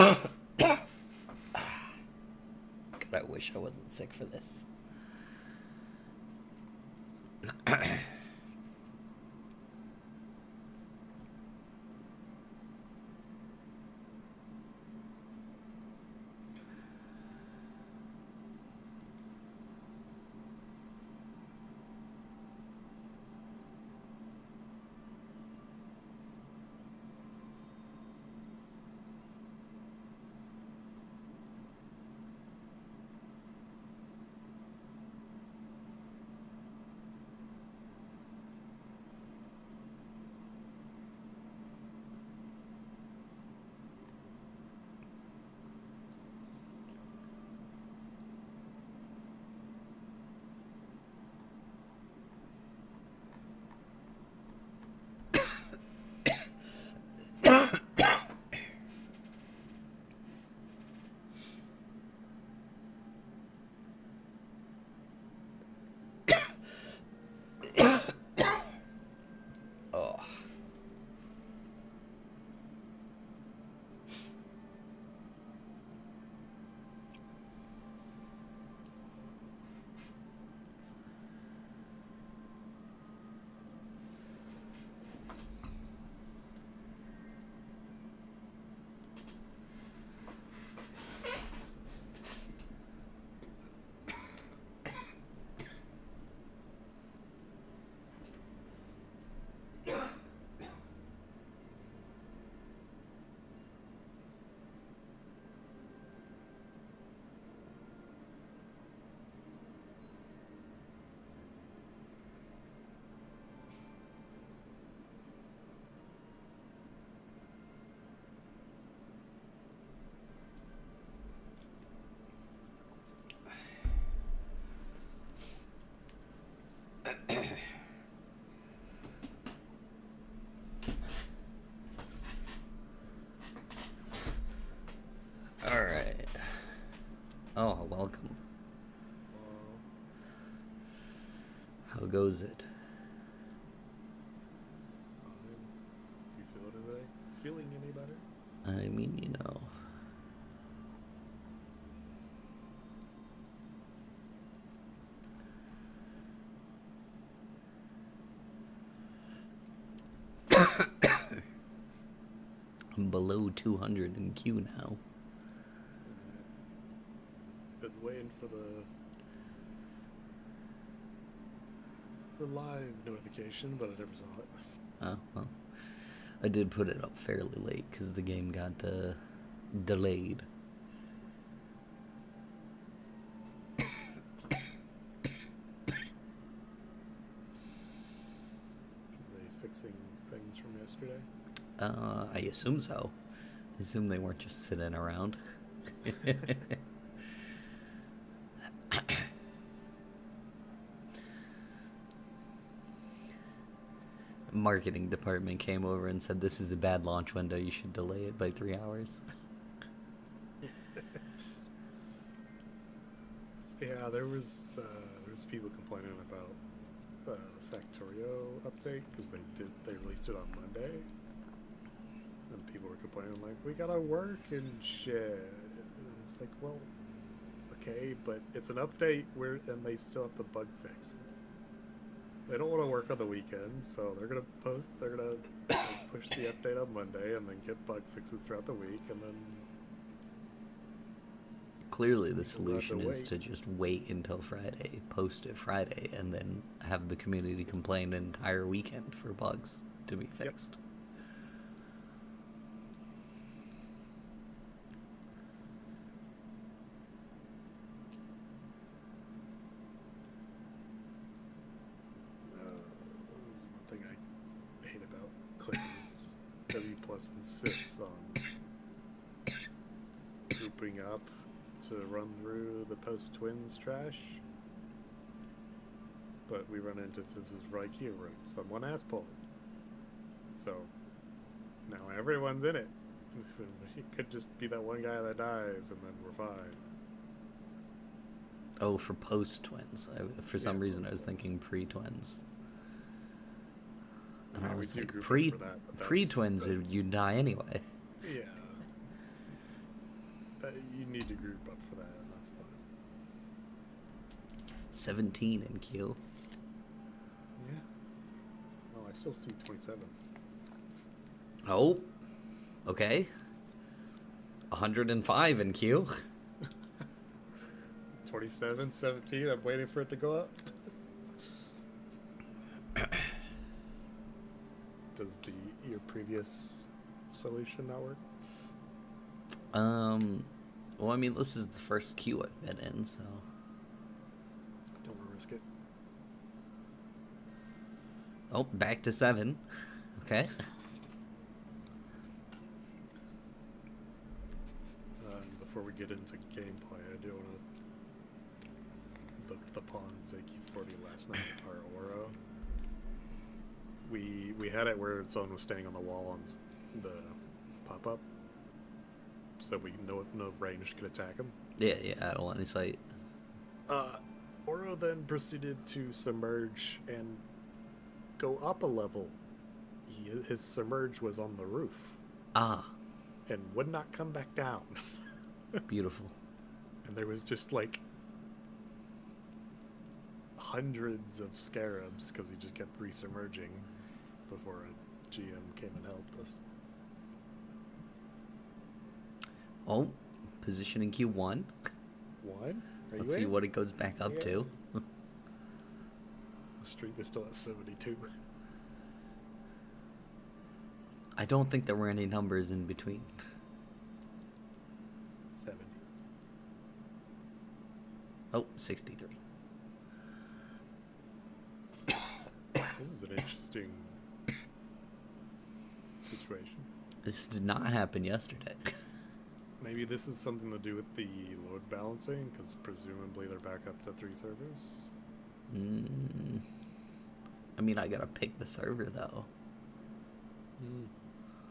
God, I wish I wasn't sick for this. Oh. All right. Oh, welcome. How goes it? You feel it today? Feeling any better? I mean, you know. I'm below 200 in Q now. Been waiting for the live notification, but I never saw it. Oh, well. I did put it up fairly late because the game got delayed. Are they fixing things from yesterday? I assume so. I assume they weren't just sitting around. Marketing department came over and said, "This is a bad launch window. You should delay it by 3 hours." Yeah, there was people complaining about the Factorio update because they released it on Monday, and people were complaining like, we gotta work and shit. And it's like, well, okay, but it's an update and they still have to bug fix it. They don't want to work on the weekend, so they're gonna push the update on Monday and then get bug fixes throughout the week, and then Clearly, the solution is to just wait until Friday, post it Friday, and then have the community complain an entire weekend for bugs to be fixed. This is one thing I hate about Clickers. W Plus insists on grouping up to run through the post twins trash, but we run into instances right here where someone ass pulled. So now everyone's in it. It could just be that one guy that dies, and then we're fine. Oh, for post twins. For some reason, I was thinking pre twins. And I was like, pre twins, you'd die anyway. Yeah. need to group up for that, and that's fine. 17 in queue. Yeah. Oh, I still see 27. Oh, okay. 105 in queue. 27, 17. I'm waiting for it to go up. Does your previous solution not work? Well, I mean, this is the first queue I've been in, so. Don't want to risk it. Oh, back to 7. Okay. Before we get into gameplay, I do want to... The pawns AQ40 last night, our Oro. We had it where someone was standing on the wall on the pop-up, so we no range could attack him. Yeah, I don't want any sight. Oro then proceeded to submerge and go up a level. His submerge was on the roof. Ah. And would not come back down. Beautiful. And there was just like hundreds of scarabs because he just kept resubmerging before a GM came and helped us. Oh, position in Q1. One? Let's see what it goes back up to. The stream is still at 72. I don't think there were any numbers in between. 70. Oh, 63. This is an interesting situation. This did not happen yesterday. Maybe this is something to do with the load balancing, because presumably they're back up to 3 servers. I mean, I gotta pick the server, though.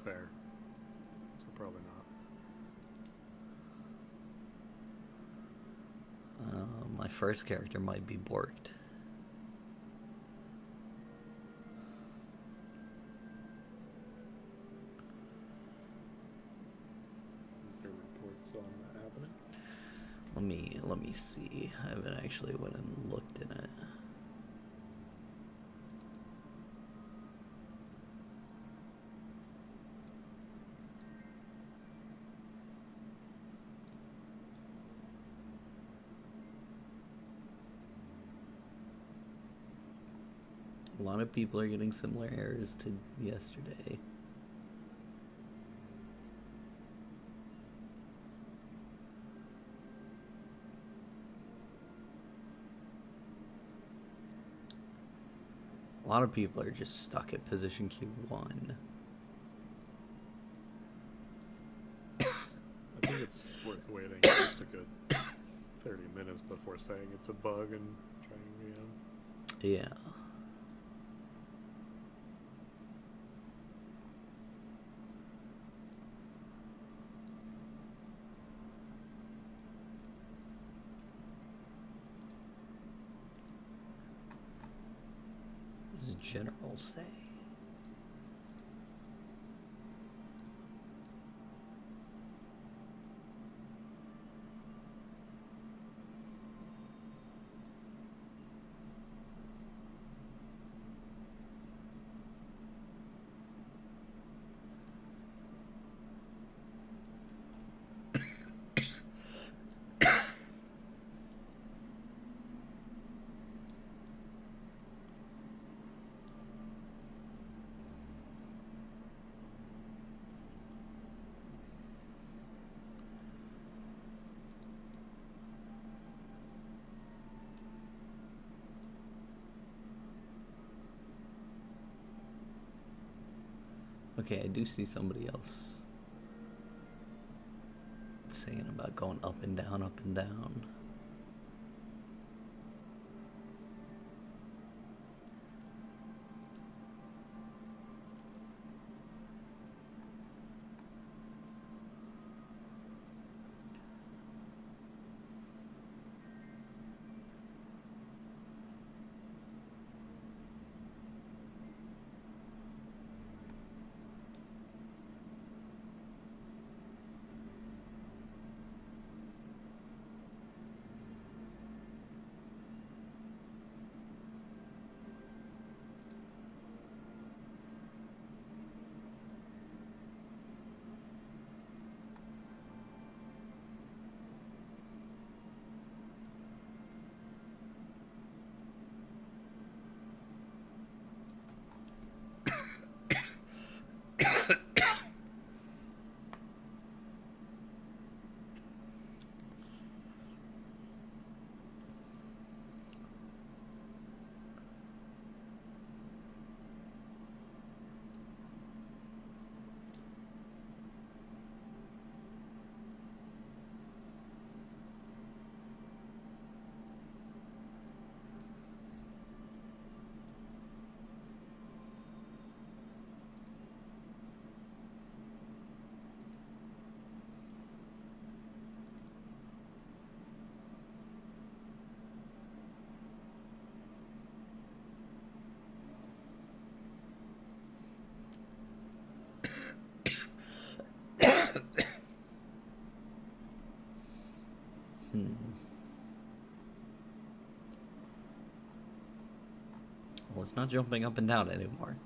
Fair. So probably not. My first character might be borked. Is there reports on that happening? Let me see. I haven't actually went and looked in it. A lot of people are getting similar errors to yesterday. A lot of people are just stuck at position Q1. I think it's worth waiting just a good 30 minutes before saying it's a bug and trying again. Yeah. General say. Okay, I do see somebody else saying about going up and down, up and down. Well, it's not jumping up and down anymore.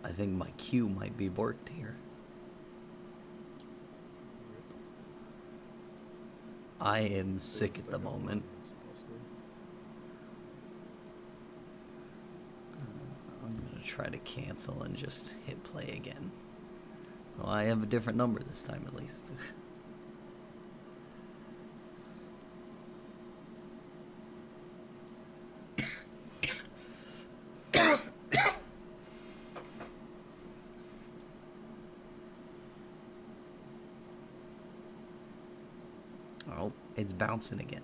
I think my queue might be borked here. I am sick at the moment. It's possible. I'm gonna try to cancel and just hit play again. Well, I have a different number this time at least. Oh, it's bouncing again.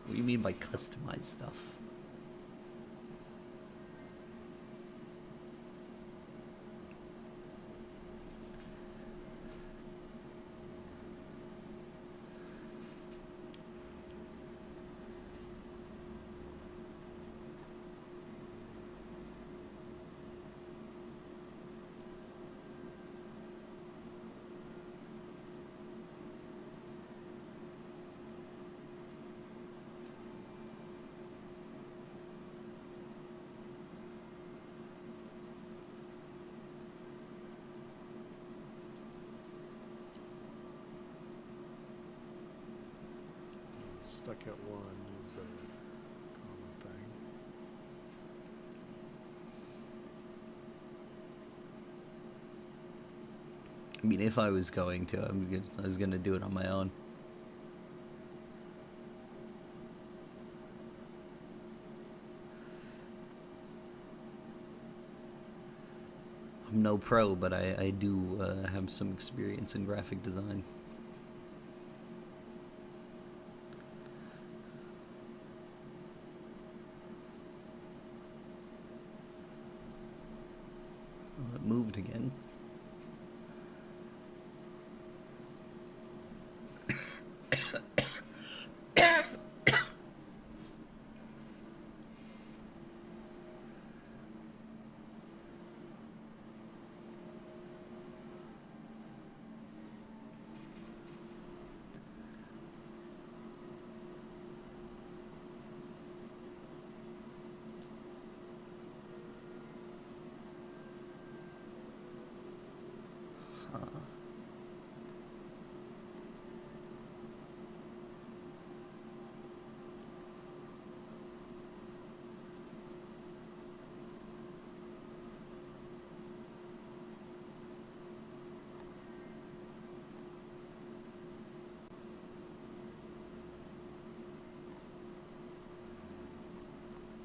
What do you mean by customized stuff? Stuck at one is a common thing. I mean, if I was going to, I was gonna do it on my own. I'm no pro, but I do have some experience in graphic design. Oh, it moved again.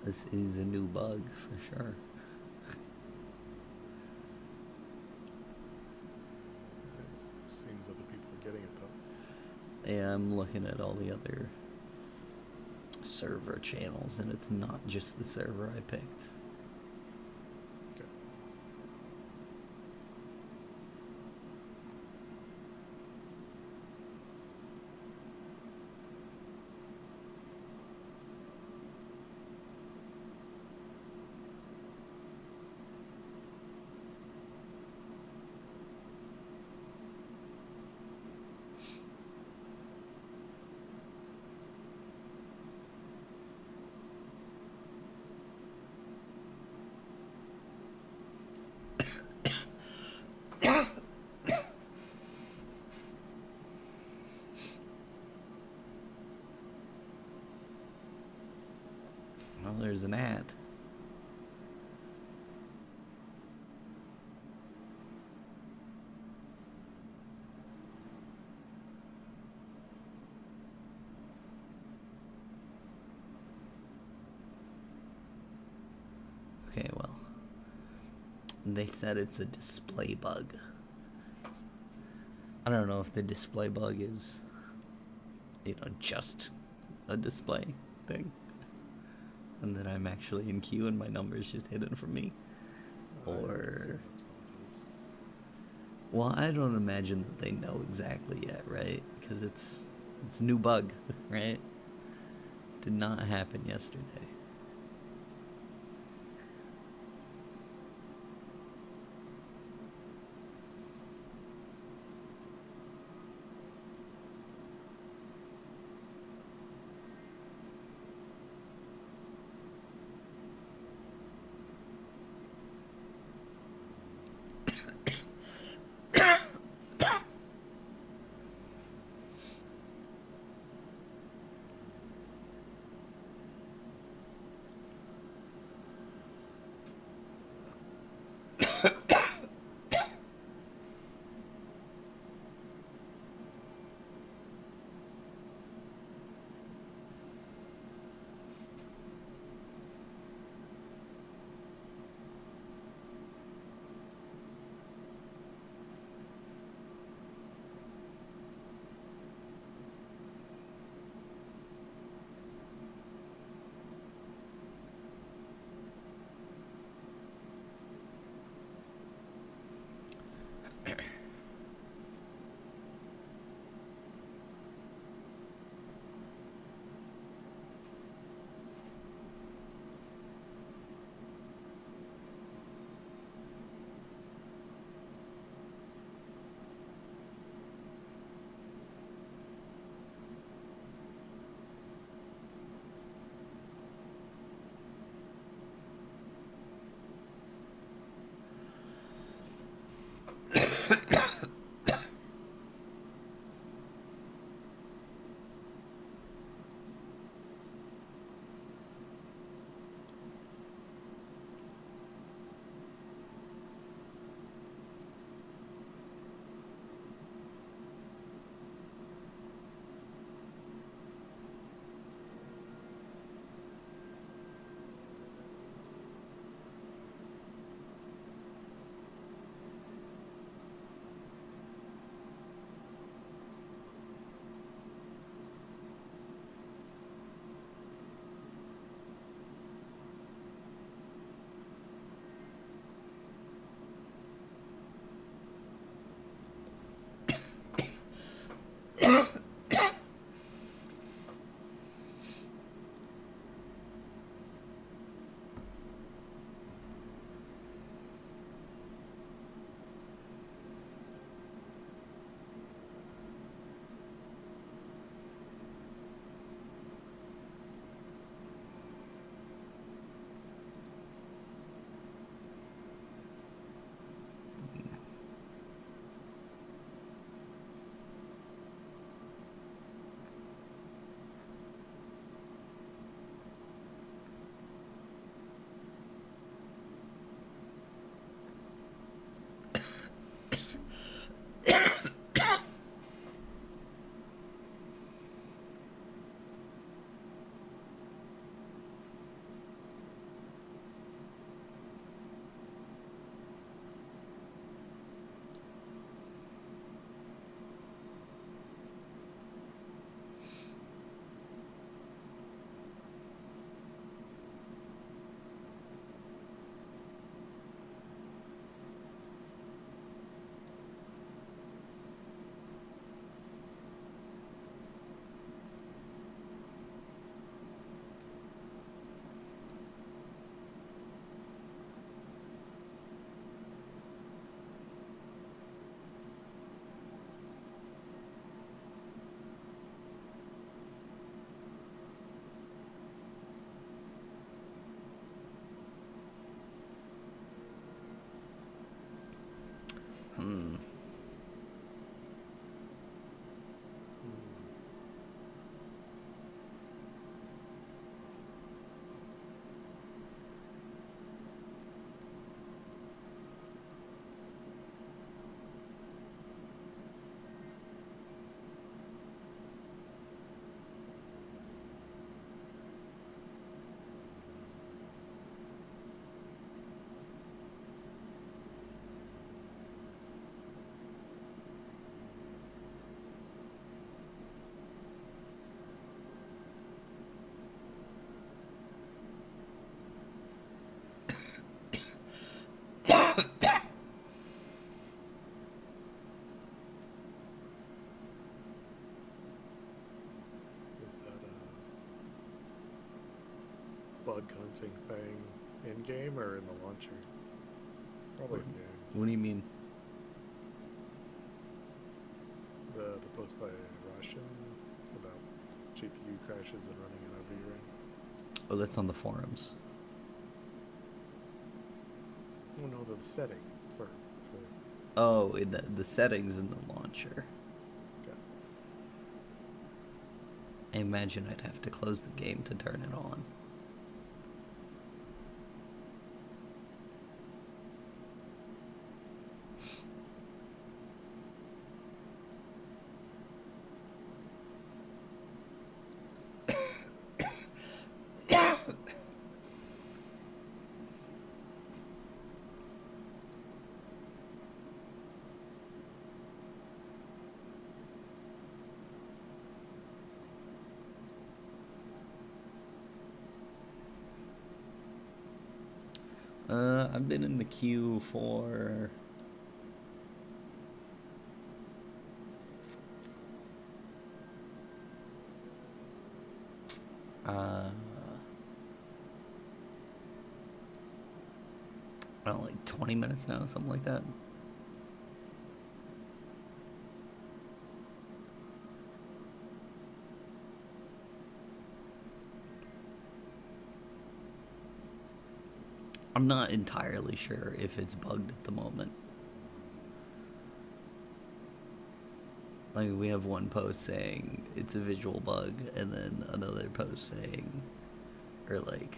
This is a new bug for sure. It seems other people are getting it though. Yeah, I'm looking at all the other server channels, and it's not just the server I picked. Okay. Well, there's an at. Okay, well, they said it's a display bug. I don't know if the display bug is, just a display thing, and that I'm actually in queue and my number is just hidden from me. I would Or, assume that's what it is. well, I don't imagine that they know exactly yet, right? Because it's a new bug, right? Did not happen yesterday. bug hunting thing in game or in the launcher? Probably in game. What do you mean? The post by Russian about GPU crashes and running out of VRAM. Oh, that's on the forums. Oh no, the setting for Oh, in the settings in the launcher. okay. I imagine I'd have to close the game to turn it on. I've been in the queue for I don't know, like 20 minutes now, something like that. I'm not entirely sure if it's bugged at the moment. Like, we have one post saying it's a visual bug, and then another post saying, or like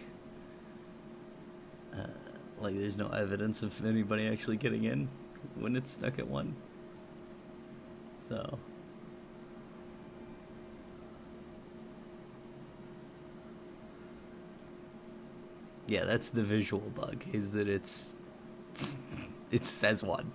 there's no evidence of anybody actually getting in when it's stuck at 1. So yeah, that's the visual bug, is that it says 1.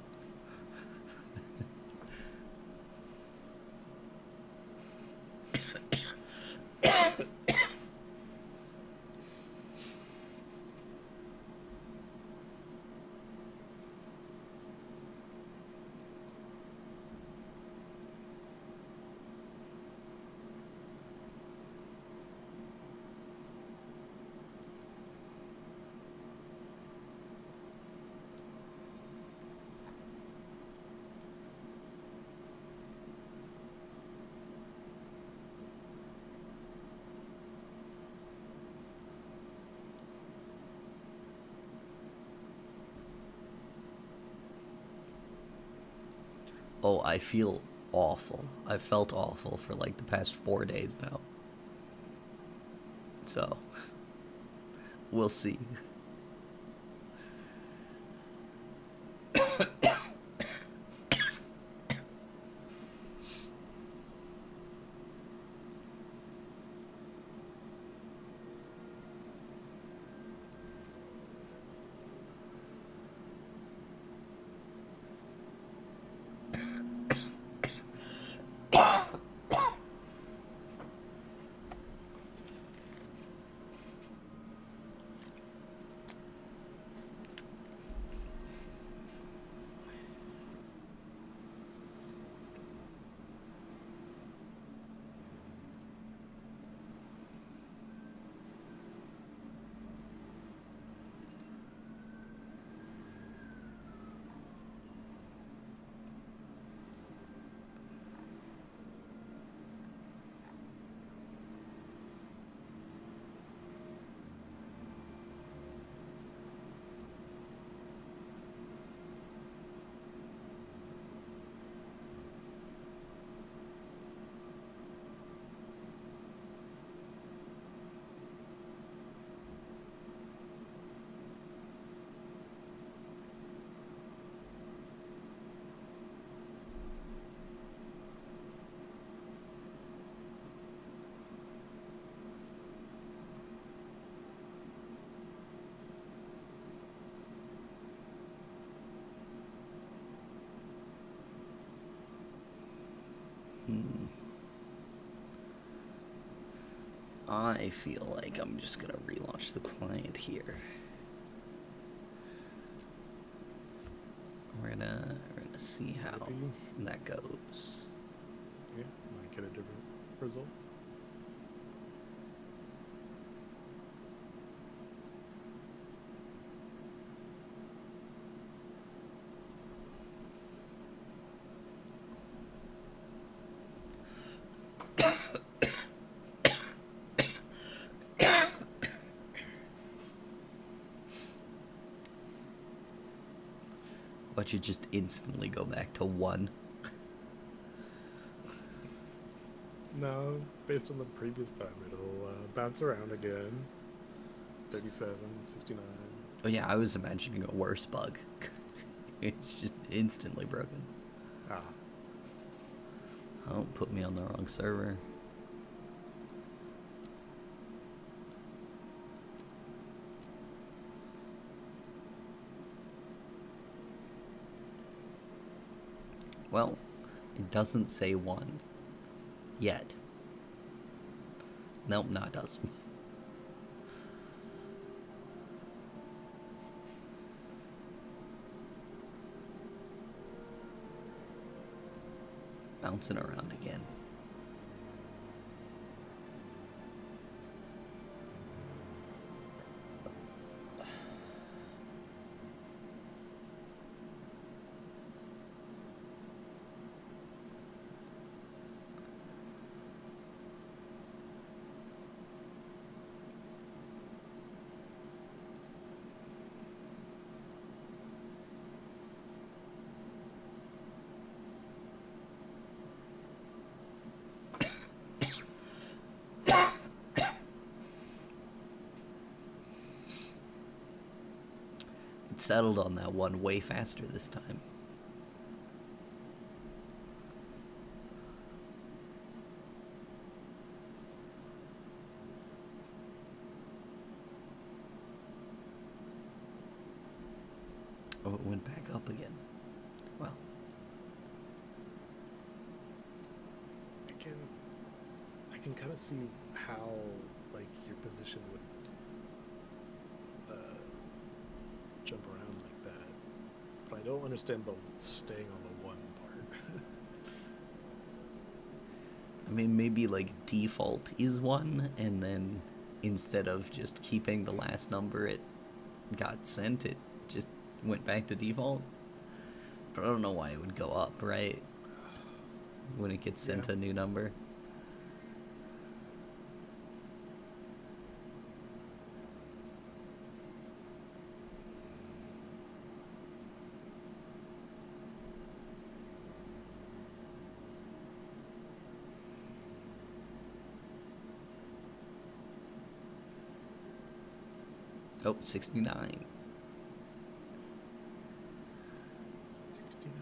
Oh, I feel awful. I've felt awful for like the past 4 days now. So, we'll see. I feel like I'm just gonna relaunch the client here. We're gonna see how that goes. Yeah, might get a different result. watch it just instantly go back to 1. No, based on the previous time, it'll bounce around again. 37, 69. Oh yeah, I was imagining a worse bug. It's just instantly broken. Ah. Oh, put me on the wrong server. Well, it doesn't say 1 yet. Nope, no, it does. Bouncing around again. It settled on that 1 way faster this time. Oh, it went back up again. Well, I can kind of see how like your position would jump around like that, but I don't understand the staying on the 1 part. I mean, maybe like default is 1, and then instead of just keeping the last number it got sent, it just went back to default. But I don't know why it would go up, right? When it gets sent a new number. Oh, 69. 69.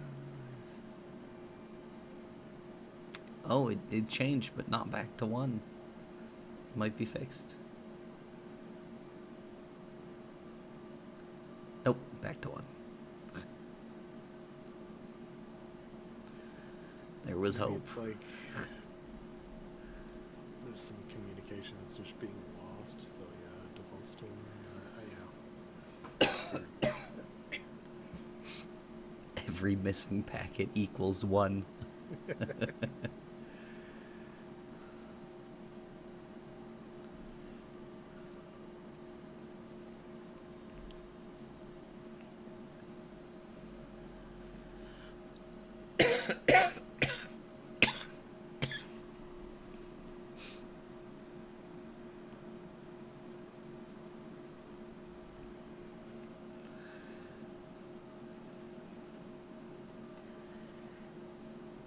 Oh, it changed, but not back to 1. Might be fixed. Nope, back to 1. There was Maybe hope. it's like there's some communication that's just being lost. So yeah, default store. Every missing packet equals 1.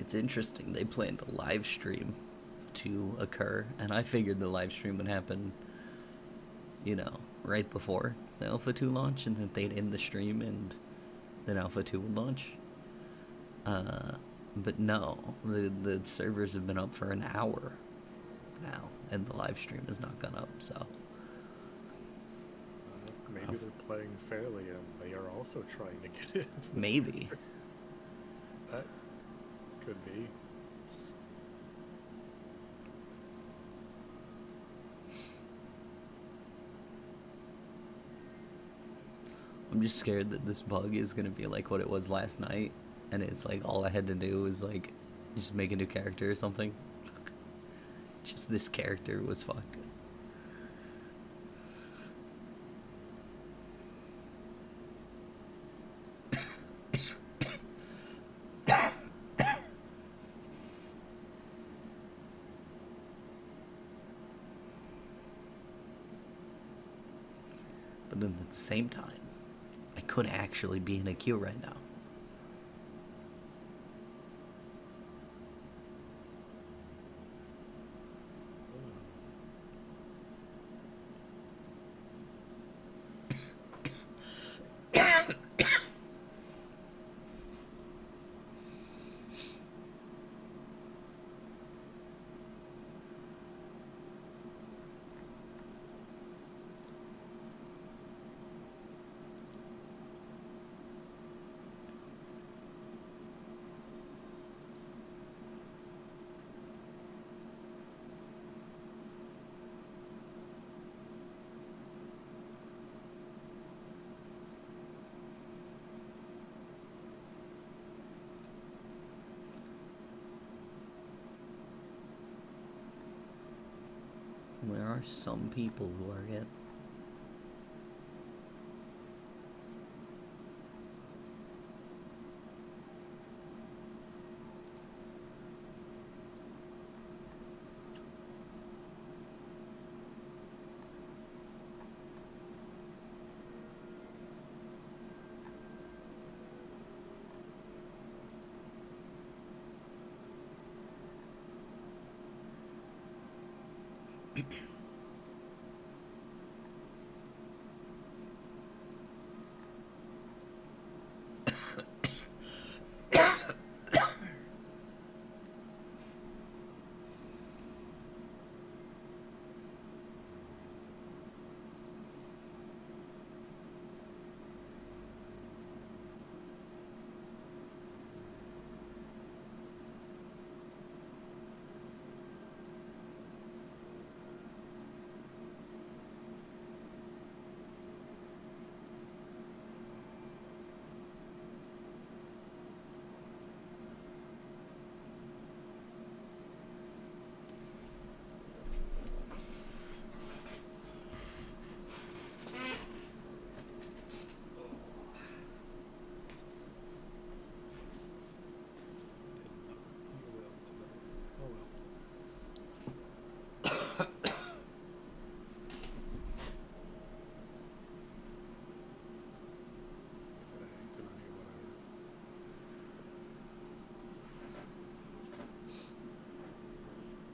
It's interesting. They planned a live stream to occur, and I figured the live stream would happen, you know, right before the Alpha 2 launch, and that they'd end the stream and then Alpha 2 would launch. But no, the servers have been up for an hour now, and the live stream has not gone up, so. Maybe they're playing fairly and they are also trying to get into the Maybe. server. That could be. I'm just scared that this bug is gonna be like what it was last night, and it's like all I had to do was like just make a new character or something. Just this character was fucked. But at the same time, I could actually be in a queue right now. There are some people who are it.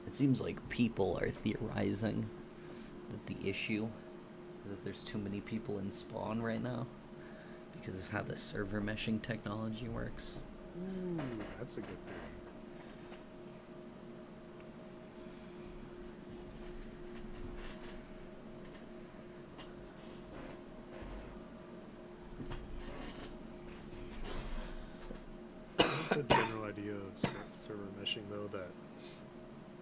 It seems like people are theorizing that the issue is that there's too many people in spawn right now because of how the server meshing technology works. Ooh, that's a good thing. The general idea of server meshing, though, that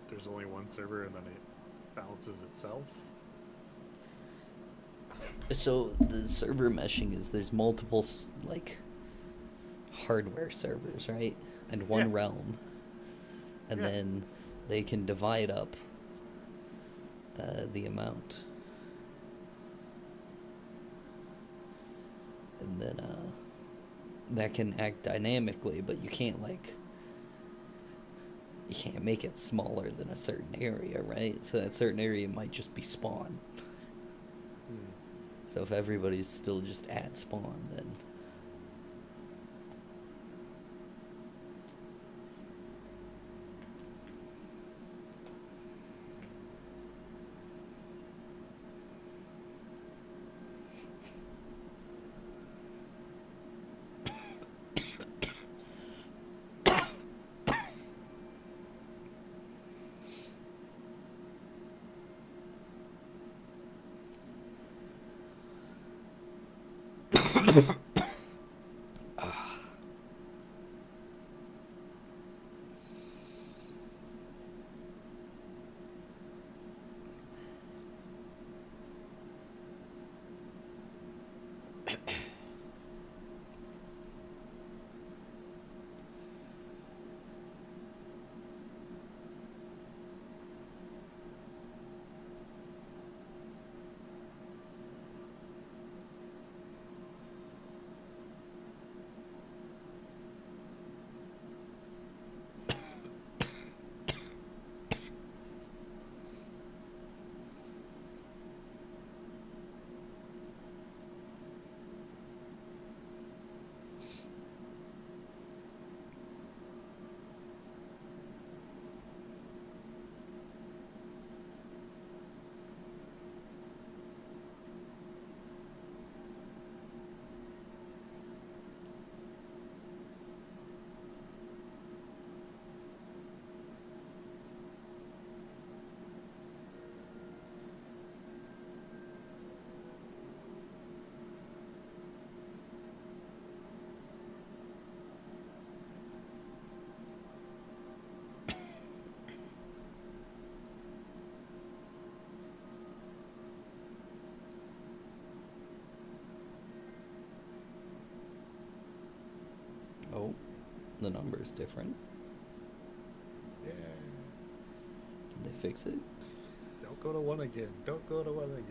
there's only one server and then it balances itself. So the server meshing is there's multiple like hardware servers, right? And one Yeah. realm. And Yeah. then they can divide up the amount. And then that can act dynamically, but you can't make it smaller than a certain area, right? So that certain area might just be spawn. So if everybody's still just at spawn, then oh, the number's different. Yeah. Did they fix it? Don't go to 1 again. Don't go to 1 again.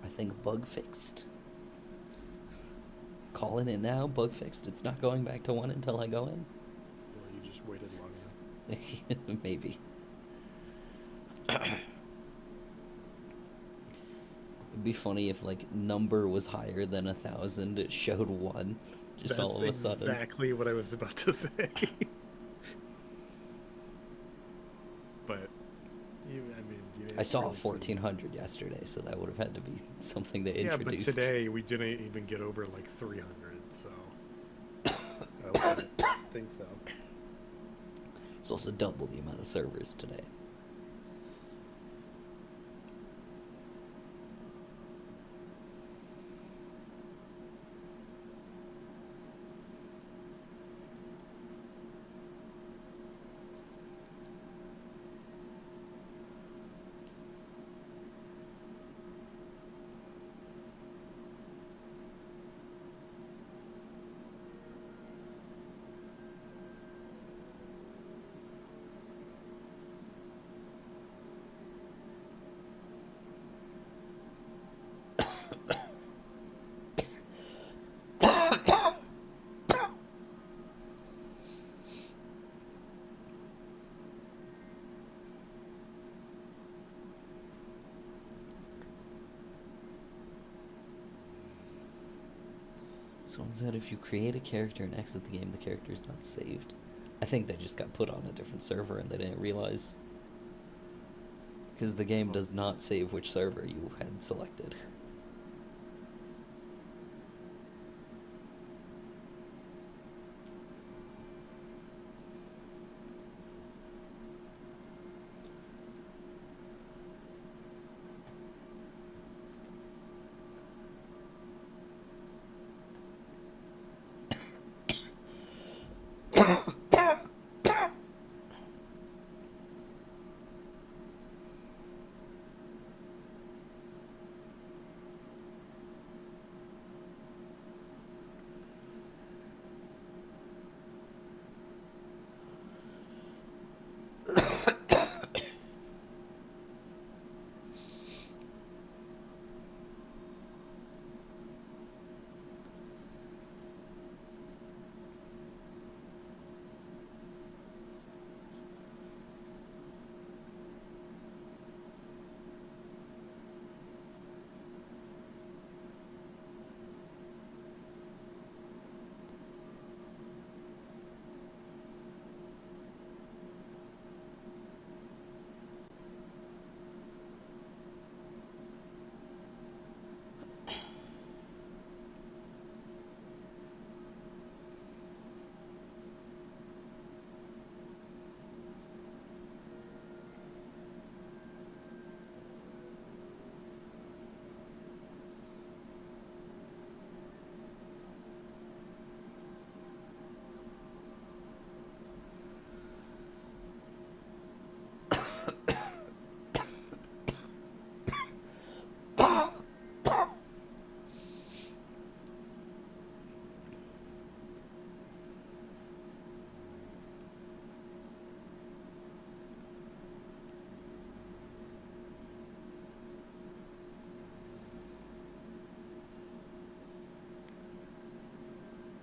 I think bug fixed. Calling it now, bug fixed. It's not going back to 1 until I go in. Or you just waited long enough. Maybe. It'd be funny if like number was higher than 1,000. It showed 1, just all of a sudden. That's exactly what I was about to say. But I saw really 1,400 yesterday, so that would have had to be something they yeah, but introduced. today we didn't even get over like 300, so I don't think so. It's also double the amount of servers today. Someone said if you create a character and exit the game, the character is not saved. I think they just got put on a different server and they didn't realize. Because the game does not save which server you had selected.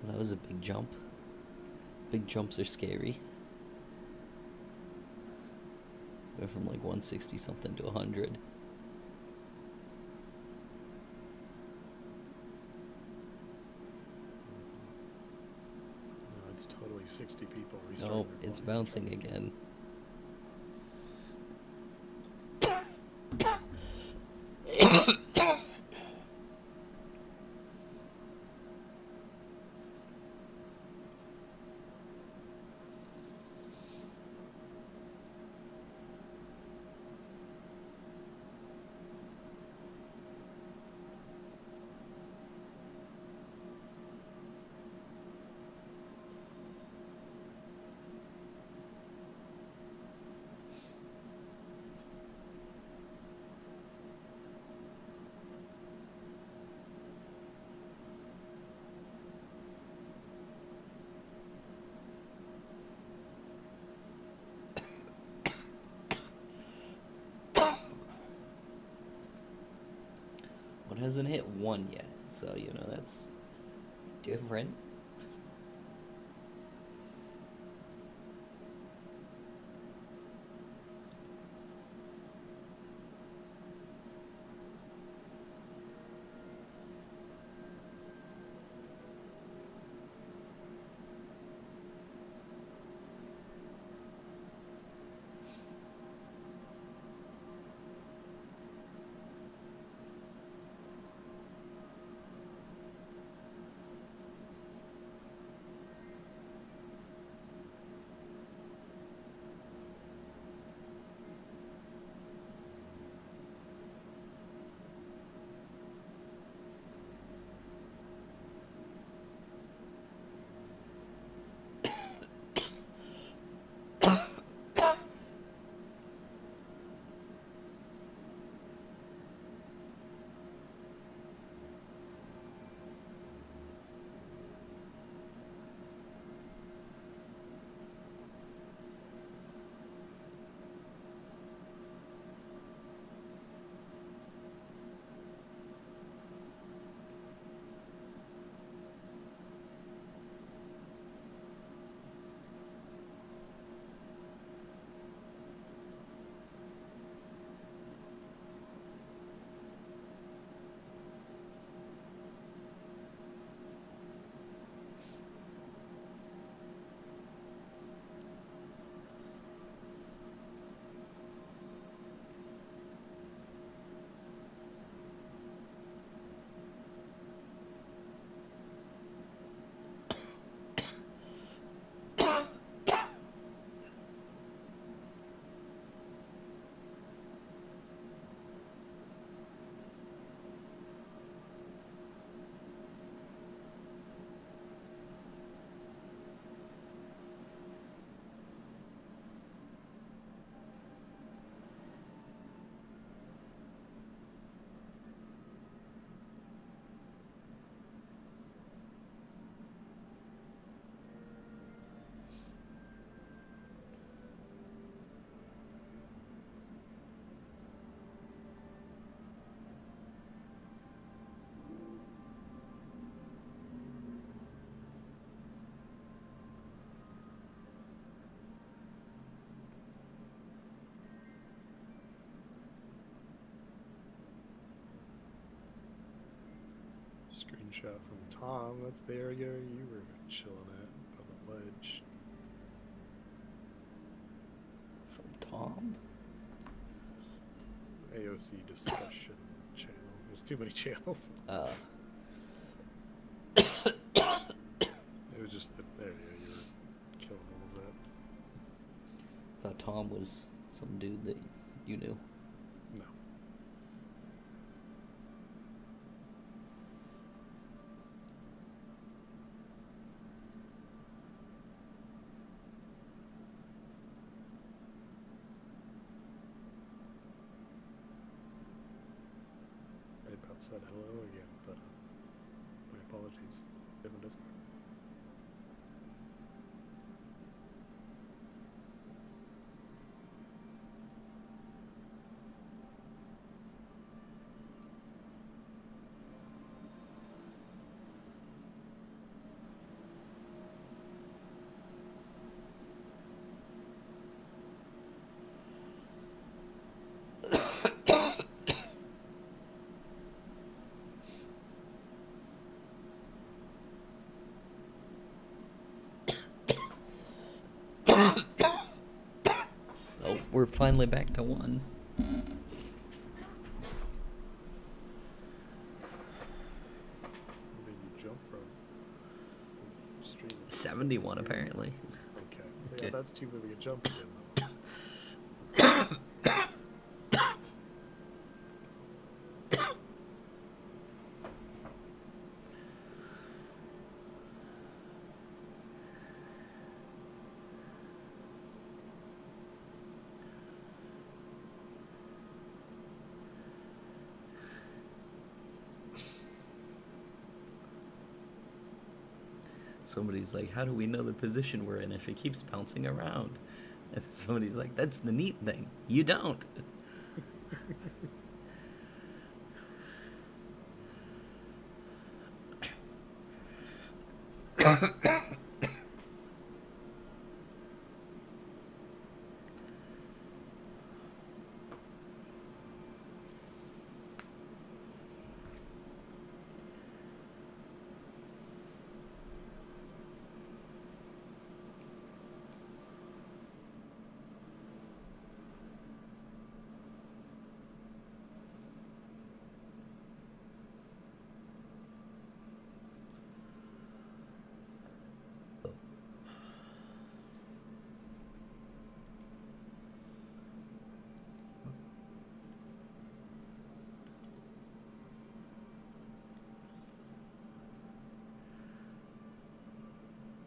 That was a big jump. Big jumps are scary. Went from like 160 something to 100. No, it's totally 60 people Oh, restarting. it's bouncing again. hasn't hit 1 yet, so, you know, that's different. Screenshot from Tom. That's the area you were chilling at by the ledge. From Tom? AOC discussion channel. There's too many channels. It was just the area you were killing holes at. Thought Tom was some dude that you knew. No. I about said hello again, but my apologies. Different Discord. Oh, we're finally back to 1. Where did you jump from? Stream is 71 weird. apparently. Okay. Okay. Yeah, that's too big a jump again, though. Somebody's like, how do we know the position we're in if it keeps bouncing around? And somebody's like, that's the neat thing. You don't.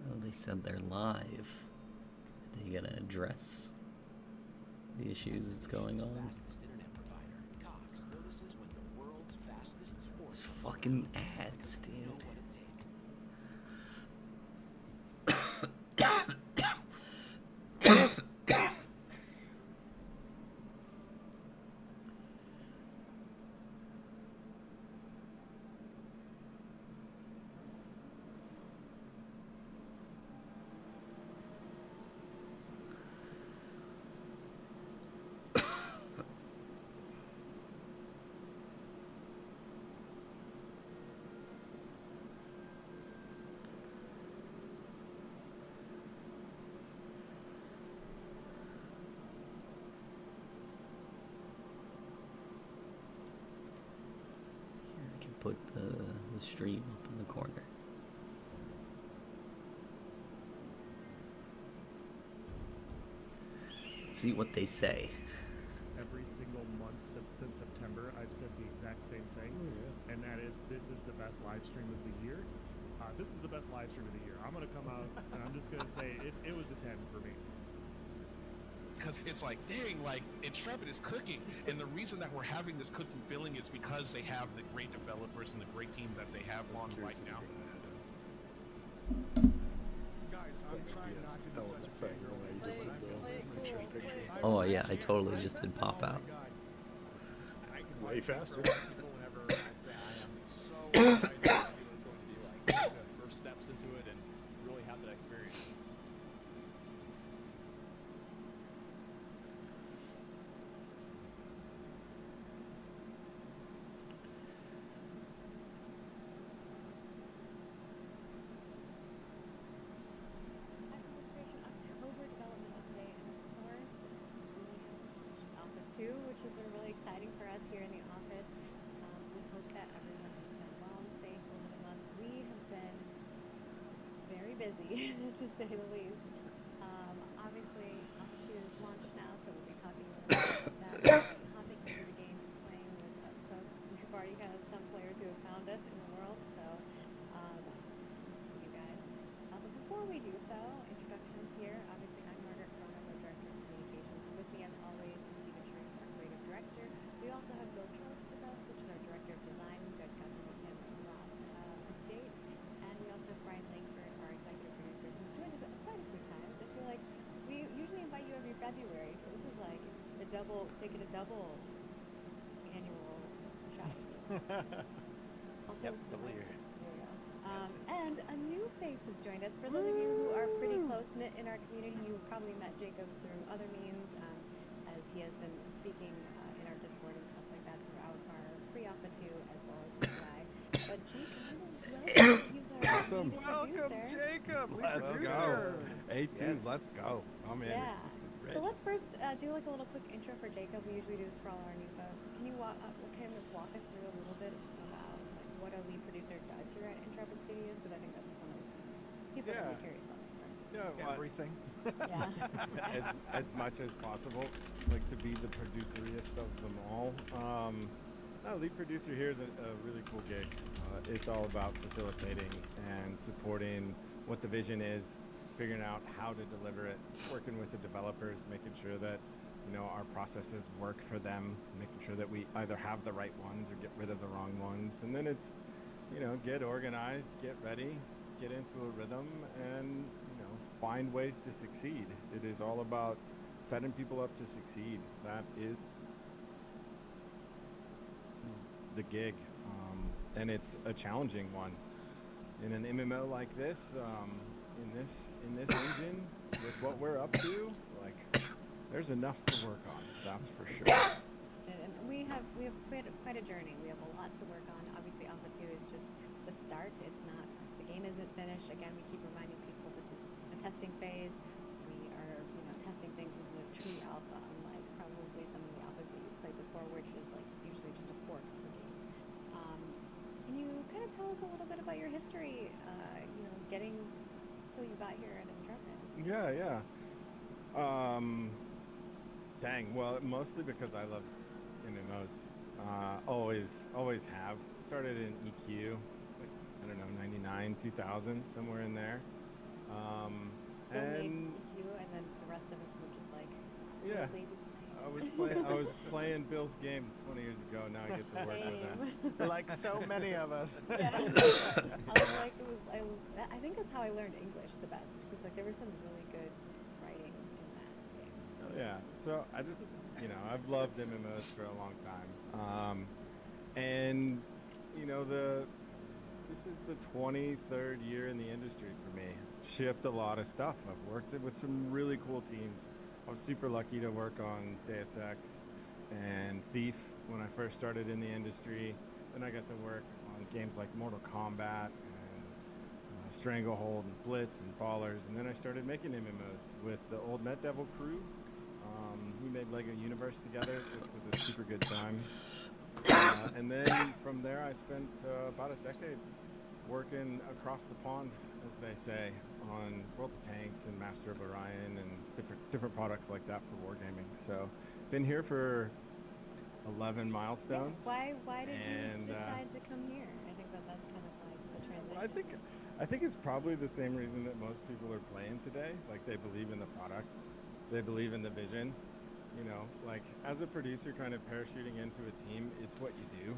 Oh, they said they're live. Are they gonna address the issues that's going on? Fastest internet provider, Cox notices when the world's fastest sports Those fucking ads, you know dude. what it takes. Here, I can put the stream up in the corner. Let's see what they say. Every single month since September, I've said the exact same thing, and that is, this is the best live stream of the year. This is the best live stream of the year. I'm gonna come out and I'm just gonna say it was a 10 for me. Because it's like, dang, like, Intrepid is cooking, and the reason that we're having this cooking feeling is because they have the great developers and the great team that they have I was on curious right if now. you're gonna Guys, add I'm a trying not BS to be element such a thing fangirl. the way you just did the motion picture. Oh, yeah, I totally just did pop out. I can Way faster. people whenever I say I am so excited to see what it's going to be like. Take the first steps into it and really have that experience. Acquisition October development update, and of course, we have launched Alpha 2, which has been really exciting for us here in the office. We hope that everyone has been well and safe over the month. We have been very busy, to say the least. Obviously, Alpha 2 is launched now, so we'll be talking a little bit about that. Hopping into the game, playing with folks. We've already have some players who have found us in the world, so see you guys. But before we do so, introductions here. Obviously, I'm Margaret Cronin, our Director of Communications. And with me, as always, is Stephen Shrink, our Creative Director. We also have Bill Trost with us, which is our Director of Design. You guys got to meet him in the last update. And we also have Brian Langford, our Executive Producer, who's joined us quite a few times. I feel like we usually invite you every February, so this is like a double, they get a double annual shot. Also, Yep, double year. there we go. And a new face has joined us. For those of you who are pretty close knit in our community, you've probably met Jacob through other means, as he has been speaking in our Discord and stuff like that throughout our pre-alpha 2 as well as with Guy. But Jacob, welcome. He's our Awesome. lead Welcome, producer. Jacob. Lead Let's producer. go. 18, Yes. let's go. I'm in. Yeah. So Ready. let's first do like a little quick intro for Jacob. We usually do this for all our new folks. Can you walk us through a little bit about like what a lead producer does here at Intrepid Studios? Because I think that's one of people that Yeah. be curious about. Yeah, well, Everything. Yeah. as much as possible, like to be the produceriest of them all. No, lead producer here is a really cool gig. It's all about facilitating and supporting what the vision is, figuring out how to deliver it, working with the developers, making sure that our processes work for them, making sure that we either have the right ones or get rid of the wrong ones, and then it's get organized, get ready, get into a rhythm, and find ways to succeed. It is all about setting people up to succeed. That is the gig, and it's a challenging one. in an MMO like this, in this engine, with what we're up to, like, there's enough to work on. That's for sure. And we have quite a journey. We have a lot to work on. Obviously, Alpha 2 is just the start. It's not, the game isn't finished. Again, we keep reminding people this is a testing phase. We are, testing things as a true alpha, unlike probably some of the alphas that you've played before, which is like usually just a fork of a game. Can you kind of tell us a little bit about your history? Getting who you got here at Intrepid. Yeah. Dang. Well, mostly because I love MMOs. Always have. Started in EQ, like, I don't know, 99, 2000, somewhere in there. Still made you, and then the rest of us were just like, Yeah. babies I was playing Bill's game 20 years ago. Now I get to work with that. Like so many of us. Yeah. I was like, I think that's how I learned English the best, because like there was some really good writing in that game. Oh, yeah. So I just, I've loved MMOs for a long time. And this is the 23rd year in the industry for me. Shipped a lot of stuff. I've worked with some really cool teams. I was super lucky to work on Deus Ex and Thief when I first started in the industry. Then I got to work on games like Mortal Kombat and Stranglehold and Blitz and Ballers. And then I started making MMOs with the old NetDevil crew. We made Lego Universe together, which was a super good time. And then from there I spent about a decade working across the pond, as they say, on World of Tanks and Master of Orion and different products like that for wargaming. So, been here for 11 milestones. Yeah. Why did you decide to come here? I think that's kind of like the transition. I think it's probably the same reason that most people are playing today. Like, they believe in the product, they believe in the vision. Like, as a producer kind of parachuting into a team, it's what you do.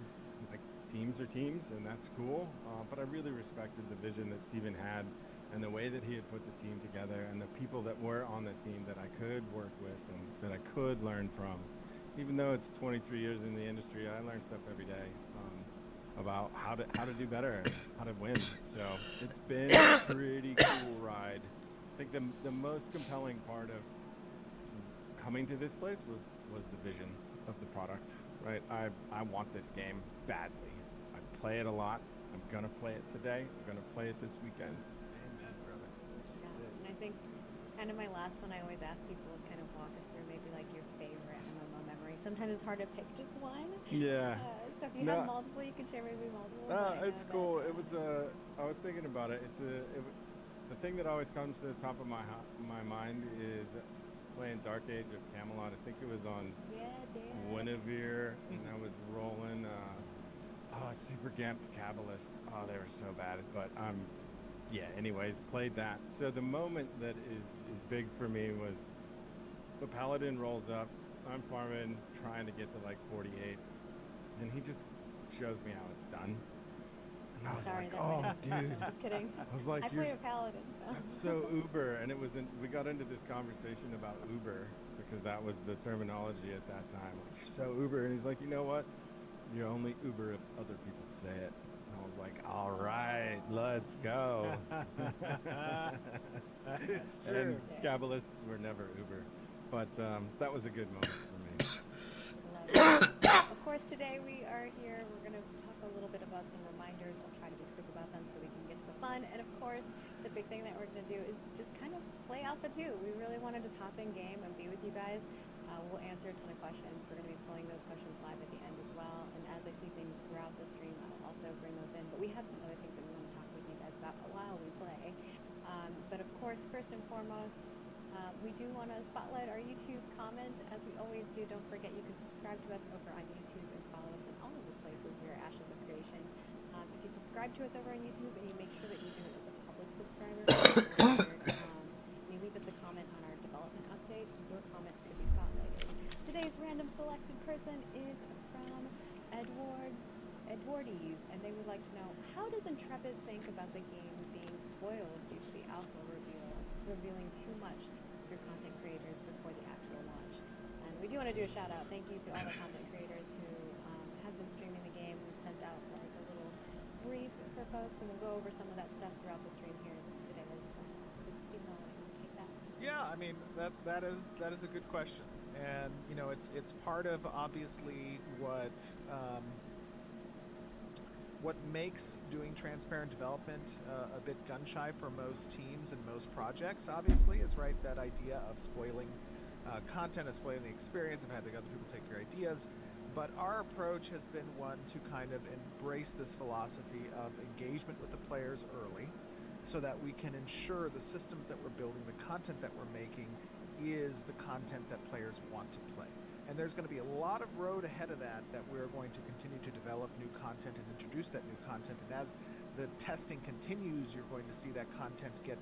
Like, teams are teams, and that's cool. But I really respected the vision that Steven had and the way that he had put the team together and the people that were on the team that I could work with and that I could learn from. Even though it's 23 years in the industry, I learn stuff every day about how to do better and how to win. So it's been a pretty cool ride. I think the most compelling part of coming to this place was the vision of the product, right? I want this game badly. I play it a lot. I'm gonna play it today. I'm gonna play it this weekend. Amen, brother. Yeah, and I think kind of my last one I always ask people is kind of walk us through maybe like your favorite MMO memory. Sometimes it's hard to pick just one. Yeah. So if you have multiple, you can share maybe multiple. It's cool. It was I was thinking about it. The thing that always comes to the top of my mind is playing Dark Age of Camelot. I think it was on Guinevere, and I was rolling Super Gamped Kabbalist. Oh, they were so bad. But anyways, played that. So the moment that is big for me was the Paladin rolls up. I'm farming, trying to get to like 48, and he just shows me how it's done. And I was like, oh, dude. Just kidding. I was like, I play a Paladin, so. That's so Uber. And we got into this conversation about Uber because that was the terminology at that time. Like, you're so Uber. And he's like, you know what? You're only Uber if other people say it. And I was like, all right, let's go. That is true. And Kabbalists were never Uber. But that was a good moment for me. Love it. Of course, today we are here. We're going to talk a little bit about some reminders. I'll try to be quick about them so we can get to the fun. And of course, the big thing that we're going to do is just kind of play Alpha 2. We really want to just hop in game and be with you guys. We'll answer a ton of questions. We're going to be pulling those questions live at the end as well. And as I see things throughout the stream, I'll also bring those in. But we have some other things that we want to talk with you guys about while we play. But of course, first and foremost, we do want to spotlight our YouTube comment. As we always do, don't forget you can subscribe to us over on YouTube and follow us in all of the places. We are Ashes of Creation. If you subscribe to us over on YouTube and you make sure that you do it as a public subscriber, and you leave us a comment on our development update, your comment could be spotlighted. Today's random selected person is from Edwardies, and they would like to know, how does Intrepid think about the game being spoiled due to the alpha revealing too much for content creators before the actual launch? And we do want to do a shout out. Thank you to all the content creators who have been streaming the game. We've sent out like a little brief for folks, and we'll go over some of that stuff throughout the stream here today as well. But Steve, I'll let you take that. Yeah, I mean that is a good question, and you know it's part of obviously what makes doing transparent development a bit gun shy for most teams and most projects. Obviously, is right that idea of spoiling content, of spoiling the experience, of having other people take your ideas. But our approach has been one to kind of embrace this philosophy of engagement with the players early, so that we can ensure the systems that we're building, the content that we're making, is the content that players want to play. And there's going to be a lot of road ahead of that we're going to continue to develop new content and introduce that new content. And as the testing continues, you're going to see that content get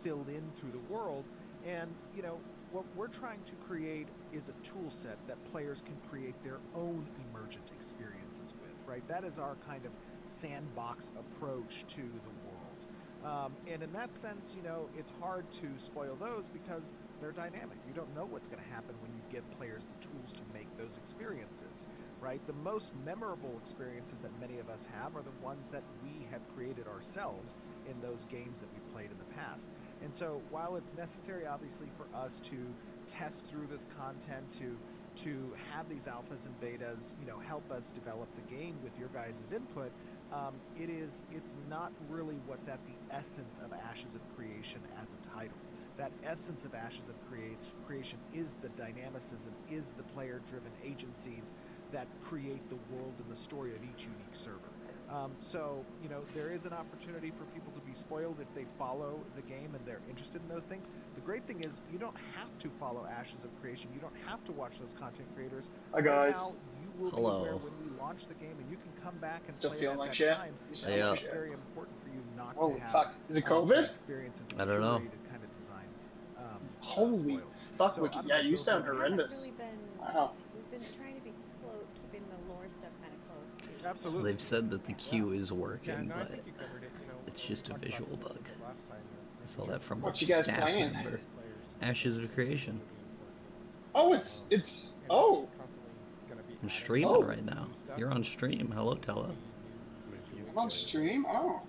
filled in through the world. And, you know, what we're trying to create is a tool set that players can create their own emergent experiences with, right? That is our kind of sandbox approach to the world. And in that sense, you know, it's hard to spoil those because they're dynamic. You don't know what's going to happen when you give players the tools to make those experiences, right? The most memorable experiences that many of us have are the ones that we have created ourselves in those games that we played in the past. And so while it's necessary, obviously, for us to test through this content, to have these alphas and betas, you know, help us develop the game with your guys' input, it's not really what's at the essence of Ashes of Creation as a title. That essence of Ashes of Creation is the dynamicism, is the player-driven agencies that create the world and the story of each unique server. So, you know, there is an opportunity for people to be spoiled if they follow the game and they're interested in those things. The great thing is you don't have to follow Ashes of Creation. You don't have to watch those content creators. Hi guys. Now, you will Hello. be aware when we launch the game, and you can come back and Still play feeling it like at shit? that time. You So sound like it's shit. very important for you not Holy to have fuck. Is it COVID? experiences I don't know. curated kind of designs. Holy spoiled. fuck, So Wiki. I don't Yeah, know, you Bill, sound do you- horrendous. We've Wow. been trying to be keeping the lore stuff kind of close. Too. Absolutely. They've said that the queue is working, Yeah, no, I but think you covered it. You know, it's we just a talked about visual this a little bug. bit last time, I saw that from a What you guys staff playing? member. Ashes of Creation. Oh, it's oh. I'm streaming Oh. right now. You're on stream. Hello, Tella. I'm on stream. Oh.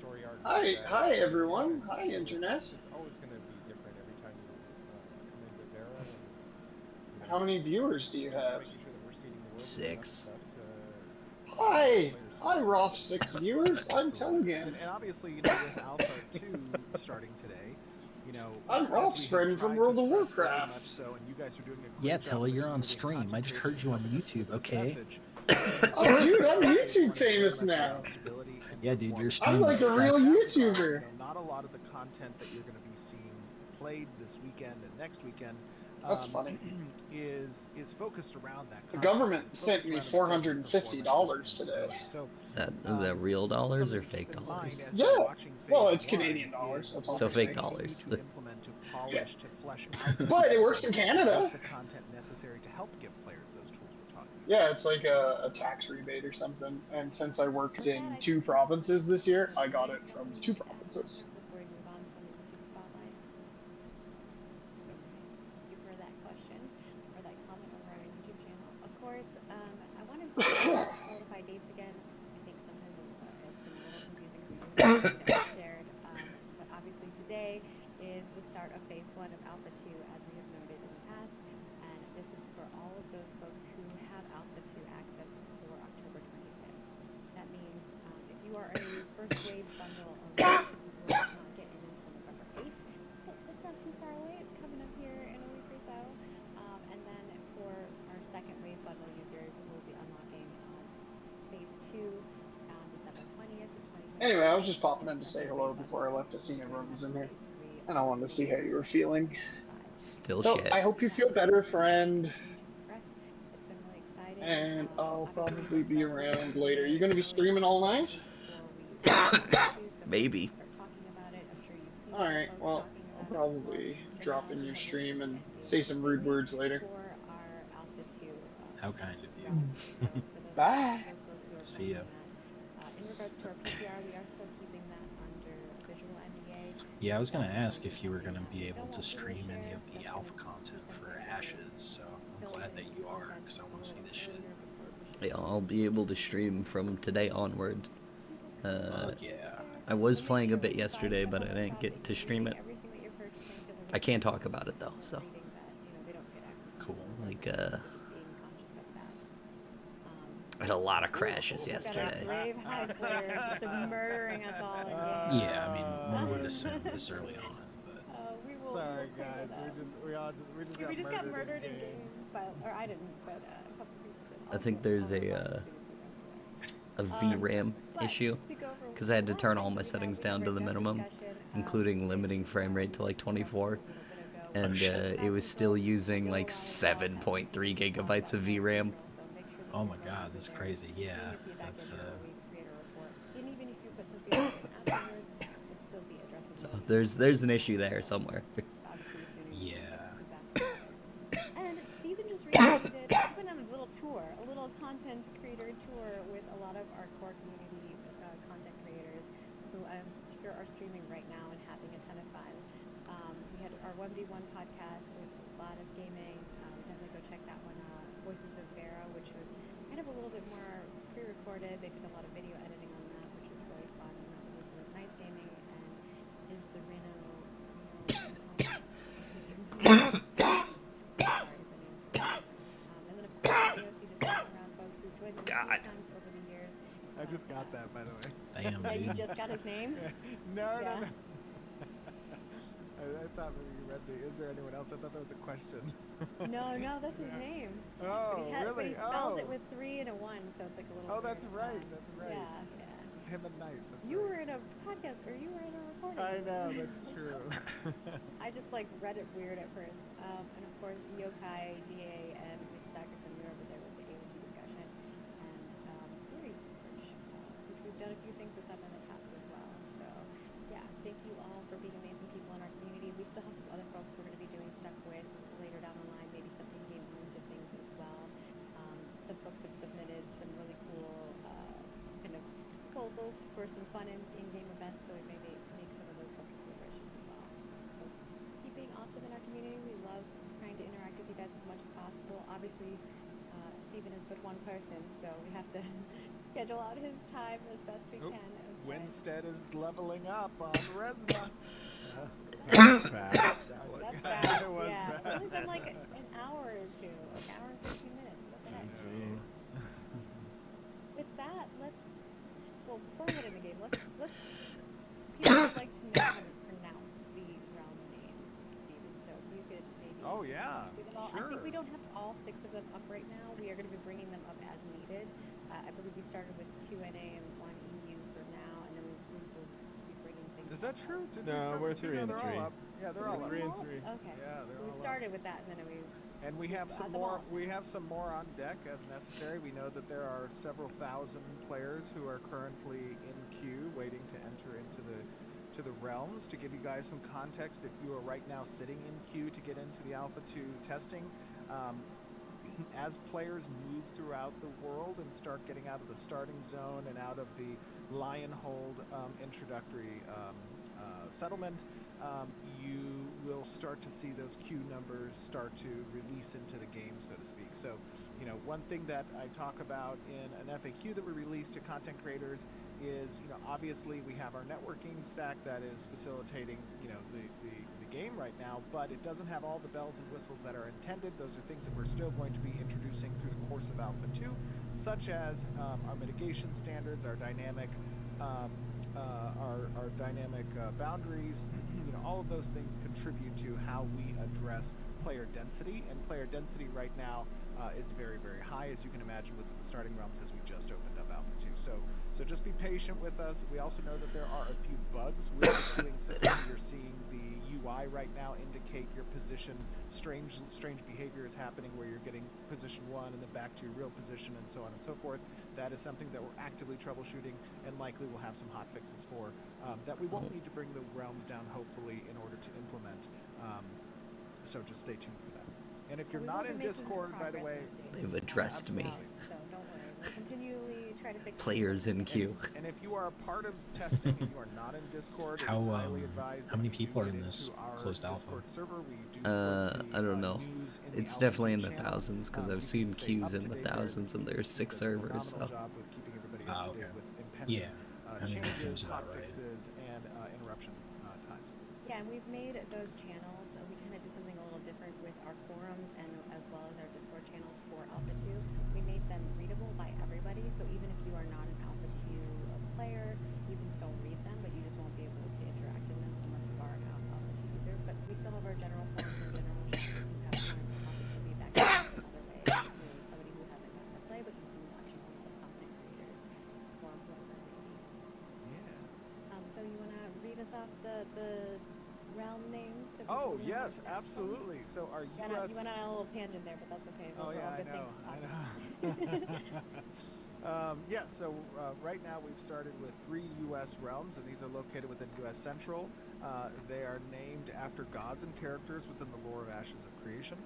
Hi everyone. Hi internet. It's always going to be different every time you come into Vera. And it's, you know, How many viewers do you just have? making sure that we're seeding the world with 6. enough stuff to Hi. Hi, Roth 6 viewers. I'm Telegram. And obviously, you know, with Alpha 2 starting today, you know, I'm as Rolf we have Spreading from tried to World of stress very Warcraft. much so, and you guys are doing a great Yeah, job Tella, of you're on including stream. I content just creators heard you on helping us YouTube, with this okay? message. Oh, dude, I'm Wanna YouTube very famous much now. around stability and Yeah, dude, you're performance. streaming. I'm like a real YouTuber. You know, not a lot of the content that you're going to be seeing played this weekend and next weekend That's funny. is focused around that The content, government focused sent me around establishing $450 performance today. So Is that real dollars something or to keep fake in mind dollars? as you're Yeah. watching Well, phase it's one Canadian dollars. is That's all So I'm fake saying. dollars. continue to implement, to polish, to flesh out the But it works content, in Canada. with the content necessary to help give players those tools we're talking about. Yeah, it's like a tax rebate or something. And since I worked in 2 provinces this year, I got it from 2 provinces. Before we move on from the YouTube spotlight. Thank you for that question or that comment over on our YouTube channel. Of course, I wanted to solidify dates again. I think sometimes it's been a little confusing because we didn't shared. But obviously today is the start of phase 1 of Alpha 2, as we have noted in the past. And this is for all of those folks who have Alpha 2 access before October 25th. That means if you are a first wave bundle owner, you will not get in until November 8th. But it's not too far away. It's coming up here in a week or so. And then for our second wave bundle users, we'll be unlocking phase 2 on December 20th to 25th. Anyway, I was just popping in to say hello before I left. I seen everyone was in here. And I wanted to see how you were feeling. Still So, shit. I hope you feel better, friend. It's been really exciting. And I'll probably be around later. You gonna be streaming all night? Maybe. Alright, well, I'll probably drop in your stream and say some rude words later. How kind of you. Bye. See ya. In regards to our PPR, we are still keeping that under visual NDA. Yeah, I was gonna ask if you were gonna be able to stream any of the alpha content for Ashes, so I'm glad that you are, because I want to see this shit. Yeah, I'll be able to stream from today onward. Fuck yeah. I was playing a bit yesterday, but I didn't get to stream it. I can't talk about it though, so. Cool. Like, I had a lot of crashes yesterday. Brave high flare just murdering us all in game. Yeah, I mean, we would assume this early on, but We will. Sorry we will pray guys, for them. we just got murdered in game. But, or I didn't, but a couple people did. I think there's a VRAM issue, because I had to turn all my settings down to the minimum, including limiting frame rate to like 24, and it was still using like 7.3 gigabytes of VRAM. oh my god, that's crazy. Yeah, that's And even if you put some feedback in afterwards, we'll still be addressing So it. there's an issue there somewhere. Obviously, as soon as you Yeah. get feedback. And Steven just recently went on a little tour, a little content creator tour with a lot of our core community content creators who I'm sure are streaming right now and having a ton of fun. We had our 1v1 podcast with Gladys Gaming. Definitely go check that one out. Voices of Vera, which was kind of a little bit more pre-recorded. They did a lot of video editing on that, which was really fun. And that was with Nice Gaming and is the Reno. Sorry, the names were wrong. And then of course AOC discussion around folks who've joined them a few times over the years. I just got that, by the way. damn, Yeah, you dude. just got his name? No, Yeah. no. I thought maybe you read the. Is there anyone else? I thought that was a question. No, that's his name. Oh, But really? he spells it Oh. with 3 and a 1, so it's like a little. Oh, that's weird. right. That's right. Yeah. It's him and Nice. That's You right. were in a podcast, or you were in a recording. I know. That's true. I just like read it weird at first. And of course, Yokai, DA, and Stackerson were over there with the AOC discussion, and Theory Forge, which we've done a few things with them in the past as well. So, yeah, thank you all for being amazing people in our community. We still have some other folks we're going to be doing stuff with later down the line, maybe some in-game oriented things as well. Some folks have submitted some really cool kind of proposals for some fun in-game events, so we may make some of those come to fruition as well. So keep being awesome in our community. We love trying to interact with you guys as much as possible. Obviously, Steven is but one person, so we have to schedule out his time as best we can. Winstead is leveling up on Resna. Fast. That was That's that fast, was yeah. fast. It's only been like an hour or two, like an hour and 15 minutes. What the heck? With that, well, before we get in the game, let's people would like to know how to pronounce the realm names, Steven. So if you could maybe Oh yeah, do them all. I sure. think we don't have all 6 of them up right now. We are going to be bringing them up as needed. I believe we started with 2 NA and 1 EU for now, and then we will be bringing things. Is that up true? as- Did No, we start we're with two? 3 No, and they're 3. all up. Yeah, they're all up. 3 and all? 3. Okay. Yeah, they're So we all up. started with that, and then we. And we have some them more. all. We have some more on deck as necessary. We know that there are several thousand players who are currently in queue, waiting to enter into the realms. To give you guys some context, if you are right now sitting in queue to get into the Alpha 2 testing, as players move throughout the world and start getting out of the starting zone and out of the Lionhold introductory settlement, you will start to see those queue numbers start to release into the game, so to speak. So, you know, one thing that I talk about in an FAQ that we release to content creators is, you know, obviously we have our networking stack that is facilitating, you know, the game right now, but it doesn't have all the bells and whistles that are intended. Those are things that we're still going to be introducing through the course of Alpha 2, such as our mitigation standards, our dynamic boundaries. You know, all of those things contribute to how we address player density, and player density right now is very, very high, as you can imagine, with the starting realms as we just opened up Alpha 2. So just be patient with us. We also know that there are a few bugs with the queuing system. You're seeing the UI right now indicate your position. Strange behavior is happening where you're getting position 1 and then back to your real position, and so on and so forth. That is something that we're actively troubleshooting, and likely we'll have some hot fixes for that we won't need to bring the realms down, hopefully, in order to implement. So just stay tuned for that. And if you're We not will in be making Discord, by the progress way, updates. They've addressed me. So don't worry. We'll continually try to fix Players in queue. and if you are a part of testing and you are not in Discord, it How, is highly advised how that many you people are get in this into our closed alpha? Discord server. We do I put the, don't know. news in the It's Alpha definitely in 2 the channel. thousands, because You I've can seen stay queues up in to the date there. thousands, and there's 6 Does a servers. phenomenal So job with keeping everybody up Ah, to okay. date with impending Yeah. I mean, that changes, seems about right. hotfixes, and interruption times. Yeah, and we've made those channels. We kind of did something a little different with our forums and as well as our Discord channels for Alpha 2. We made them readable by everybody, so even if you are not an Alpha 2 player, you can still read them, but you just won't be able to interact in those unless you are an Alpha 2 user. But we still have our general forums and general chat if you have time to process your feedback in another way for somebody who hasn't gotten to play, but you've been watching all the content creators or whatever it may be. Yeah. So you want to read us off the realm names? So Oh, people know yes, where it's from? absolutely. So our You U.S. went on a little tangent there, but that's okay. Those Oh were yeah, all I good know. things to talk about. Yes, so right now we've started with 3 U.S. realms, and these are located within U.S. Central. They are named after gods and characters within the lore of Ashes of Creation.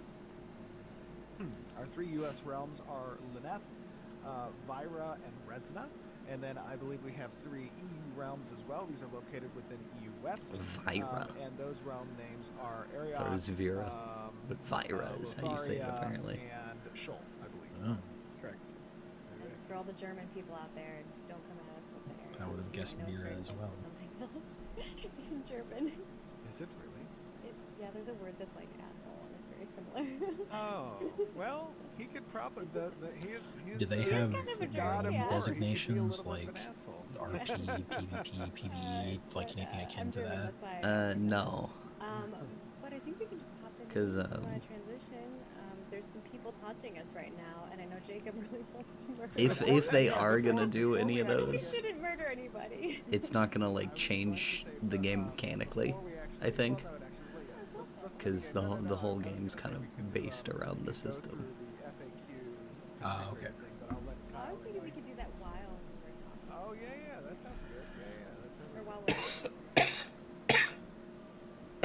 Our 3 U.S. realms are Lineth, Vyra, and Resna. And then I believe we have 3 EU realms as well. These are located within EU West. Vyra. And those realm names are Ariat, Thought it was Vera, but Vyra is how you say it Lotharia, apparently. and Shoal, I believe. Oh, Correct. And for all the German people out there, don't come at us with the area. I would have guessed know it's Vera very as close well. to something else in German. Is it really? Yeah, there's a word that's like asshole, and it's very similar. Oh, well, he could probably he is Do they He's have kind of a god jerk, of yeah. war. He could be a designations little bit of like an asshole. RP, PvP, PvE, like But, anything akin I'm to German, that? that's why I No. but I think we can just pop in 'Cause, if you want to transition. There's some people taunting us right now, and I know Jacob really wants to murder If they are gonna do any of We those, didn't murder anybody. it's not gonna like change the game mechanically, I think, because the whole game's kind of based around the system. Okay. I was thinking we could do that while we were talking. Oh yeah, that sounds good. Yeah, that's Or always while we're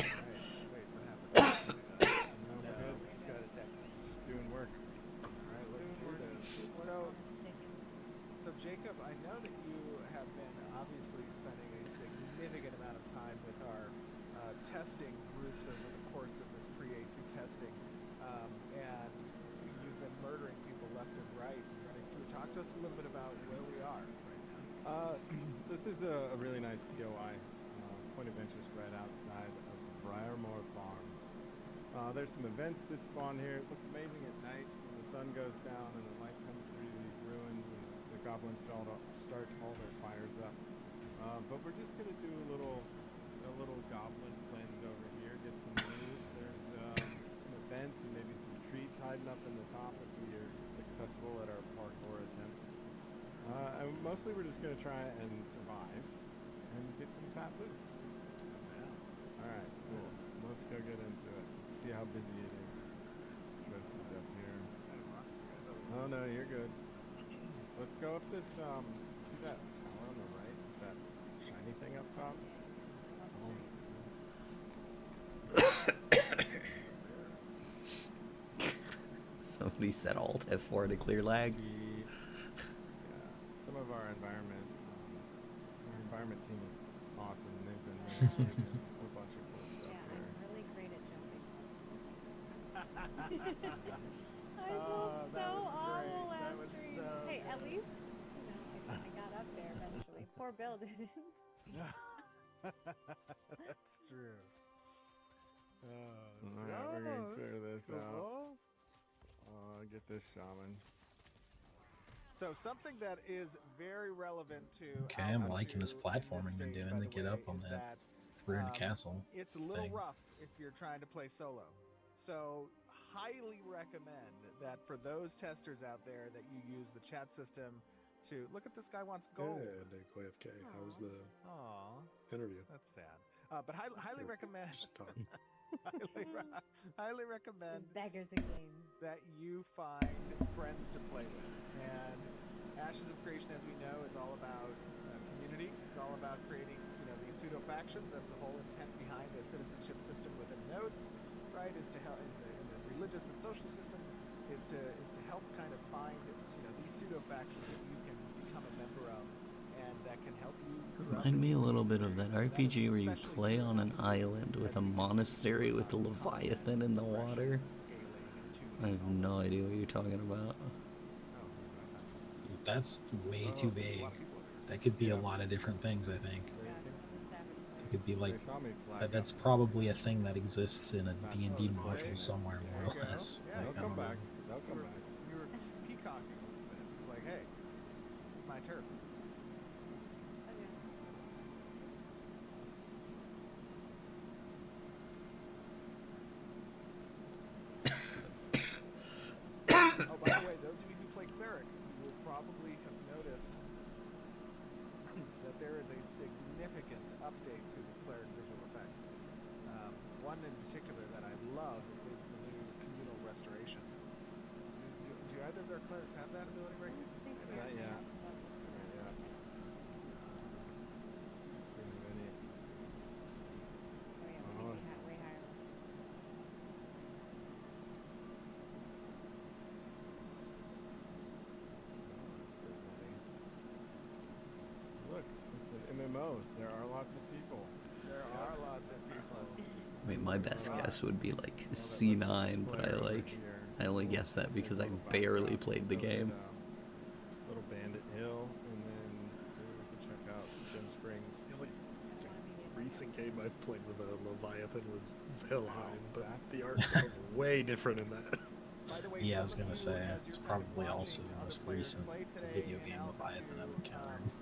Wait, what happened? No, we're good. Just got a text. Just doing work. Alright, let's do this. So Jacob, I know that you have been obviously spending a significant amount of time with our testing groups over the course of this pre-A2 testing, and you've been murdering people left and right and running through. Talk to us a little bit about where we are right now. This is a really nice POI. Point of interest right outside of Briarmore Farms. There's some events that spawn here. It looks amazing at night when the sun goes down and the light comes through these ruins and the goblins start all their fires up. But we're just gonna do a little goblin cleanse over here, get some loot. There's some events and maybe some treats hiding up in the top if we are successful at our parkour attempts. And mostly we're just gonna try and survive and get some fat boots. Alright, cool. Let's go get into it. See how busy it is. Ghost is up here. Oh no, you're good. Let's go up this, see that tower on the right? That shiny thing up top? Somebody said Alt F4 to clear lag. Yeah, some of our environment team is awesome. They've been making a bunch of cool stuff Yeah, here. I'm really great at jumping. I Oh, felt that so was awful great. That last was stream. so Hey, at good. least I got up there eventually. Poor Bill didn't. That's true. Alright, we're gonna clear this out. Get this shaman. So something that is very relevant to Okay, I'm Alpha liking this 2 in platforming they're stage, doing by to the get way, up on is that ruined castle It's a little thing. rough if you're trying to play solo. So highly recommend that for those testers out there that you use the chat system to look at this guy wants gold. Yeah, Nick AFK. How was the Aw, interview? that's sad. But highly recommend. Just talk. highly recommend Those beggars a game. that you find friends to play with. And Ashes of Creation, as we know, is all about community. It's all about creating, these pseudo factions. That's the whole intent behind the citizenship system within nodes, right? Is to help in the religious and social systems is to help kind of find these pseudo factions that you can become a member of, and that can help you. Remind me a little bit of that RPG where you play on an island with a monastery with a leviathan in the water. I have no idea what you're talking about. That's way too big. That could be a lot of different things, I think. Yeah, on the Savage It Flag. could be like They saw me flag that's up. probably a thing that exists in a That's D&D what I'm module saying. somewhere, There more you or go. less. Yeah, Like, They'll I come don't back. know. They'll come back. We were peacocking a little bit. It's like, hey, my turf. Okay. Oh, by the way, those of you who play cleric will probably have noticed that there is a significant update to the cleric visual effects. One in particular that I love is the new communal restoration. Do either of their clerics have that ability I right don't think we Not have yet. that level to Not that. yet. See if any- Oh yeah, we Oh. need to be way higher. That's good, buddy. Look, it's an MMO. There are lots of people. There are lots of people. I mean, my best guess would be like C9, but I only guessed that because I barely played the game. Little Bandit Hill, and then maybe we can check out Gem Springs. The only I don't want to be near recent game I've played with a Leviathan was Valheim, but that's- the art style is way different in that. By the way, Yeah, I was some of gonna you, say, as it's you're kind of probably also watching the other most players recent play today video in game Alpha Leviathan 2, I've encountered.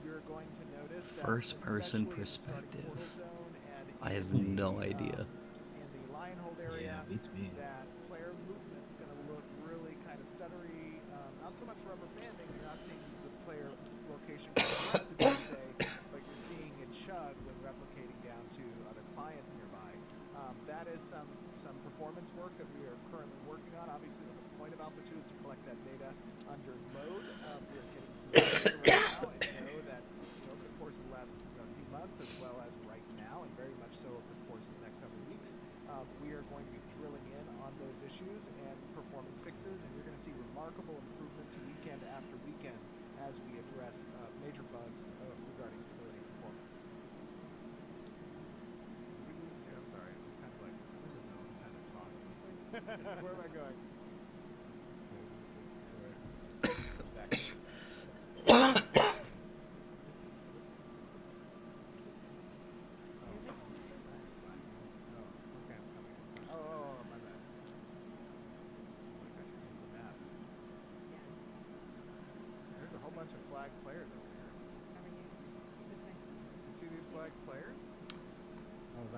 you're going to notice that First-person especially in the starting perspective. portal zone and I have in no the, idea. In the Lionhold area, Yeah, beats me. that player movement's going to look really kind of stuttery. Not so much rubber banding. You're not seeing the player location come up to be, say, but you're seeing it chug when replicating down to other clients nearby. That is some performance work that we are currently working on. Obviously, the point of Alpha 2 is to collect that data under load. We are getting through data right now and know that over the course of the last few months, as well as right now, and very much so over the course of the next several weeks, we are going to be drilling in on those issues and performing fixes, and you're going to see remarkable improvements weekend after weekend as we address major bugs regarding stability and performance. Did we lose you? I'm sorry. I'm kind of like, I'm in the zone kind of talking. Where am I going? Back. My bad. It's like I should use the map. Yeah. There's a whole bunch of flag players over here. Over here. This way. You see these flag players?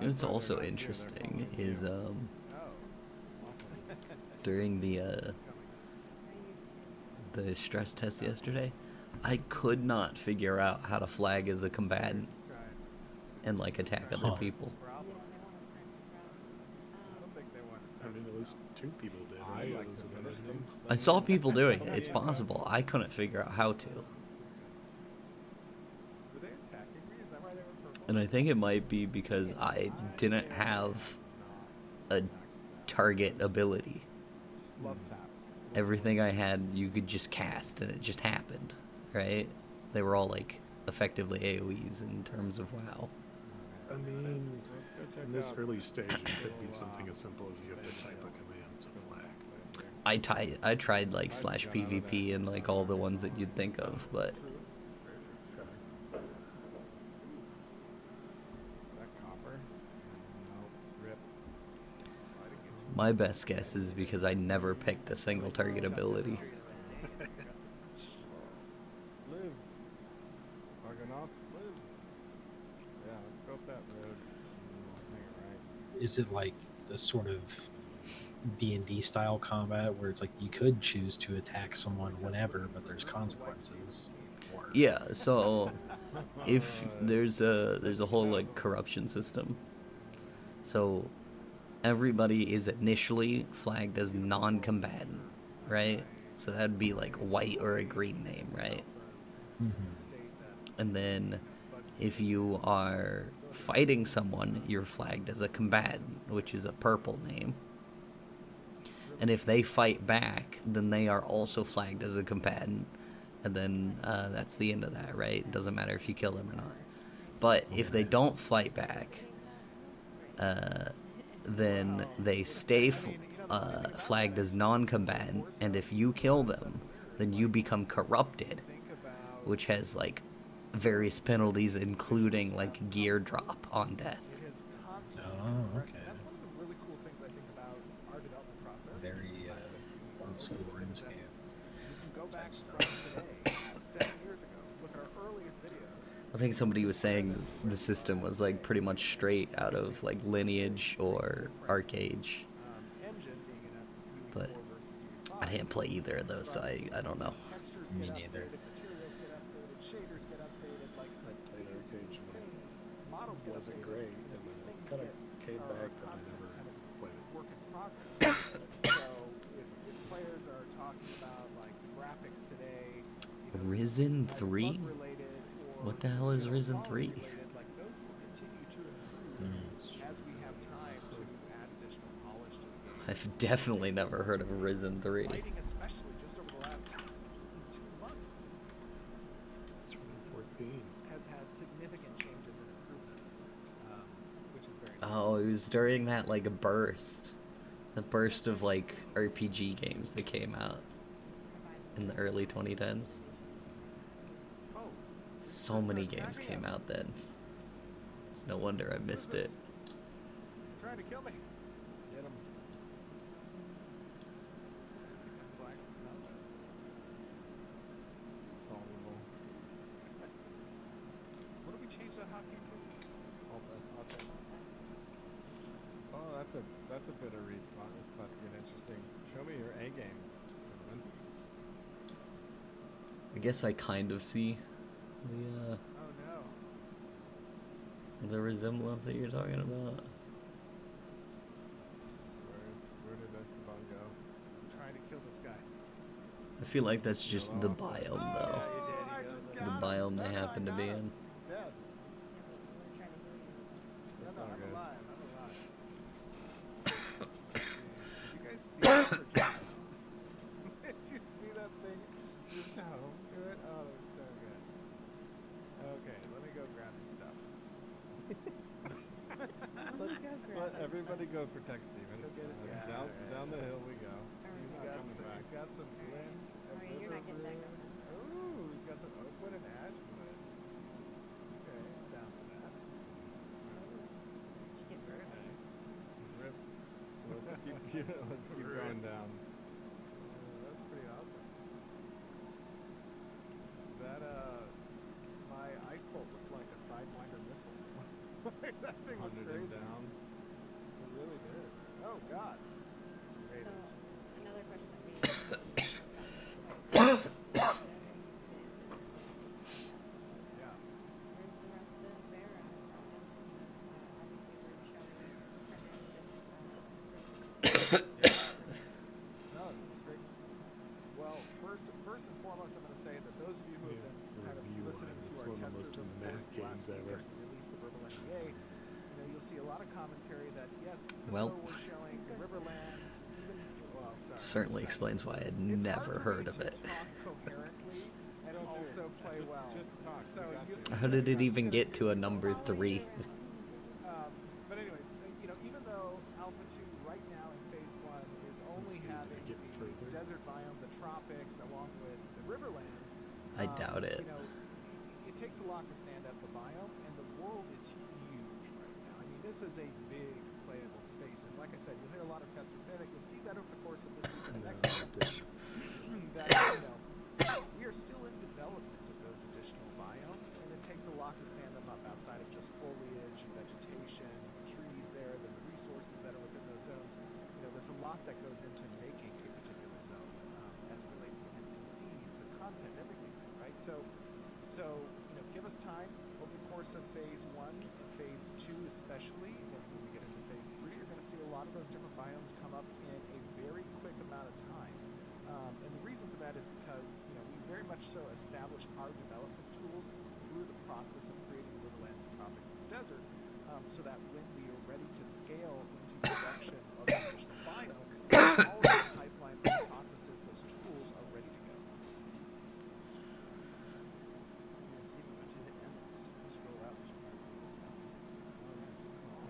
You know what's also interesting is Oh. during the Are you? the stress test yesterday, I could not figure out how to flag as a combatant Try and like attack other Huh. people. Yeah, problems. they want to start some problems. I don't think they want to I start mean, at least two people did. I Right? like Those to are the finish them. names. I saw people doing it. It's possible. I couldn't figure out how to. Were they attacking me? Is that why they were purple? And I think it might be because I didn't have a target ability. Love taps. Everything I had, you could just cast, and it just happened, right? They were all like effectively AoEs in terms of WoW. I mean, Let's go check in this out early stage, it could be little, something as simple as you have to type a command to flag. I tried like slash PvP and like all the ones that you'd think of, but True. Very true. Okay. Is that copper? No. Rip. I didn't get too my best guess is because I never picked a single target ability. Live. Argonoff, live. Yeah, let's go up that road. Hang it right. Is it like the sort of D&D style combat where it's like you could choose to attack someone whenever, but there's consequences? Or Yeah, so if there's a whole like corruption system. So everybody is initially flagged as non-combatant, right? So that'd be like white or a green name, right? Mhm. And then if you are fighting someone, you're flagged as a combatant, which is a purple name. And if they fight back, then they are also flagged as a combatant. And then that's the end of that, right? It doesn't matter if you kill them or not. But if they don't fight back, then they stay flagged as non-combatant. And if you kill them, then you become corrupted, which has like various penalties, including like gear drop on death. It is constant Oh, progression. okay. That's one of the really cool things I think about our development process. Very old school Things that RuneScape. You can go back type from stuff. today, 7 years ago, look at our earliest videos. I think somebody was saying the system was like pretty much straight out of like Lineage or Arcade, Engine being in a but UE4 versus UE5. I didn't play either of those, so I don't know. Textures Me get neither. updated, materials get updated, shaders get updated. Like I played these Arcade things, when models it get wasn't updated. great, and These then things kind of get came are back, but I constant never kind of played it. work in progress. So if players are talking about like graphics today, Risen 3? related or What the hell is Risen 3? related, like those will continue to improve as we have time to add additional polish to the game. I've definitely never heard of Risen 3. Lighting, especially just over the last 2 months, 2014. has had significant changes and improvements, which is very nice. Oh, it was during that like burst. The burst of like RPG games that came out in the early 2010s. Oh, So many games came out then. It's no wonder I missed it. trying to kill me. Get him. Flag. Solvable. What did we change that hotkey to? Alt F. Oh, that's a bit of respawn. It's about to get interesting. Show me your A game, gentlemen. I guess I kind of see the Oh no. the resemblance that you're talking about. Where did Esteban go? I'm trying to kill this guy. I feel like that's just the biome though. Oh, I just The got him. biome they No, happen I to be got him. in. He's dead. We're trying to heal you. That's No, all I'm good. alive. I'm alive. Did you guys see that? Or just- Did you see that thing just home to it? Oh, that was so good. Okay, let me go grab his stuff. Let everybody go protect Steven. Go get it. Yeah, down alright. down the hill we go. Alright. He's not coming back. He's got some blend. of Alright, you're not getting that river going. brew. Ooh, he's got some oakwood and ashwood. Okay, I'm down for that. That's what you get for Very it. nice. Rip. Let's keep going down. That was pretty awesome. That my ice bolt looked like a sidewinder missile. Like, that thing was Hunted him crazy. down. It really did. Oh God. Some So, raiders. another question that we Yeah. Where's the rest of Vera? Obviously we're showing No, it's great. Well, first and foremost, I'm going to say that those of you who have been kind of listening to It's our one of the testers most over the mad course of the last games week ever. as we released the Verbal NDA, you'll see a lot of commentary that yes, even Well, though we're showing the Riverlands, even well, sorry, certainly sorry. explains why I had It's never hard heard for of me it. to talk coherently and Don't do also it. play well. Just talk. So we got you- you. How did it even get to a number 3? But anyways, even though Alpha 2 right now in Phase 1 is only see, did having it get the further? desert biome, the tropics, along with the Riverlands, I doubt it. It takes a lot to stand up the biome, and the world is huge right now. I mean, this is a big playable space, and like I said, you'll hear a lot of testers say that. You'll see that over the course of this week and the next week. That we are still in development of those additional biomes, and it takes a lot to stand them up outside of just foliage, vegetation, the trees there, the resources that are within those zones. There's a lot that goes into making a particular zone as it relates to NPCs, the content, everything there, right? So give us time over the course of Phase 1 and Phase 2 especially, and when we get into Phase 3, you're going to see a lot of those different biomes come up in a very quick amount of time. And the reason for that is because we very much so establish our development tools through the process of creating Riverlands, the tropics, and the desert, so that when we are ready to scale into production of the additional biomes, all of those pipelines, those processes, those tools are ready to go.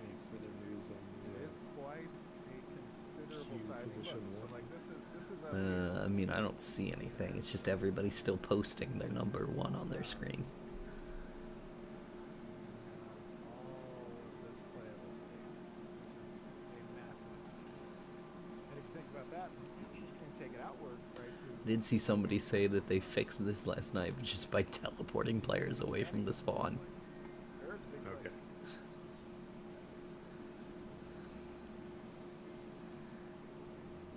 Any further news on It is quite a considerable Queue size position book. So one. like this is us. I mean, I don't see anything. It's just everybody still posting their number 1 on their screen. about that and take it outward, right? I did see somebody say that they fixed this last night just by teleporting players away from the spawn. There's a big Okay. place.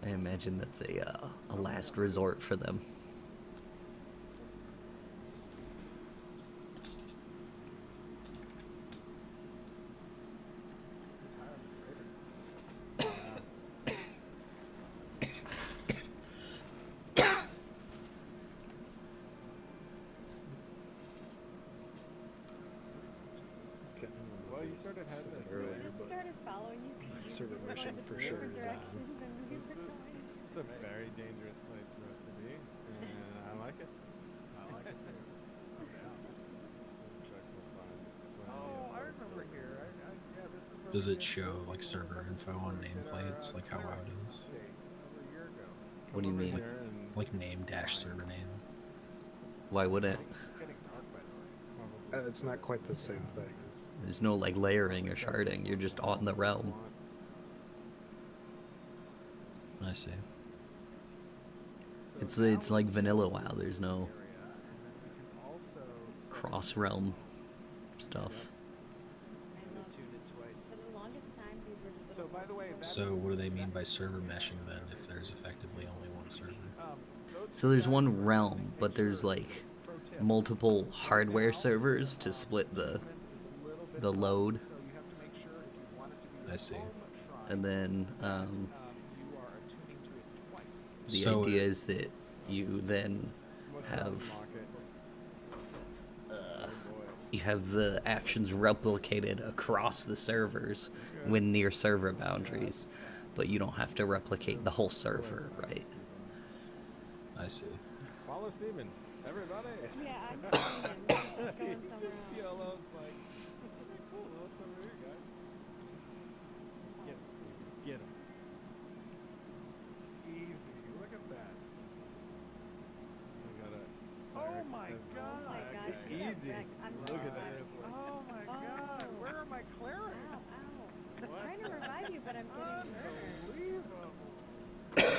I imagine that's a last resort for them. Who's hiring the Raiders? Well, you sort of had Said this it earlier, We just but started following you because you Sort of were wishing going for in sure different is that- directions than we It's were a- going. It's a very dangerous place for us to be, and I like it. I like it too. No doubt. Respectful fun. That's what Oh, I remember here. Yeah, this is where Does we it did show the like server weapons info on store, did our, nameplates, like how clearing loud it is? update over a year ago. What do you Come over mean? here and Like name dash server name. Why would it? It's getting dark, by the way. probably it's not quite the same thing as There's no like layering or sharding. You're just on the realm. I see. It's like vanilla WoW. There's no cross realm stuff. I love. For the longest time, these were just So, little by the way, boxes. So what do they mean by server meshing then if there's effectively only one server? So there's one realm, but there's like multiple hardware servers to split the load. I see. And then the So- idea is that you then have you have the actions replicated across the servers when near server boundaries, but you don't have to replicate the whole server, right? I see. Follow Steven. Everybody. Yeah, I'm following him. He's just going He somewhere just else. yellows like, okay, cool. What's over here, guys? Get him, Steven. Get him. Easy. Look at that. We gotta. Oh my god. Oh my gosh, you got Easy. wrecked. I'm Look at dead. that. Oh my god. Oh. Where are my Ow, clerics? ow. I'm trying to revive you, but I'm getting murdered. Unbelievable.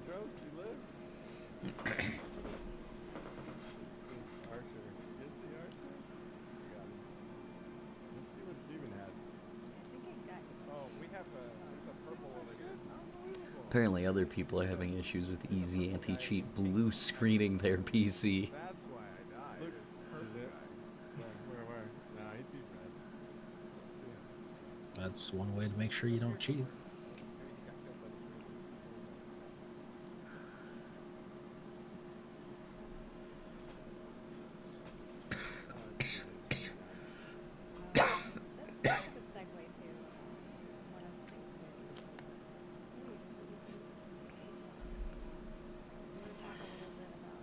Trost, you lived? Archer. Get the archer? Got him. Let's see what Steven had. I think I got you. Oh, we have there's a purple over here. Unbelievable. Apparently other people are having issues with easy anti-cheat blue screening their PC. That's why I died. Look, It's is perfect it? guy. Where? Nah, he'd be red. Let's see him. That's one way to make sure you don't cheat. Maybe he got killed by the screen. That's a good segue to one of the things here. Ooh, this is a good box. We were talking a little bit about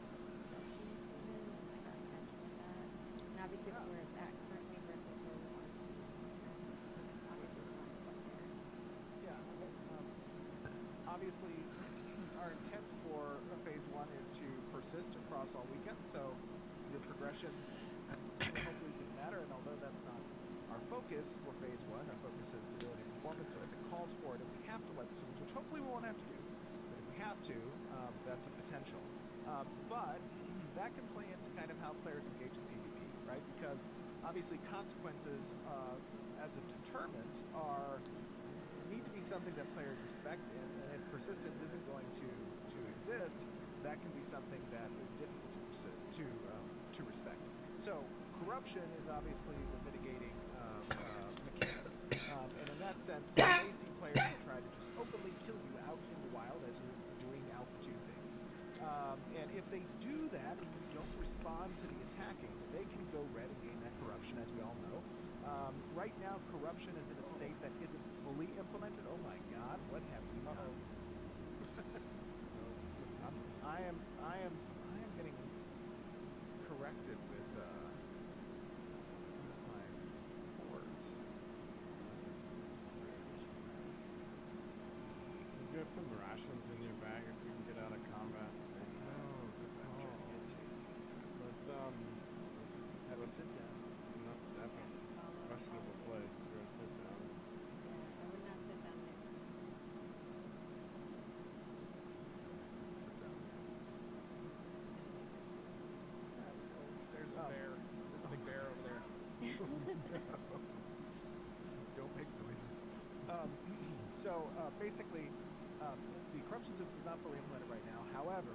corruption, Stephen, and like our intention with that, and obviously where it's at currently versus where we want it to be. Because obviously it's not quite there. Yeah. Obviously, our intent for phase one is to persist across all weekend, so your progression hopefully is going to matter. And although that's not our focus for phase one, our focus is stability and performance. So if it calls for it and we have to wipe servers, which hopefully we won't have to do, but if we have to, that's a potential. But that can play into kind of how players engage in PvP, right? Because obviously consequences as a determinant need to be something that players respect, and if persistence isn't going to exist, that can be something that is difficult to respect. So corruption is obviously the mitigating mechanic, and in that sense, you may see players who try to just openly kill you out in the wild as you're doing Alpha 2 things. And if they do that and you don't respond to the attacking, they can go red and gain that corruption, as we all know. Right now, corruption is in a state that isn't fully implemented. Oh my God, what have we done? I am getting corrected with my ports. You got some rations in your bag if we can get out of combat. Have a sit down. No, that's a questionable place. Go sit down. Yeah, I would not sit down there. So basically, the corruption system is not fully implemented right now. However,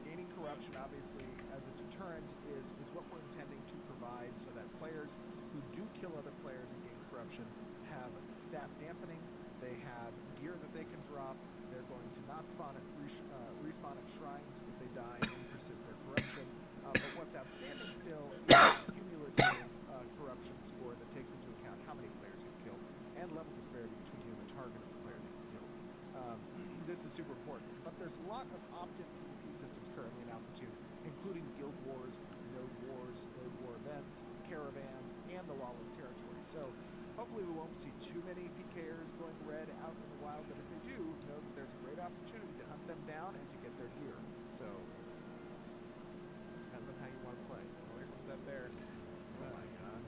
gaining corruption, obviously, as a deterrent is what we're intending to provide so that players who do kill other players and gain corruption have stat dampening. They have gear that they can drop. They're going to not respawn at shrines if they die and persist their corruption. But what's outstanding still is cumulative corruption score that takes into account how many players you've killed and level disparity between you and the target of the player that you've killed. This is super important. But there's a lot of opt-in PvP systems currently in Alpha 2, including Guild Wars, Node War events, caravans, and the Lawless Territory. So hopefully we won't see too many PKers going red out in the wild, but if they do, know that there's a great opportunity to hunt them down and to get their gear. So depends on how you want to play. Oh, here comes that bear. Oh my god.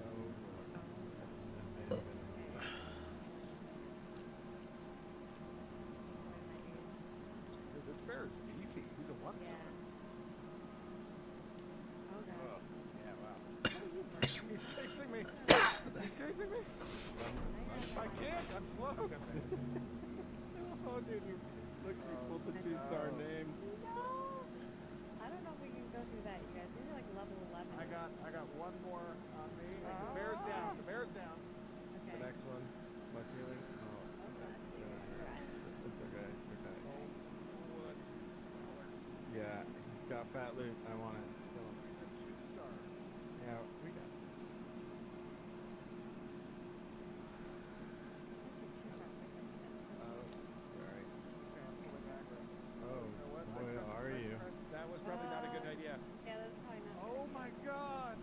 Dude, this bear is beefy. He's a one-star. Oh god. Yeah, wow. He's chasing me. He's chasing me. I can't. I'm slow. Oh, dude, look, you pulled the 2-star name. No! I don't know if we can go through that, you guys. These are like level 11. I got one more on me. The bear's down. The bear's down. Okay. The next one. Much healing. Oh, Oh gosh, you guys are right. it's okay. It's okay. Oh, that's Yeah, he's got fat loot. I want it. Kill him. He's a 2-star. Yeah, we got this. Unless you're too far away from me, that's so Oh, sorry. Okay, I'm pulling back right. Oh, You know what? I boy, pressed- are I you? pressed- That was probably not a good idea. Yeah, that's probably not. Oh my god!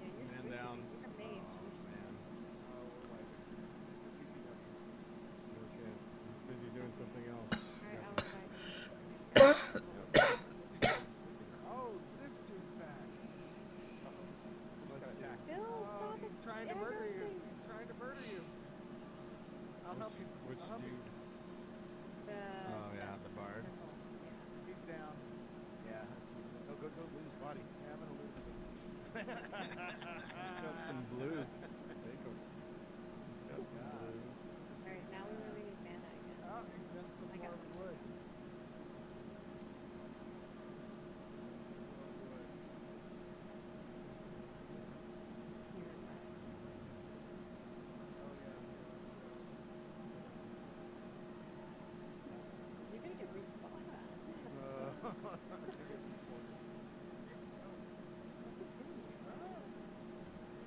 Yeah, you're Man squishy. down. You're a mage. Oh, man. Oh, we're wiping. It's a TPW. No chance. He's busy doing something else. Alright, I'll revive you. Oh, this dude's back. Just got attacked. Bill, Oh, stop he's it. trying to murder you. Everything's- He's trying to murder you. I'll help you. Which I'll help you. dude? The, Oh, yeah, the bard. purple, yeah. He's down. Yeah. Go loot his body. Yeah, I'm gonna loot him. He's got some blues. Take him. He's got some God. blues. Alright, now we really need mana again. Oh, that's some I got more wood. You revived. Oh yeah. You're gonna get respawned on.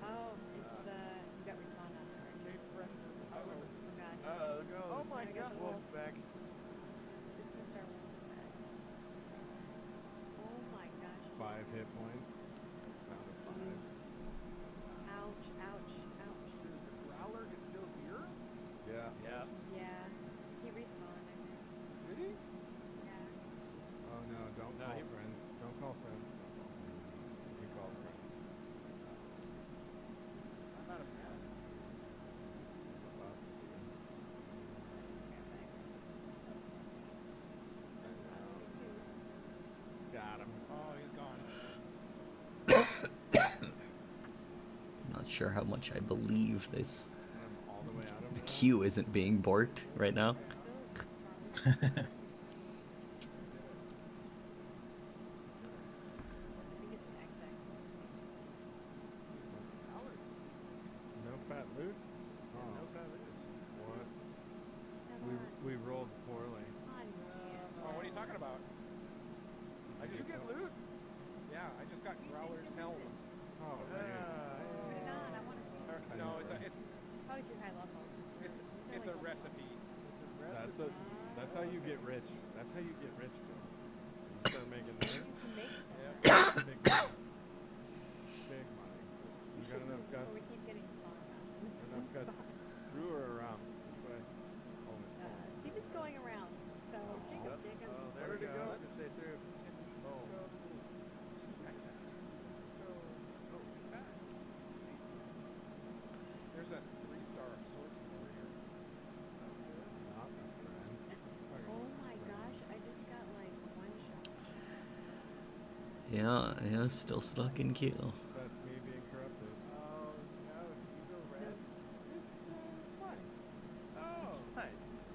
Oh, it's the you got respawned on it. Right? Made friends with the Oh gosh. Oh my I got god. the Wolf's back. The 2-star wolf is back. Oh my gosh. 5 hit points. Down to 5. Jeez. Ouch, ouch, ouch. Dude, the Growler is still here? Yeah. Yes. Yeah. He respawned, I think. Did he? Yeah. Oh no, don't No, call he- friends. Don't call friends. Don't call friends. You call friends. I'm out of mana. Lots of you. Got him. Oh, he's gone. Not sure how much I believe this. I'm all the way out of The mana. queue isn't being borked right now. Bill's far. I think it's an x-axis. Growlers. No fat loots? Yeah, Oh, no values. what? Come on. We rolled poorly. Come on, Dan. Oh, what are you talking about? Did you get loot? Yeah, I just got Growler's Helm. Oh, Put it on. I want to see it. No, it's It's probably too high level. 'cause it's these are it's like a recipe. It's a That's recipe. that's how you get rich. That's how you get rich, Bill. You start making You money. can make stuff. Yeah. Big money. Big money. We You should got enough move guts? before we keep getting spawned on this one Enough guts. spot. Through or around? Which way? Hold it. Steven's going around. Let's go. Jacob, Jacob. Oh, there Where we did it go. go? Let's stay through. Can we just Oh. go? Let's go. Oh, he's back. There's a 3-star swordsman over here. Not my friend. Fucking Oh my friend. gosh, I just got like one shot. Yeah, still stuck in queue. That's me being corrupted. Oh no! Did you go red? It's fine. Oh, it's fine. It's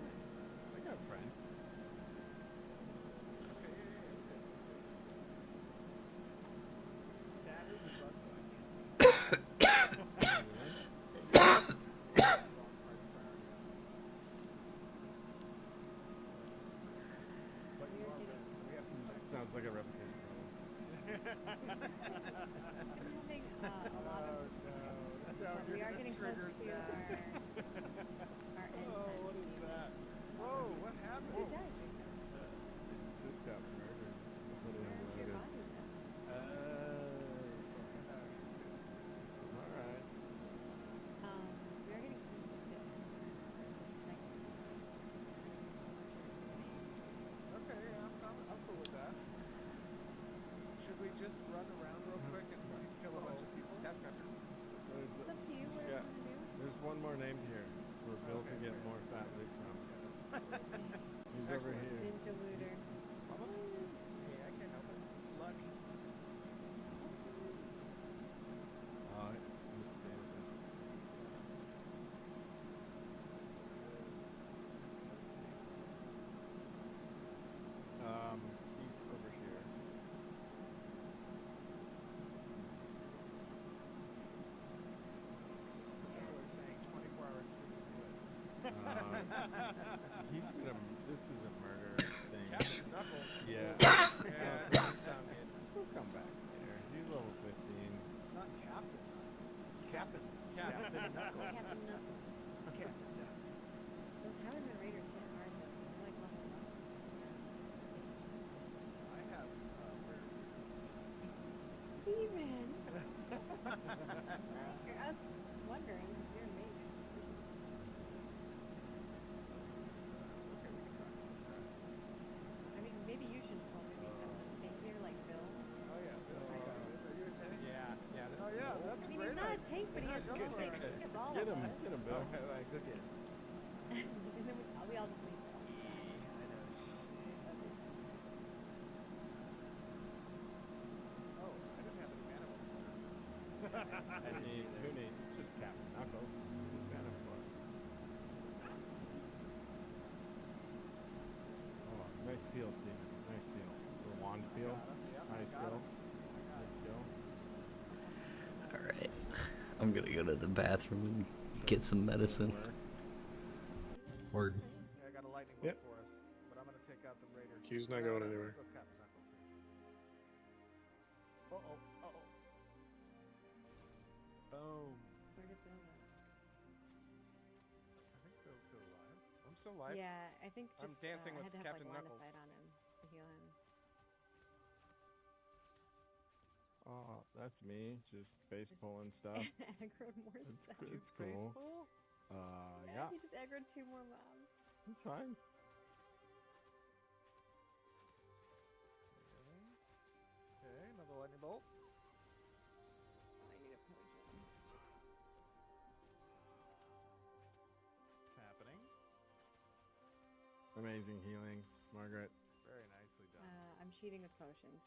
triggered to Zach. our end Oh, time, what is Steven. that? Whoa, what happened? Who died, Jacob? It just got murdered. Somebody Where's your unloaded. body then? All right. We are getting close to the end of this segment. Okay, yeah, I'm cool with that. Should we just run around real quick and kill a bunch of people? Taskmaster. There's, It's up to you what yeah. you want to do. there's one more named here. We're built to Okay, get fair. more fat loot from. He's over Excellent. here. Ninja looter. Hey, I can't help it. Luck. He's staying with us. He's over here. So people are saying 24-hour stream good. He's gonna. This is a murder thing. Captain Knuckles. Yeah. Yeah, that doesn't sound good. He'll come back later. He's level 15. It's not Captain. It's Captain. Captain Knuckles. Captain Knuckles. Captain. Those Highwayman Raiders hit hard though, 'cause they're like level 1. I have Steven! I was wondering, because you're a mage. Okay, we can try. Let's try. I mean, maybe you should, well, maybe someone tankier like Bill. Oh yeah, Bill. Are you a tank? Yeah, this Oh is yeah, cool. that's I a mean, great he's not a idea. tank, but he has That's a almost good a idea. tank of all Get of him. us. Get him, Bill. Okay, all right, go get him. And then we all just leave Bill. I know. Oh, I didn't have any mana when we started this. Who needs? It's just Captain Knuckles. Who's banner for? Oh, nice peel, Steven. Nice peel. The wand peel. Got him. Yep, High I got skill. him. High skill. All right, I'm gonna go to the bathroom and get some medicine. Word. Yeah, I got a lightning bolt Yep. for us, but I'm gonna take out the raider. Q's not going anywhere. Go Captain Knuckles here. Uh-oh. Uh-oh. Boom. Where did Bill go? I think Bill's still alive. I'm still alive. Yeah, I think I'm just dancing I with had to have Captain like line of Knuckles. sight on him to heal him. Oh, that's me. Just face Just pulling stuff. aggroed more It's stuff. good. Did you It's face cool. pull? Yeah. He just aggroed 2 more mobs. It's fine. Okay, another lightning bolt. I need a potion. It's happening. Amazing healing, Margaret. Very nicely done. I'm cheating with potions.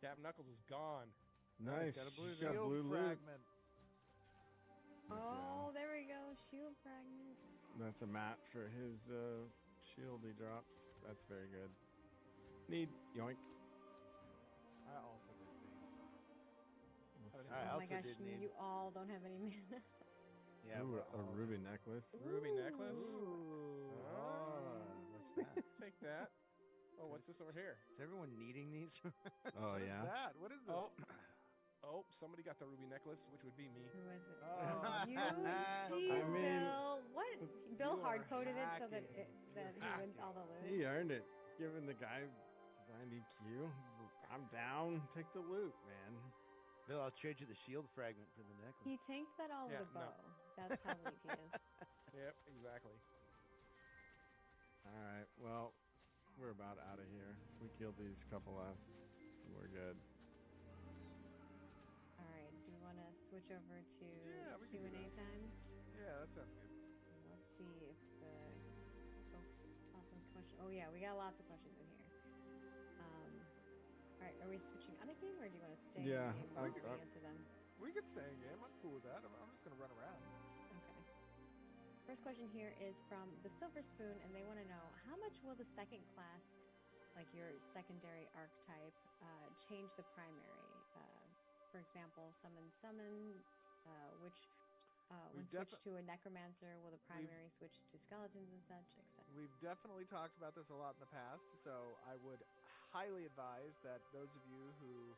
Captain Knuckles is gone. Nice. Got a blue, She's got shield blue loot. fragment. Oh, there we go. Shield fragment. That's a mat for his shield he drops. That's very good. Need yoink. I also did Let's I Oh my also gosh, did need- you all don't have any mana. Yeah, Ooh, we're a all- ruby necklace. Ruby necklace. Ooh. Oh, what's that? Take that. Oh, what's this over here? Is everyone needing these? Oh What is yeah. that? What is this? Oh. Oh, somebody got the ruby necklace, which would be me. Who is it? Oh. You, I jeez, mean- Bill. What? Bill You are hard coded it so that hacking. that he wins all the loot. He earned it. Given the guy designed EQ. I'm down. Take the loot, man. Bill, I'll trade you the shield fragment for the necklace. He tanked that all with Yeah, a no. bow. That's how elite he is. Yep, exactly. All right. Well, we're about out of here. We killed these couple last. We're good. All right. Do you want to switch over to Yeah, we can do Q&A that. times? Yeah, that sounds good. Let's see if the folks toss some questions. Oh yeah, we got lots of questions in here. All right, are we switching out of game or do you want to stay Yeah, in game while we I'm- answer them? We could stay in game. I'm cool with that. I'm just gonna run around. Okay. First question here is from the Silver Spoon, and they want to know how much will the second class, like your secondary archetype, change the primary? For example, summon, which when We've switched to a necromancer, will the primary switch to skeletons and such, etc. We've definitely talked about this a lot in the past, so I would highly advise that those of you who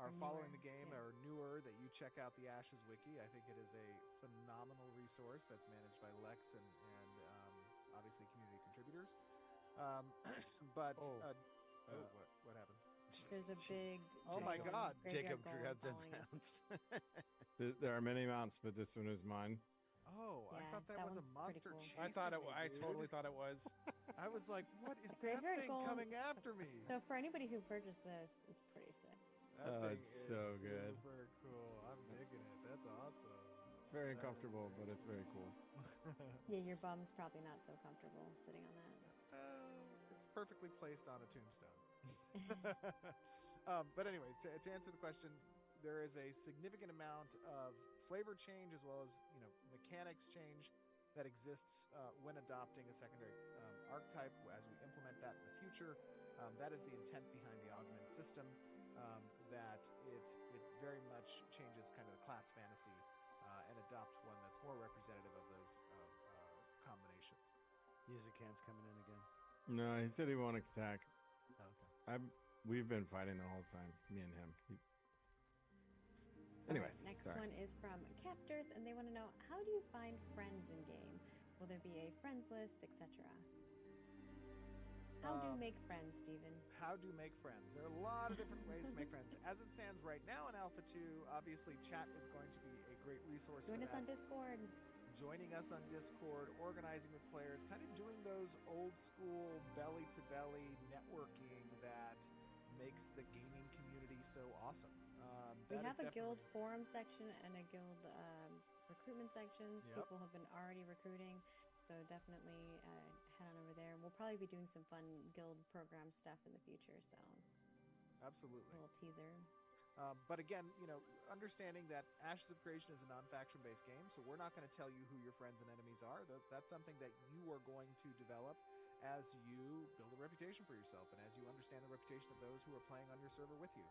are Or following newer, the game yeah. or newer, that you check out the Ashes Wiki. I think it is a phenomenal resource that's managed by Lex and obviously community contributors. But Oh. what happened? There's a big. Oh my golem, God, graveyard Jacob golem grabbed them following us. mounts. There are many mounts, but this one is mine. Oh, I Yeah, thought that that was a one's pretty monster cool. chasing me, I dude. totally thought it was. I was like, what is that Graveyard thing golem- coming after me? So for anybody who purchased this, it's pretty sick. That Oh, thing it's is so good. super cool. I'm digging it. That's awesome. It's very That is uncomfortable, very but it's very cool. Yeah, your bum's probably not so comfortable sitting on that. It's perfectly placed on a tombstone. But anyways, to answer the question, there is a significant amount of flavor change as well as mechanics change that exists when adopting a secondary archetype. As we implement that in the future, that is the intent behind the augment system. That it very much changes kind of the class fantasy and adopts one that's more representative of those combinations. Music can's coming in again. No, he said he won't attack. Oh, okay. We've been fighting the whole time, me and him. Anyways, Next sorry. one is from Captors, and they want to know, how do you find friends in game? Will there be a friends list, etc.? How do you make friends, Steven? How do make friends? There are a lot of different ways to make friends. As it stands right now in Alpha 2, obviously chat is going to be a great resource Join for us that. on Discord. Joining us on Discord, organizing with players, kind of doing those old school belly-to-belly networking that makes the gaming community so awesome. We That have is a guild definitely- forum section and a guild recruitment sections. Yep. People have been already recruiting, so definitely head on over there. We'll probably be doing some fun guild program stuff in the future, so Absolutely. a little teaser. But again, understanding that Ashes of Creation is a non-faction based game, so we're not going to tell you who your friends and enemies are. That's something that you are going to develop as you build a reputation for yourself and as you understand the reputation of those who are playing on your server with you.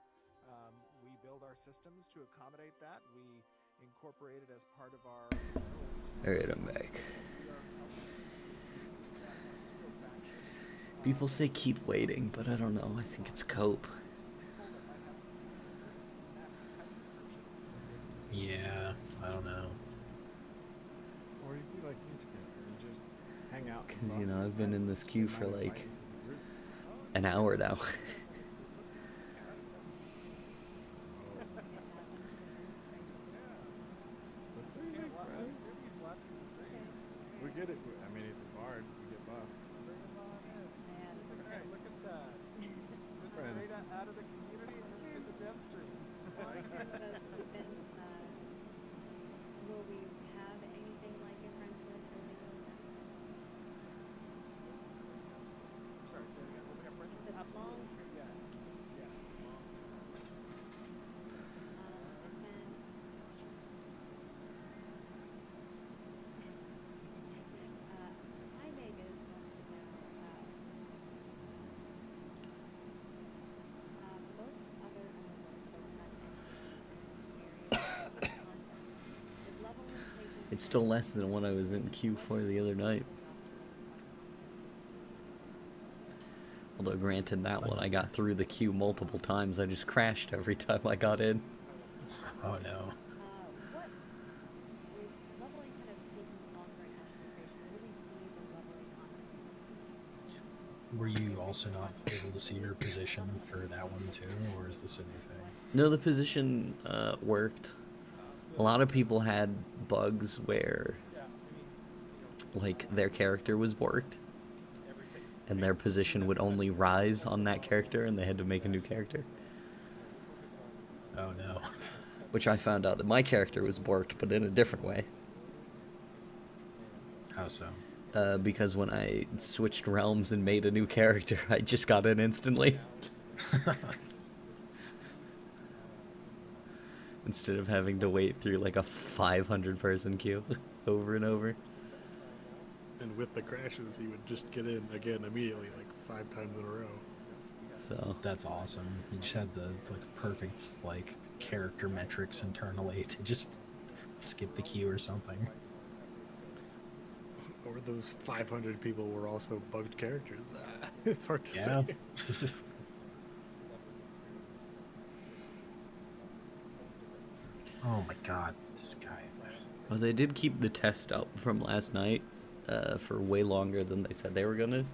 We build our systems to accommodate that. We incorporate it as part of our general. Alright, I'm back. We are helping to create spaces that are pseudo-faction. People say keep waiting, but I don't know. I think it's cope. Yeah, I don't know. Or you could be like Music Cancer and just hang out. and Because, talk to I've been in friends. this queue They for might invite like you to the group. an hour now. Let's make friends. We get it. I mean, it's a bard. We get buffs. Bring them on in. Yeah, this is Hey, great. look at that. Just Friends. straight out of the community and into the dev stream. Steven, will we have anything like a friends list or anything like that? I'm sorry, say it again. Will we have friends? Is it Absolutely. long-term? Yes. Yes. Hi Vegas wants to know, most other MMOs focus on areas of content. Did leveling take into It's still less than what I was in queue for the other night. Although granted, that one I got through the queue multiple times. I just crashed every time I got in. Oh no. what with leveling kind of taking longer in Ashes of Creation, where do we see the leveling content? Were you also not able to see your position for that one too, or is this a new thing? No, the position worked. A lot of people had bugs where, like, their character was borked, and their position would only rise on that character, and they had to make a new character. Oh no. Which I found out that my character was borked, but in a different way. How so? Because when I switched realms and made a new character, I just got in instantly. Instead of having to wait through like a 500-person queue over and over. And with the crashes, he would just get in again immediately, like 5 times in a row. So That's awesome. You just had the perfect character metrics internally to just skip the queue or something. Or those 500 people were also bugged characters. It's hard to Yeah. say. Oh my god, this guy. Well, they did keep the test up from last night for way longer than they said they were gonna.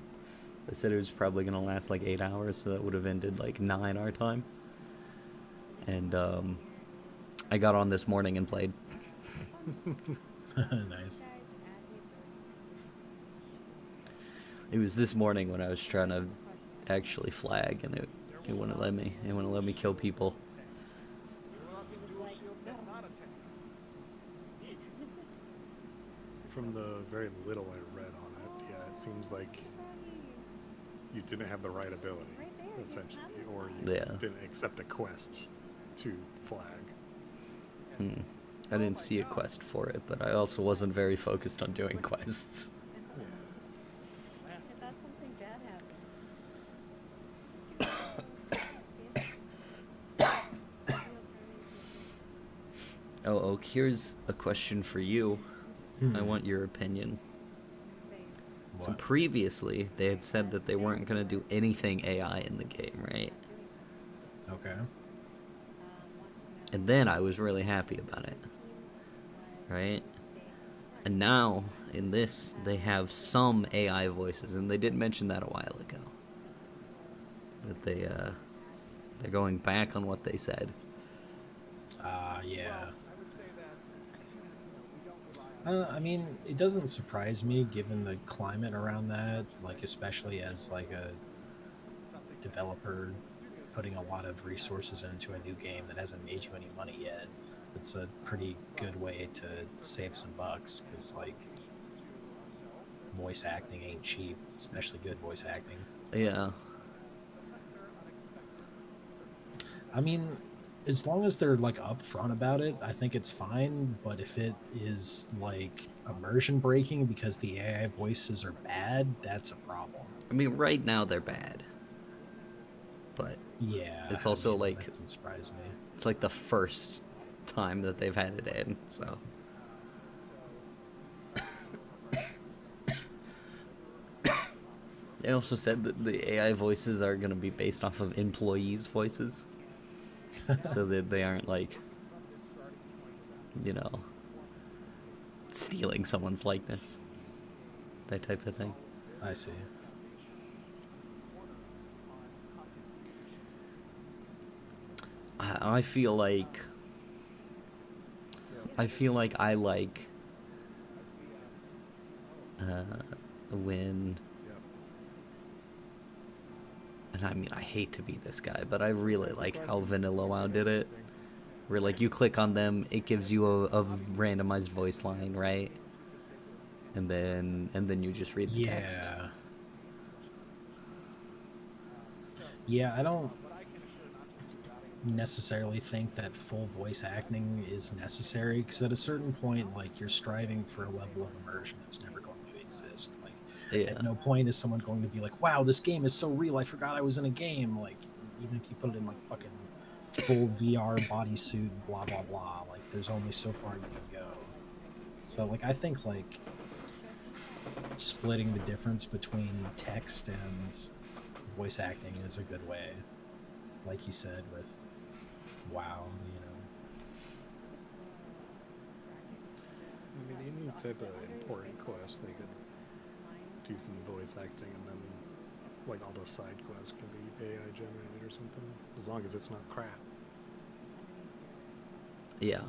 They said it was probably gonna last like 8 hours, so that would have ended like 9 our time. And I got on this morning and played. Nice. It was this morning when I was trying to actually flag, and it wouldn't let me. It wouldn't let me kill people. From the very little I read on it, yeah, it seems like you didn't have the right ability, essentially, or you didn't accept a quest to flag. I didn't see a quest for it, but I also wasn't very focused on doing quests. I thought something bad happened. Oh, Oak, here's a question for you. I want your opinion. So previously, they had said that they weren't going to do anything AI in the game, right? Okay. And then I was really happy about it, right? And now, in this, they have some AI voices, and they did mention that a while ago. That they're going back on what they said. Yeah. I mean, it doesn't surprise me given the climate around that, like especially as like a developer putting a lot of resources into a new game that hasn't made you any money yet. It's a pretty good way to save some bucks, because like voice acting ain't cheap, especially good voice acting. Yeah. I mean, as long as they're like upfront about it, I think it's fine. But if it is like immersion breaking because the AI voices are bad, that's a problem. I mean, right now they're bad. But yeah, it's also like that doesn't surprise me. It's like the first time that they've had it in, so. They also said that the AI voices are going to be based off of employees' voices. So that they aren't like, you know, stealing someone's likeness. That type of thing. I see. I feel like I like when, and I mean, I hate to be this guy, but I really like how Vanilla WoW did it, where like you click on them, it gives you a randomized voice line, right? And then you just read the text. Yeah, I don't necessarily think that full voice acting is necessary, because at a certain point, like, you're striving for a level of immersion that's never going to exist. Like, at no point is someone going to be like, wow, this game is so real, I forgot I was in a game. Like, even if you put it in like fucking full VR bodysuit, blah blah blah, like there's only so far you can go. So like, I think like splitting the difference between text and voice acting is a good way, like you said with WoW, you know. I mean, any type of important quest, they could do some voice acting, and then like all the side quests can be AI generated or something, as long as it's not crap. Yeah,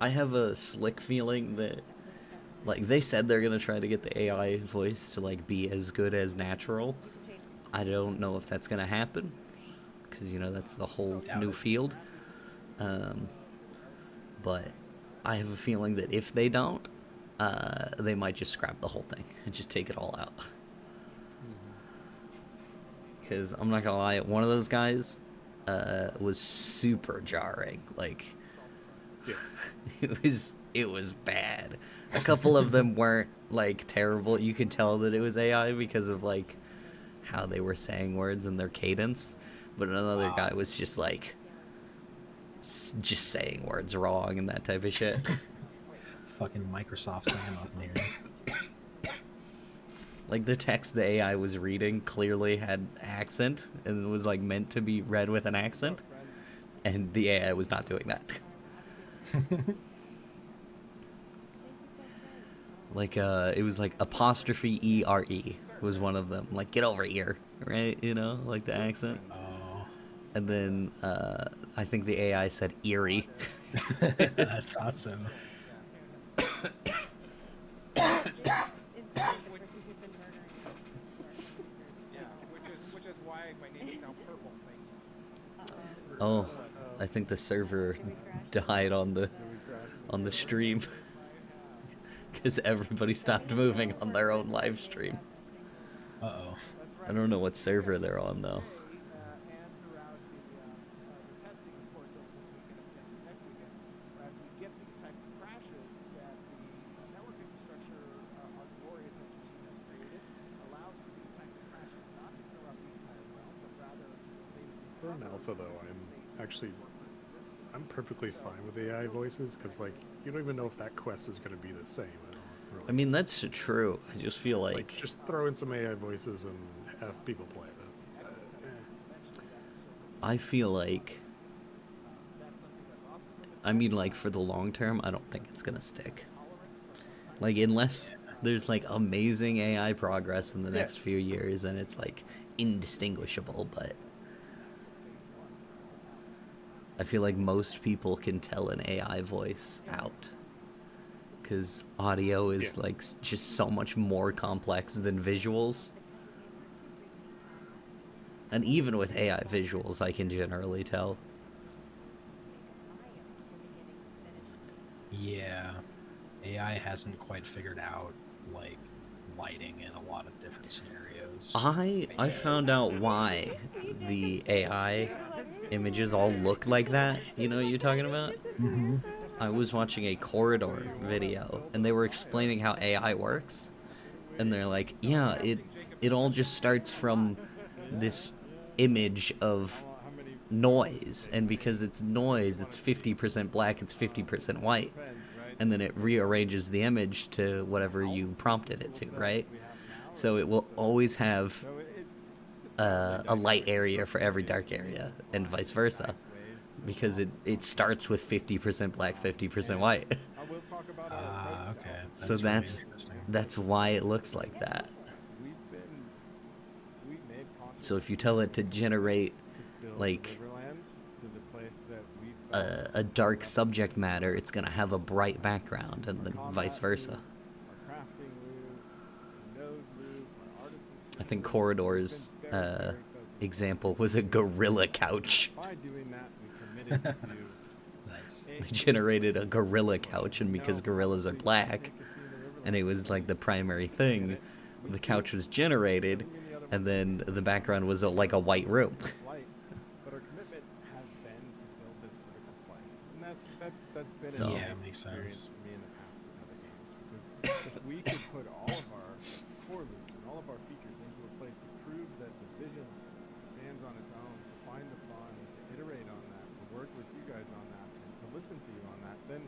I have a slick feeling that, like, they said they're gonna try to get the AI voice to like be as good as natural. I don't know if that's gonna happen, because you know that's a whole new field. But I have a feeling that if they don't, they might just scrap the whole thing and just take it all out. Because I'm not gonna lie, one of those guys was super jarring. Like, it was bad. A couple of them weren't like terrible. You could tell that it was AI because of like how they were saying words and their cadence. But another guy was just like just saying words wrong and that type of shit. Fucking Microsoft Sam up in here. Like, the text the AI was reading clearly had accent and was like meant to be read with an accent, and the AI was not doing that. Like it was like apostrophe ERE was one of them. Like get over here, right? You know, like the accent. Oh. And then I think the AI said eerie. I thought so. Which is why my name is now Purple. Thanks. Oh, I think the server died on the stream because everybody stopped moving on their own live stream. Uh-oh. I don't know what server they're on though. For an alpha, though, I'm perfectly fine with AI voices because, like, you don't even know if that quest is going to be the same. I mean, that's true. I just feel like just throw in some AI voices and have people play. That's. I feel like. I mean, like for the long term, I don't think it's gonna stick. Like unless there's like amazing AI progress in the next few years, and it's like indistinguishable, but. I feel like most people can tell an AI voice out because audio is like just so much more complex than visuals. And even with AI visuals, I can generally tell. Yeah, AI hasn't quite figured out like lighting in a lot of different scenarios. I found out why the AI images all look like that. You know what you're talking about? Mm-hmm. I was watching a Corridor video and they were explaining how AI works. And they're like, yeah, it all just starts from this image of noise, and because it's noise, it's 50% black, it's 50% white. And then it rearranges the image to whatever you prompted it to, right? So it will always have a light area for every dark area, and vice versa, because it starts with 50% black, 50% white. Okay. So that's why it looks like that. So if you tell it to generate like a dark subject matter, it's gonna have a bright background, and then vice versa. I think Corridor's example was a gorilla couch. Nice. They generated a gorilla couch, and because gorillas are black, and it was like the primary thing, the couch was generated, and then the background was like a white room. So, yeah, it makes sense. If we could put all of our core loops and all of our features into a place to prove that the vision stands on its own, to find the fun, to iterate on that, to work with you guys on that, and to listen to you on that, then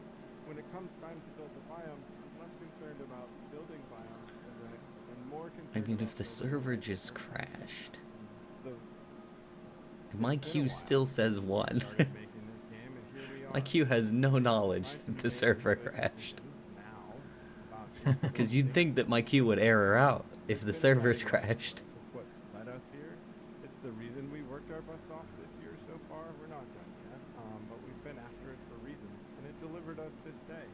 when it comes time to build the biomes, I'm less concerned about building biomes and more concerned. I mean, if the server just crashed, my queue still says 1. My queue has no knowledge that the server crashed. Because you'd think that my queue would error out if the servers crashed. It's what's led us here. It's the reason we worked our butts off this year so far. We're not done yet, but we've been after it for reasons, and it delivered us this day.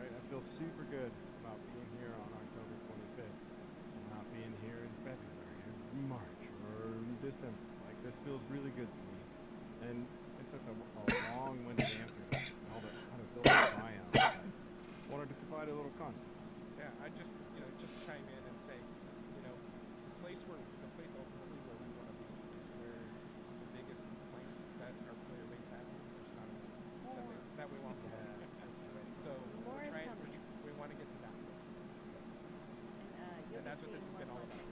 Right? I feel super good about being here on October 25th, and not being here in February, or March, or December. Like, this feels really good to me, and it's such a long-winded answer to how to build a biome. I wanted to provide a little context. Yeah, I just chime in and say, the place ultimately where we want to be is where the biggest complaint that our player base has is that there's not enough that we want more. That's the way. So we want to get to that place. And that's what this has been all about.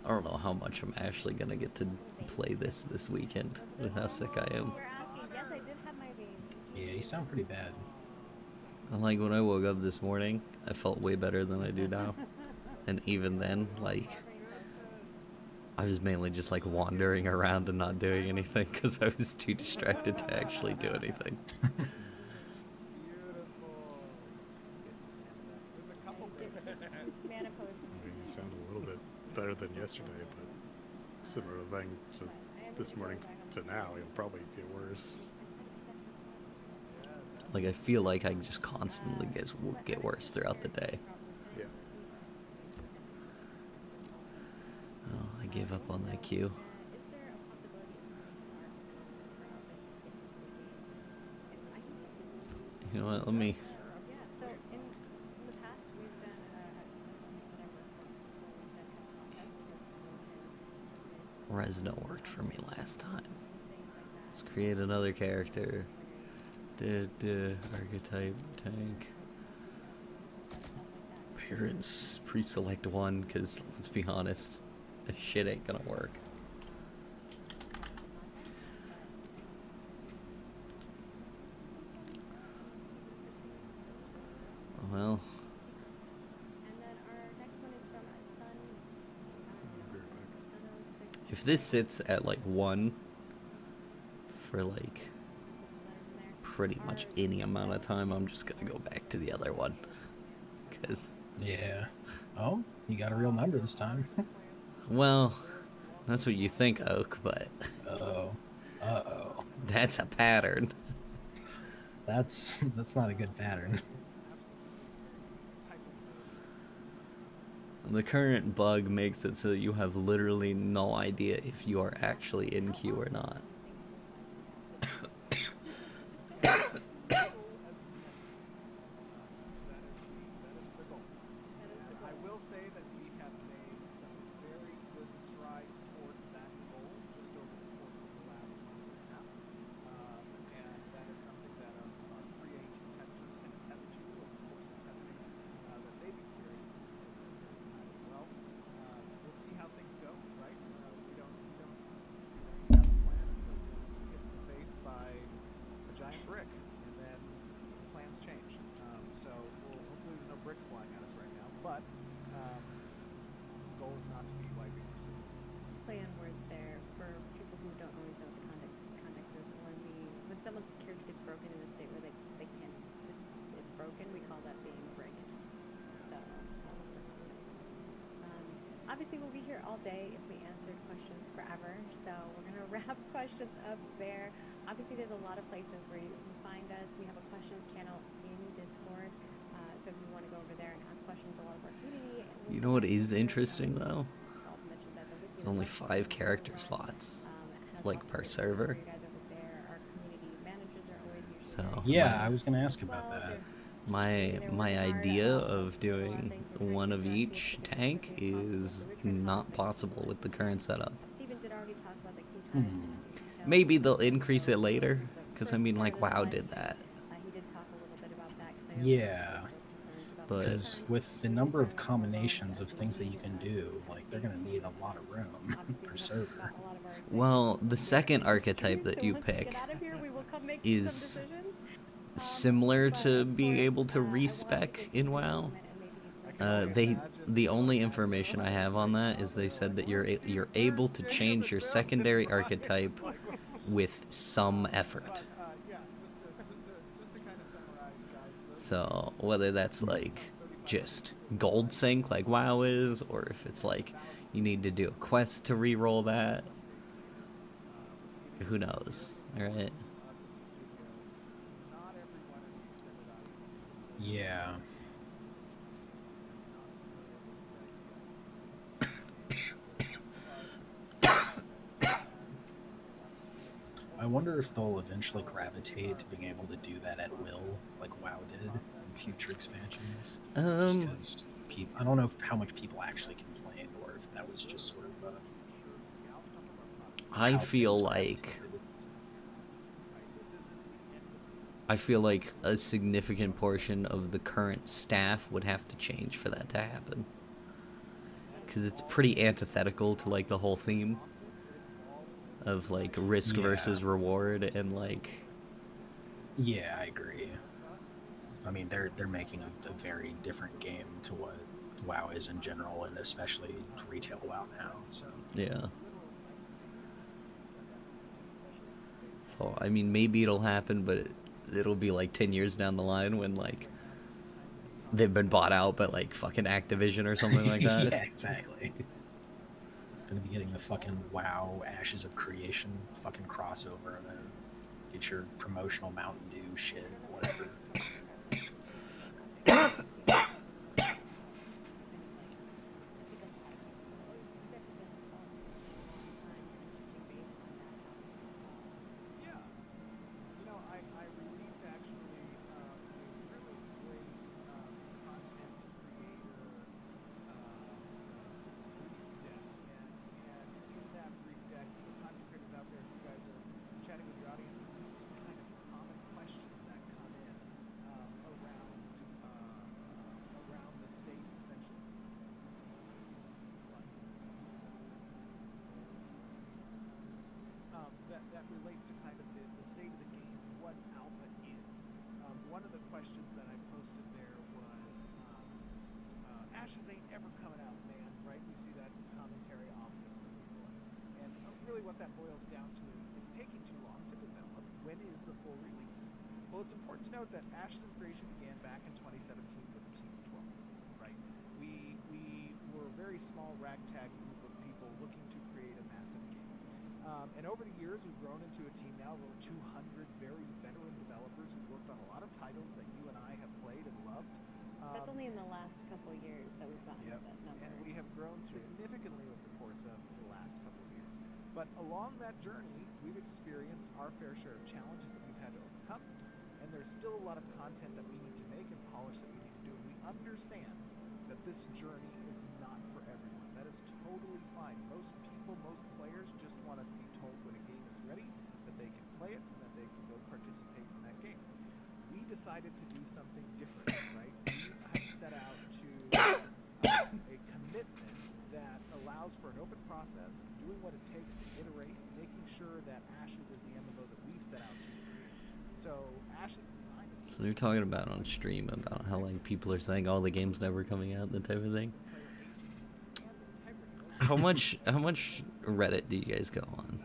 I don't know how much I'm actually gonna get to play this weekend with how sick I am. Yes, I did have my baby. Yeah, you sound pretty bad. Like when I woke up this morning, I felt way better than I do now. And even then, like, I was mainly just like wandering around and not doing anything because I was too distracted to actually do anything. Mana potion. I mean, you sound a little bit better than yesterday, but similar thing to this morning to now, you'll probably get worse. Like I feel like I just constantly get worse throughout the day. Yeah. Oh, I gave up on that queue. You know what? Let me. Yeah, so in the past we've done contests Resno worked for me last time. Let's create another character. Archetype tank. Parents pre-select one, cause let's be honest, this shit ain't gonna work. Well. And then our next one is from Sun. If this sits at like 1 for like pretty much any amount of time, I'm just gonna go back to the other one. Cause yeah. Oh, you got a real number this time. Well, that's what you think, Oak, but Uh-oh. That's a pattern. That's not a good pattern. The current bug makes it so you have literally no idea if you are actually in queue or not. I will say that we have made some very good strides towards that goal just over the course of the last month and a half. And that is something that our Create testers can attest to over the course of testing that they've experienced in this limited period of time as well. We'll see how things go, right? We don't have a plan until we're hit in the face by a giant brick, and then plans changed. So hopefully there's no bricks flying at us right now, but the goal is not to be wiping persistence. Play on words there for people who don't always know what the context is. When someone's character gets broken in a state where they can't, it's broken, we call that being bricked. So, obviously we'll be here all day if we answered questions forever, so we're gonna wrap questions up there. Obviously there's a lot of places where you can find us. We have a questions channel in Discord, so if you want to go over there and ask questions, a lot of our community. You know what is interesting though? There's only 5 character slots, like per server. So yeah, I was gonna ask about that. My idea of doing one of each tank is not possible with the current setup. Steven did already talk about the queue times. Maybe they'll increase it later, because I mean, like, WoW did that. He did talk a little bit about that. Yeah. But Because with the number of combinations of things that you can do, like, they're gonna need a lot of room per server. well, the second archetype that you pick is similar to being able to respec in WoW. The only information I have on that is they said that you're able to change your secondary archetype with some effort. So whether that's like just gold sync like WoW is, or if it's like you need to do a quest to re-roll that, who knows, alright? Yeah. I wonder if they'll eventually gravitate to being able to do that at will, like WoW did in future expansions. Just because I don't know how much people actually complained, or if that was just sort of a... I feel like a significant portion of the current staff would have to change for that to happen. Because it's pretty antithetical to like the whole theme of like risk versus reward and like... Yeah, I agree. I mean, they're making a very different game to what WoW is in general, and especially retail WoW now. So Yeah. So I mean, maybe it'll happen, but it'll be like 10 years down the line when like they've been bought out by like fucking Activision or something like that. Yeah, exactly. Gonna be getting the fucking WoW Ashes of Creation fucking crossover event. Get your promotional Mountain Dew shit, whatever. Yeah. You know, I released actually a really great content creator brief deck. And in that brief deck, the content creators out there, if you guys are chatting with your audiences, there's some kind of common questions that come in around the state, essentially. That relates to kind of the state of the game, what alpha is. One of the questions that I posted there was, Ashes ain't ever coming out, man, right? We see that commentary often from people. And really what that boils down to is it's taking too long to develop. When is the full release? Well, it's important to note that Ashes of Creation began back in 2017 with a team of 12, right? We were a very small ragtag group of people looking to create a massive game. And over the years, we've grown into a team now of over 200 very veteran developers who've worked on a lot of titles that you and I have played and loved. That's only in the last couple of years that we've gotten Yep. to that number. And we have grown significantly over the course of the last couple of years. But along that journey, we've experienced our fair share of challenges that we've had to overcome. And there's still a lot of content that we need to make and polish that we need to do. And we understand that this journey is not for everyone. That is totally fine. Most people, most players just want to be told when a game is ready, that they can play it, and that they can go participate in that game. We decided to do something different, right? We have set out to a commitment that allows for an open process, doing what it takes to iterate, making sure that Ashes is the MMO that we've set out to create. So Ashes design is... So they're talking about on stream about how like people are saying all the game's never coming out, that type of thing. How much Reddit do you guys go on?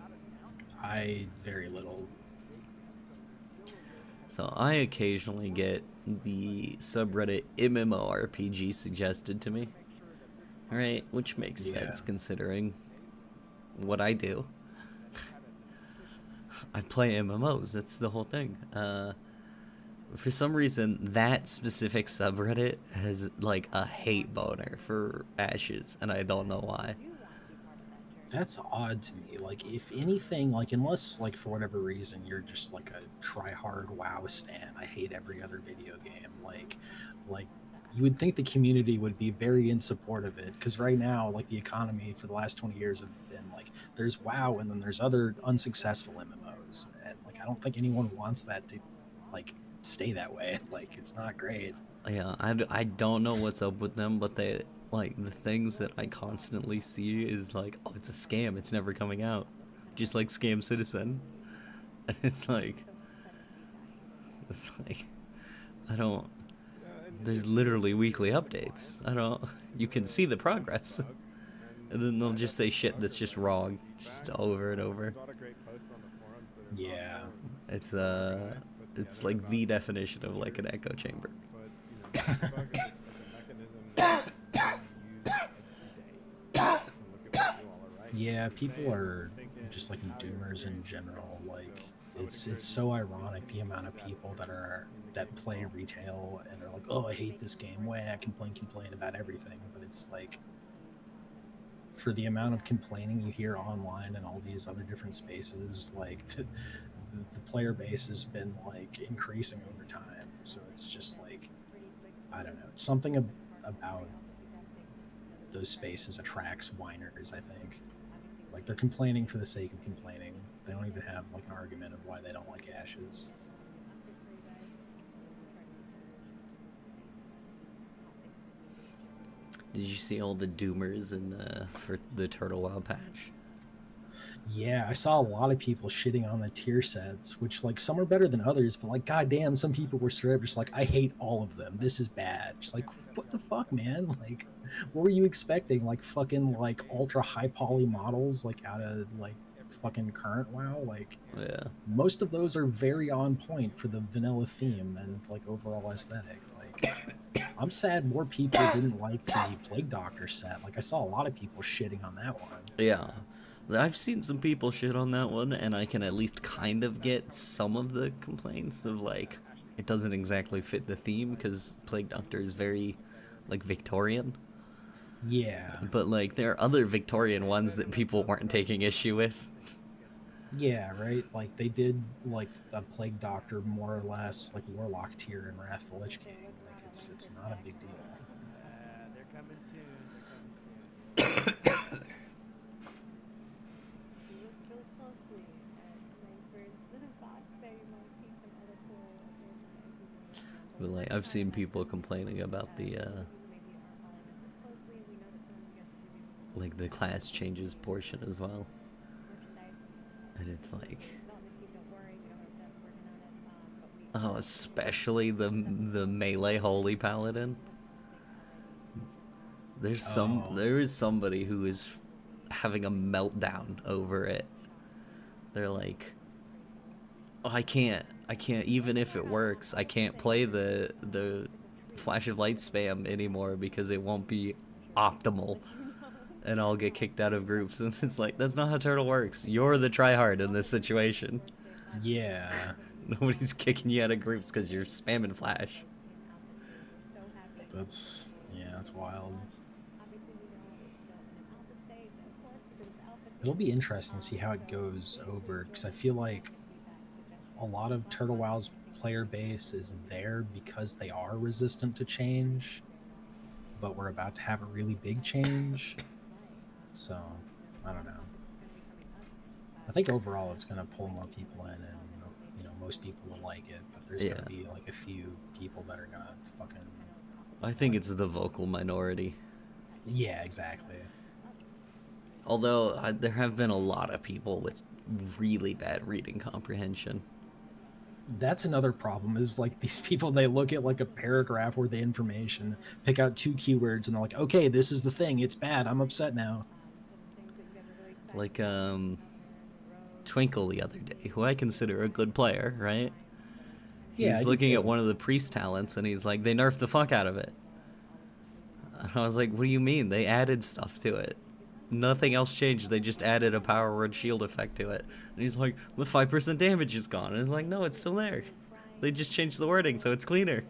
I very little. So I occasionally get the subreddit MMORPG suggested to me. Right, which makes sense considering what I do. I play MMOs, that's the whole thing. For some reason, that specific subreddit has like a hate boner for Ashes, and I don't know why. That's odd to me. Like, if anything, like, unless, like, for whatever reason, you're just, like, a try-hard WoW stan, I hate every other video game, like, you would think the community would be very in support of it, because right now, like, the economy for the last 20 years have been, like, there's WoW, and then there's other unsuccessful MMOs, and, like, I don't think anyone wants that to, like, stay that way. Like, it's not great. Yeah, I don't know what's up with them, but they... like, the things that I constantly see is like, oh, it's a scam, it's never coming out. Just like Scam Citizen. And it's like, I don't, there's literally weekly updates. You can see the progress. And then they'll just say shit that's just wrong, just over and over. Yeah. It's like the definition of like an echo chamber. Yeah, people are just like doomers in general. Like, it's so ironic the amount of people that play retail and are like, oh, I hate this game. Way I complain about everything, but it's like, for the amount of complaining you hear online and all these other different spaces, like the player base has been like increasing over time. So it's just like, I don't know, something about those spaces attracts whiners, I think. Like, they're complaining for the sake of complaining. They don't even have like an argument of why they don't like Ashes. Did you see all the doomers for the Turtle WoW patch? Yeah, I saw a lot of people shitting on the tier sets, which like some are better than others, but like goddamn, some people were straight up just like, I hate all of them. This is bad. Just like, what the fuck, man? Like, what were you expecting? Like fucking like ultra high poly models like out of like fucking current WoW? Like, Yeah. most of those are very on point for the vanilla theme and like overall aesthetic. Like, I'm sad more people didn't like the Plague Doctor set. Like, I saw a lot of people shitting on that one. Yeah. I've seen some people shit on that one, and I can at least kind of get some of the complaints of, like, it doesn't exactly fit the theme, because Plague Doctor is very, like, Victorian. Yeah. But, like, there are other Victorian ones that people weren't taking issue with. Yeah, right? Like, they did, like, a Plague Doctor more or less, like, Warlock tier in Wrath of the Lich King. Like, it's not a big deal. They're coming soon. They're coming soon. Look closely at Langford's box there. You might see some other cool merchandise. But, like, I've seen people complaining about the, like, the class changes portion as well. And it's like, oh, especially the melee holy paladin. There is somebody who is having a meltdown over it. They're like, oh, I can't even if it works, I can't play the flash of light spam anymore because it won't be optimal. And I'll get kicked out of groups, and it's like, that's not how Turtle works. You're the tryhard in this situation. Yeah. Nobody's kicking you out of groups because you're spamming Flash. That's wild. It'll be interesting to see how it goes over, because I feel like a lot of Turtle WoW's player base is there because they are resistant to change, but we're about to have a really big change. So, I don't know. I think overall it's going to pull more people in, and most people will like it, but there's going to be like a few people that are going to fucking... I think it's the vocal minority. Yeah, exactly. Although there have been a lot of people with really bad reading comprehension. That's another problem, is like these people, they look at like a paragraph worth of information, pick out 2 keywords, and they're like, okay, this is the thing, it's bad, I'm upset now. Like, Twinkle the other day, who I consider a good player, right? Yeah, He's looking at one of the priest talents, and he's like, they nerfed the fuck out of it. And I was like, what do you mean? They added stuff to it. Nothing else changed, they just added a power word shield effect to it. And he's like, the 5% damage is gone. And it's like, no, it's still there. They just changed the wording, so it's cleaner.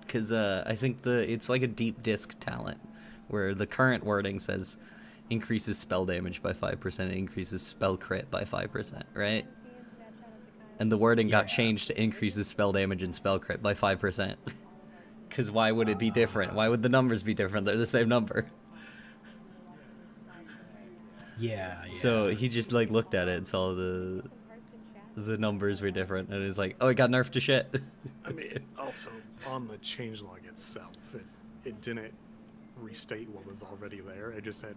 Because I think it's like a deep disc talent, where the current wording says increases spell damage by 5%, increases spell crit by 5%, right? And the wording got changed to increases spell damage and spell crit by 5%. Because why would it be different? Why would the numbers be different? They're the same number. Yeah. So he just like looked at it and saw the numbers were different, and he's like, oh, it got nerfed to shit. I mean, also on the changelog itself, it didn't restate what was already there. It just said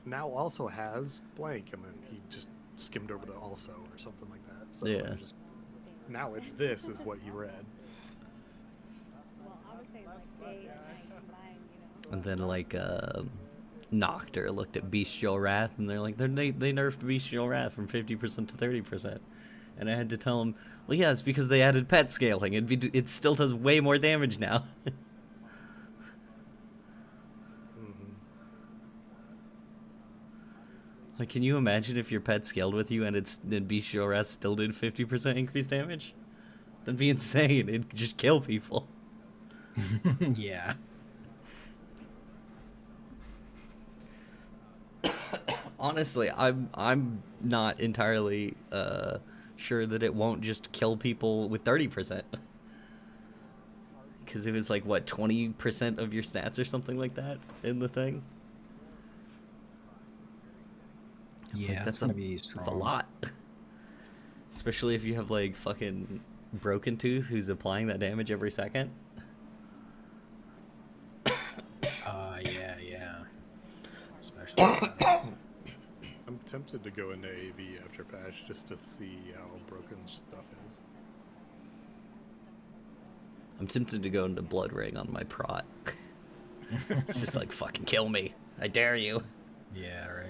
now also has blank, and then he just skimmed over the also or something like that. So yeah. Now it's this is what you read. And then like Noctur looked at Bestial Wrath, and they're like, they nerfed Bestial Wrath from 50% to 30%. And I had to tell him, well, yeah, it's because they added pet scaling. It still does way more damage now. Like, can you imagine if your pet scaled with you and Bestial Wrath still did 50% increased damage? That'd be insane. It'd just kill people. Yeah. Honestly, I'm not entirely sure that it won't just kill people with 30%. Because it was like, what, 20% of your stats or something like that in the thing? It's yeah, like, that's gonna be strong. That's a lot. Especially if you have like fucking Broken Tooth who's applying that damage every second. Yeah. I'm tempted to go into AV after patch just to see how broken stuff is. I'm tempted to go into Blood Ring on my prot. Just like, fucking kill me. I dare you. Yeah, right.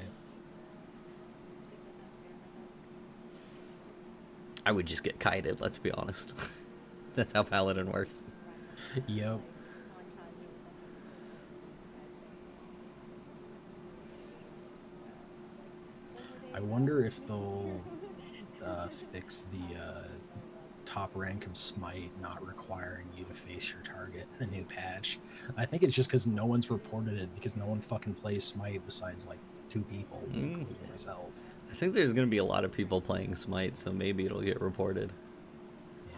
I would just get kited, let's be honest. That's how Paladin works. Yep. I wonder if they'll fix the top rank of Smite not requiring you to face your target in a new patch. I think it's just because no one's reported it, because no one fucking plays Smite besides like 2 people, including myself. I think there's going to be a lot of people playing Smite, so maybe it'll get reported. Yeah.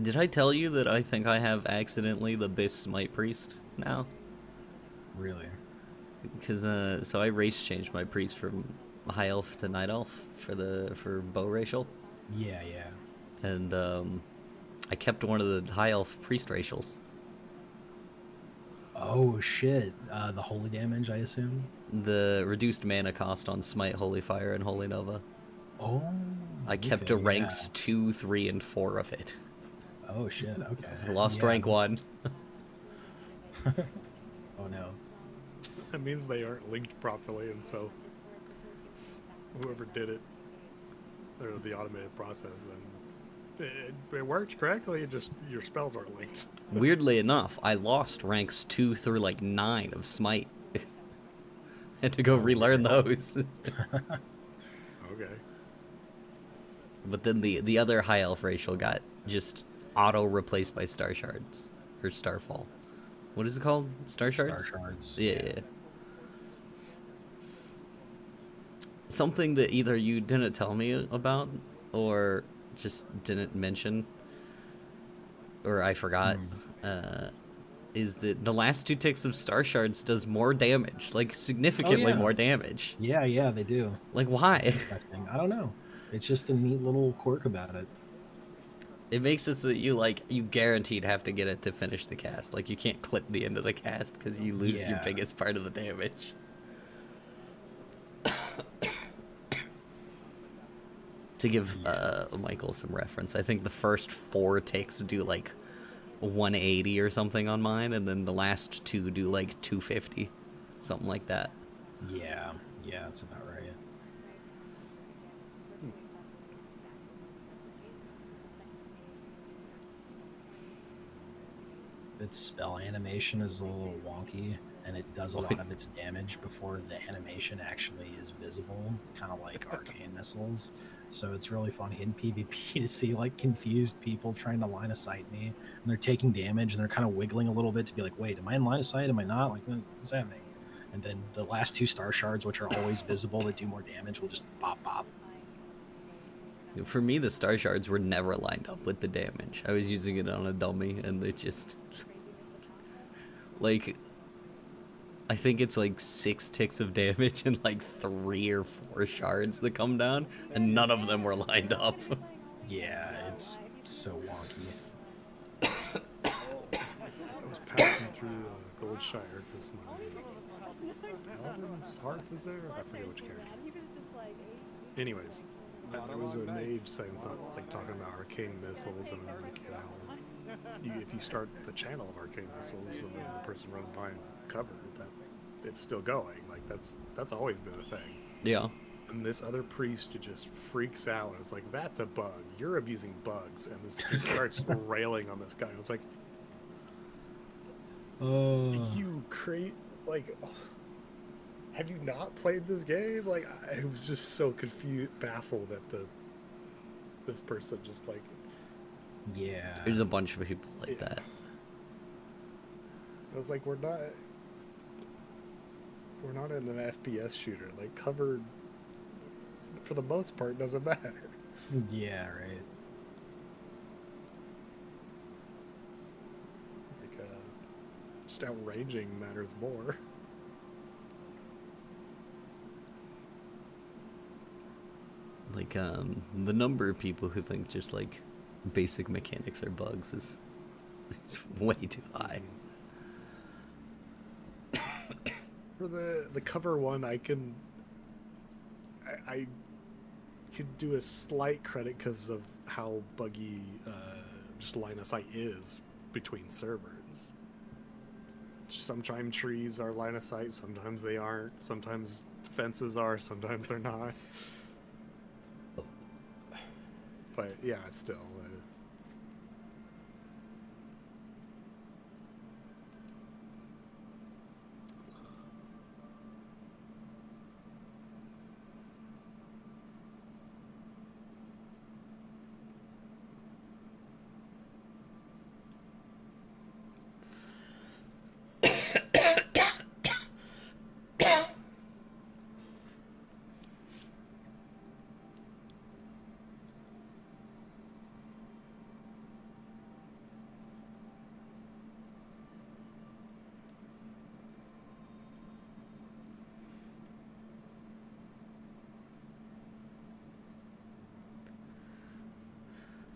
Did I tell you that I think I have accidentally the best Smite Priest now? Really? Because so I race changed my priest from high elf to night elf for bow racial. Yeah, yeah. And I kept one of the high elf priest racials. Oh shit! The holy damage, I assume. The reduced mana cost on Smite, Holy Fire, and Holy Nova. Oh. I kept a ranks 2, 3, and 4 of it. Oh shit! Okay. I lost Yeah, rank 1. Oh no. That means they aren't linked properly, and so whoever did it, or the automated process, then it worked correctly. It just your spells aren't linked. Weirdly enough, I lost ranks 2 through like 9 of Smite. Had to go relearn those. Okay. But then the other high elf racial got just auto replaced by star shards or starfall. What is it called? Star shards? Star shards. Yeah. Something that either you didn't tell me about or just didn't mention, or I forgot, is that the last 2 ticks of star shards does more damage, like significantly more damage. Yeah, yeah, they do. Like, why? It's interesting. I don't know. It's just a neat little quirk about it. It makes it so that you guaranteed have to get it to finish the cast. Like, you can't clip the end of the cast because you lose your Yeah. biggest part of the damage. To give Michael some reference, I think the first 4 ticks do like 180 or something on mine, and then the last 2 do like 250, something like that. Yeah, yeah, that's about right. Its spell animation is a little wonky, and it does a lot of its damage before the animation actually is visible. It's kind of like arcane missiles. So it's really funny in PvP to see like confused people trying to line of sight me, and they're taking damage and they're kind of wiggling a little bit to be like, wait, am I in line of sight? Am I not? Like, what's happening? And then the last 2 star shards, which are always visible that do more damage, will just pop pop. For me, the star shards were never lined up with the damage. I was using it on a dummy, and they just like, I think it's like 6 ticks of damage and like 3 or 4 shards that come down, and none of them were lined up. Yeah, it's so wonky. I was passing through Goldshire because my Paladin's Hearth is there. I forget which character. Anyways, there was a mage saying something, like talking about arcane missiles, and I'm like, if you start the channel of arcane missiles and then the person runs behind cover, that it's still going. Like that's always been a thing. Yeah. And this other priest just freaks out and it's like, that's a bug. You're abusing bugs. And this he starts railing on this guy. I was like, you create like. Have you not played this game? Like, I was just so confused, baffled at this person just like. Yeah. There's a bunch of people like that. I was like, we're not in an FPS shooter. Like, cover, for the most part, doesn't matter. Yeah, right. Like, just outranging matters more. Like, the number of people who think just like basic mechanics are bugs is way too high. For the cover one, I can could do a slight credit because of how buggy just line of sight is between servers. Sometimes trees are line of sight, sometimes they aren't. Sometimes fences are, sometimes they're not. But yeah, still.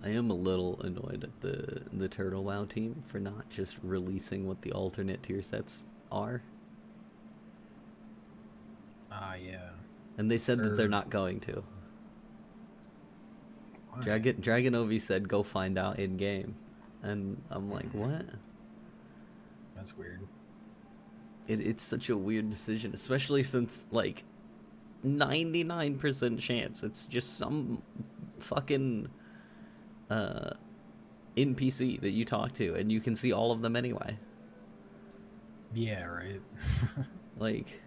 I am a little annoyed at the Turtle WoW team for not just releasing what the alternate tier sets are. Yeah. And they said that they're not going to. Why? Dragonovi said go find out in game. And I'm like, what? That's weird. It's such a weird decision, especially since like 99% chance it's just some fucking NPC that you talk to and you can see all of them anyway. Yeah, right. Like,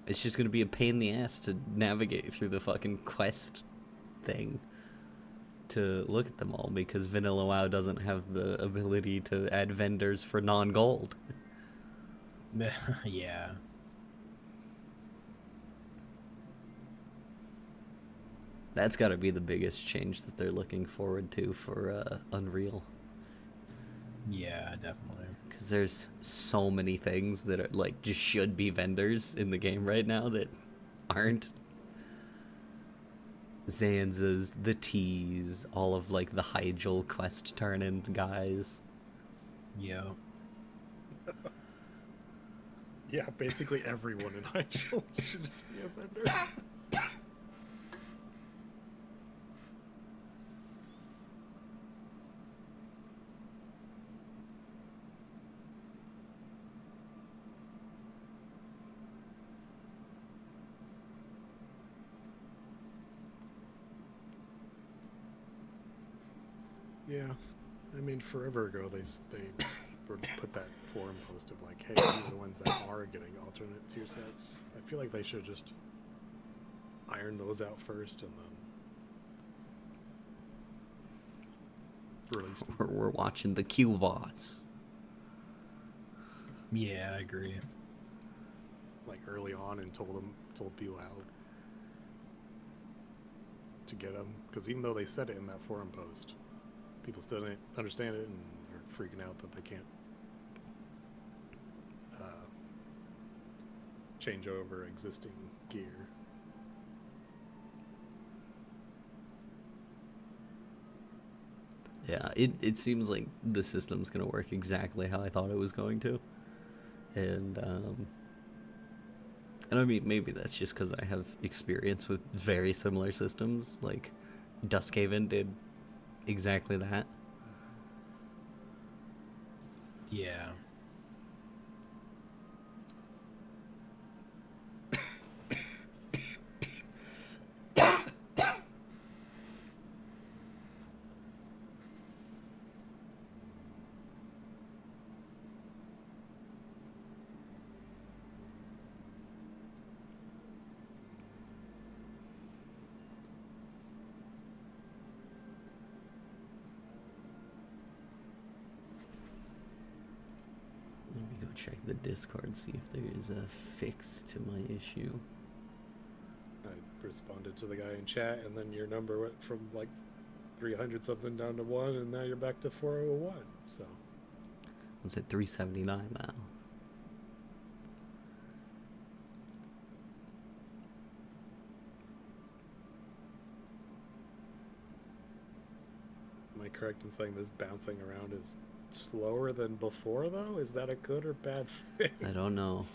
it's just gonna be a pain in the ass to navigate through the fucking quest thing to look at them all because Vanilla WoW doesn't have the ability to add vendors for non-gold. Yeah. That's gotta be the biggest change that they're looking forward to for Unreal. Yeah, definitely. Because there's so many things that are like just should be vendors in the game right now that aren't. Zanzas, the T's, all of like the Hyjal quest turn-in guys. Yeah. Yeah, basically everyone in Hyjal should just be a vendor. Yeah, I mean, forever ago they put that forum post of like, hey, these are the ones that are getting alternate tier sets. I feel like they should just iron those out first and then release them. We're watching the Q boss. Yeah, I agree. Like early on and told people how to get them, because even though they said it in that forum post, people still didn't understand it and are freaking out that they can't change over existing gear. Yeah, it seems like the system's gonna work exactly how I thought it was going to. And I mean, maybe that's just because I have experience with very similar systems, like Duskhaven did exactly that. Yeah. Let me go check the Discord, see if there is a fix to my issue. I responded to the guy in chat, and then your number went from like 300 something down to 1, and now you're back to 401. So It's at 379 now. am I correct in saying this bouncing around is slower than before, though? Is that a good or bad thing? I don't know.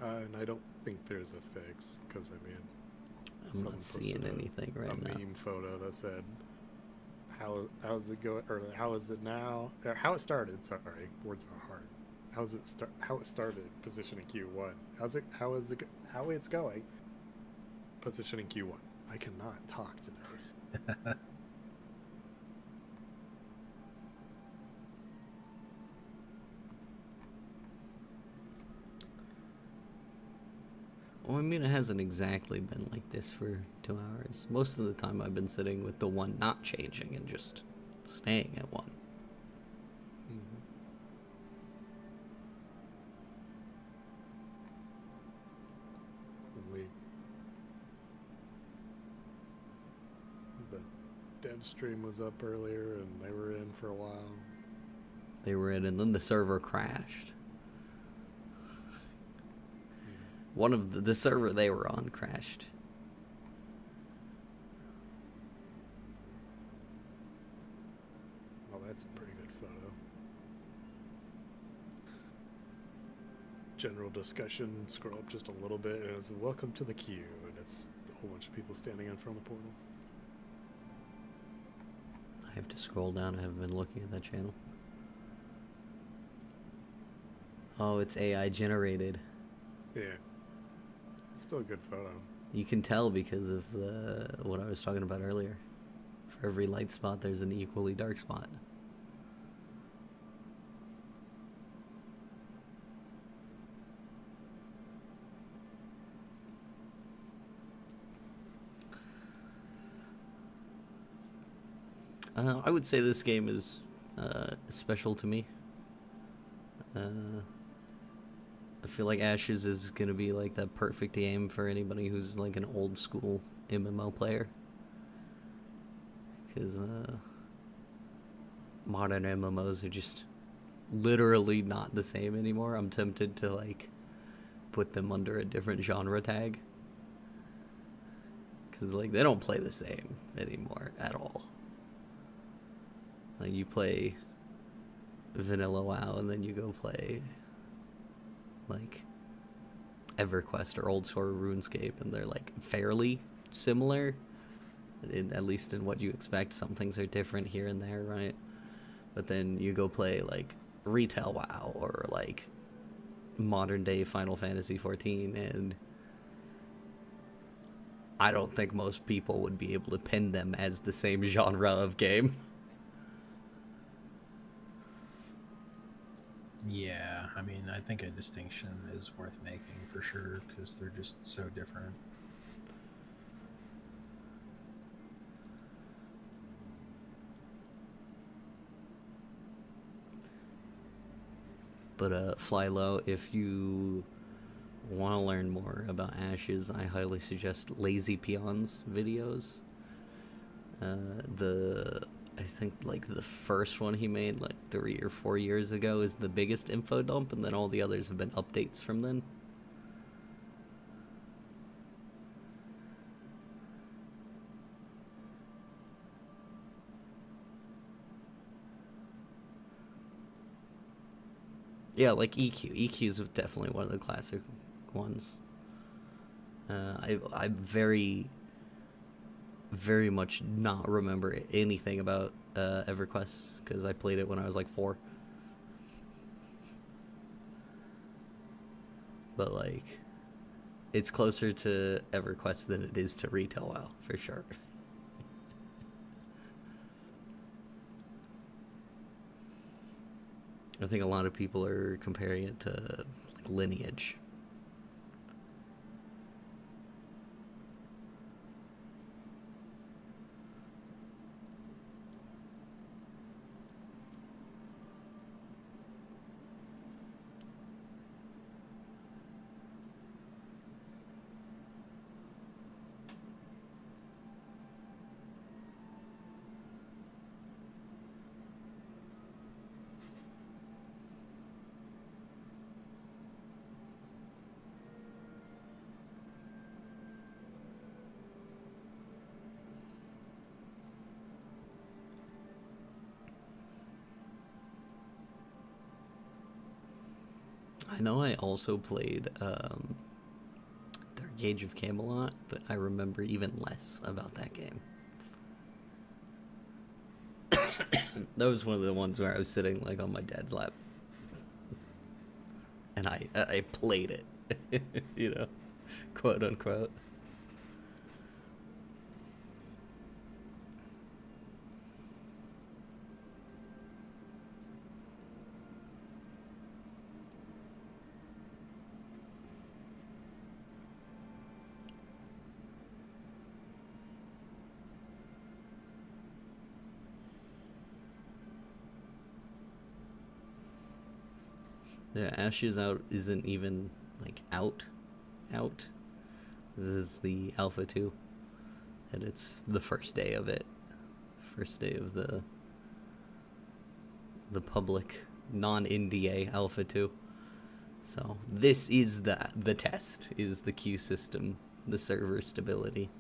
And I don't think there's a fix, because, I mean... I'm not seeing anything right now. A meme photo that said, how's it going, or how is it now, or how it started, sorry, words are hard. How it started, positioning Q1. How it's going, positioning Q1. I cannot talk today. Well, I mean, it hasn't exactly been like this for 2 hours. Most of the time I've been sitting with the one not changing and just staying at one. The dev stream was up earlier and they were in for a while. They were in, and then the server crashed. One of the server they were on crashed. Well, that's a pretty good photo. General discussion, scroll up just a little bit, and it's welcome to the queue, and it's a whole bunch of people standing in front of the portal. I have to scroll down. I haven't been looking at that channel. Oh, it's AI generated. Yeah. It's still a good photo. You can tell because of what I was talking about earlier. For every light spot, there's an equally dark spot. I would say this game is special to me. I feel like Ashes is gonna be like that perfect game for anybody who's like an old school MMO player. Because modern MMOs are just literally not the same anymore. I'm tempted to like put them under a different genre tag. Because like they don't play the same anymore at all. Like you play vanilla WoW and then you go play like EverQuest or old sort of RuneScape, and they're like fairly similar, at least in what you expect. Some things are different here and there, right? But then you go play like retail WoW or like modern day Final Fantasy 14, and I don't think most people would be able to pin them as the same genre of game. Yeah, I mean, I think a distinction is worth making for sure, because they're just so different. But Fly Low, if you want to learn more about Ashes, I highly suggest Lazy Peons videos. I think like the first one he made like 3 or 4 years ago is the biggest info dump, and then all the others have been updates from then. Yeah, like EQ. EQ is definitely one of the classic ones. I very much not remember anything about EverQuest because I played it when I was like 4. But like, it's closer to EverQuest than it is to Retail WoW for sure. I think a lot of people are comparing it to like Lineage. I know I also played Dark Age of Camelot, but I remember even less about that game. That was one of the ones where I was sitting like on my dad's lap, and I played it, you know, quote unquote. The Ashes Out isn't even like out. This is the Alpha 2, and it's the first day of it. First day of the public non-NDA Alpha 2. So this is the test, is the queue system, the server stability.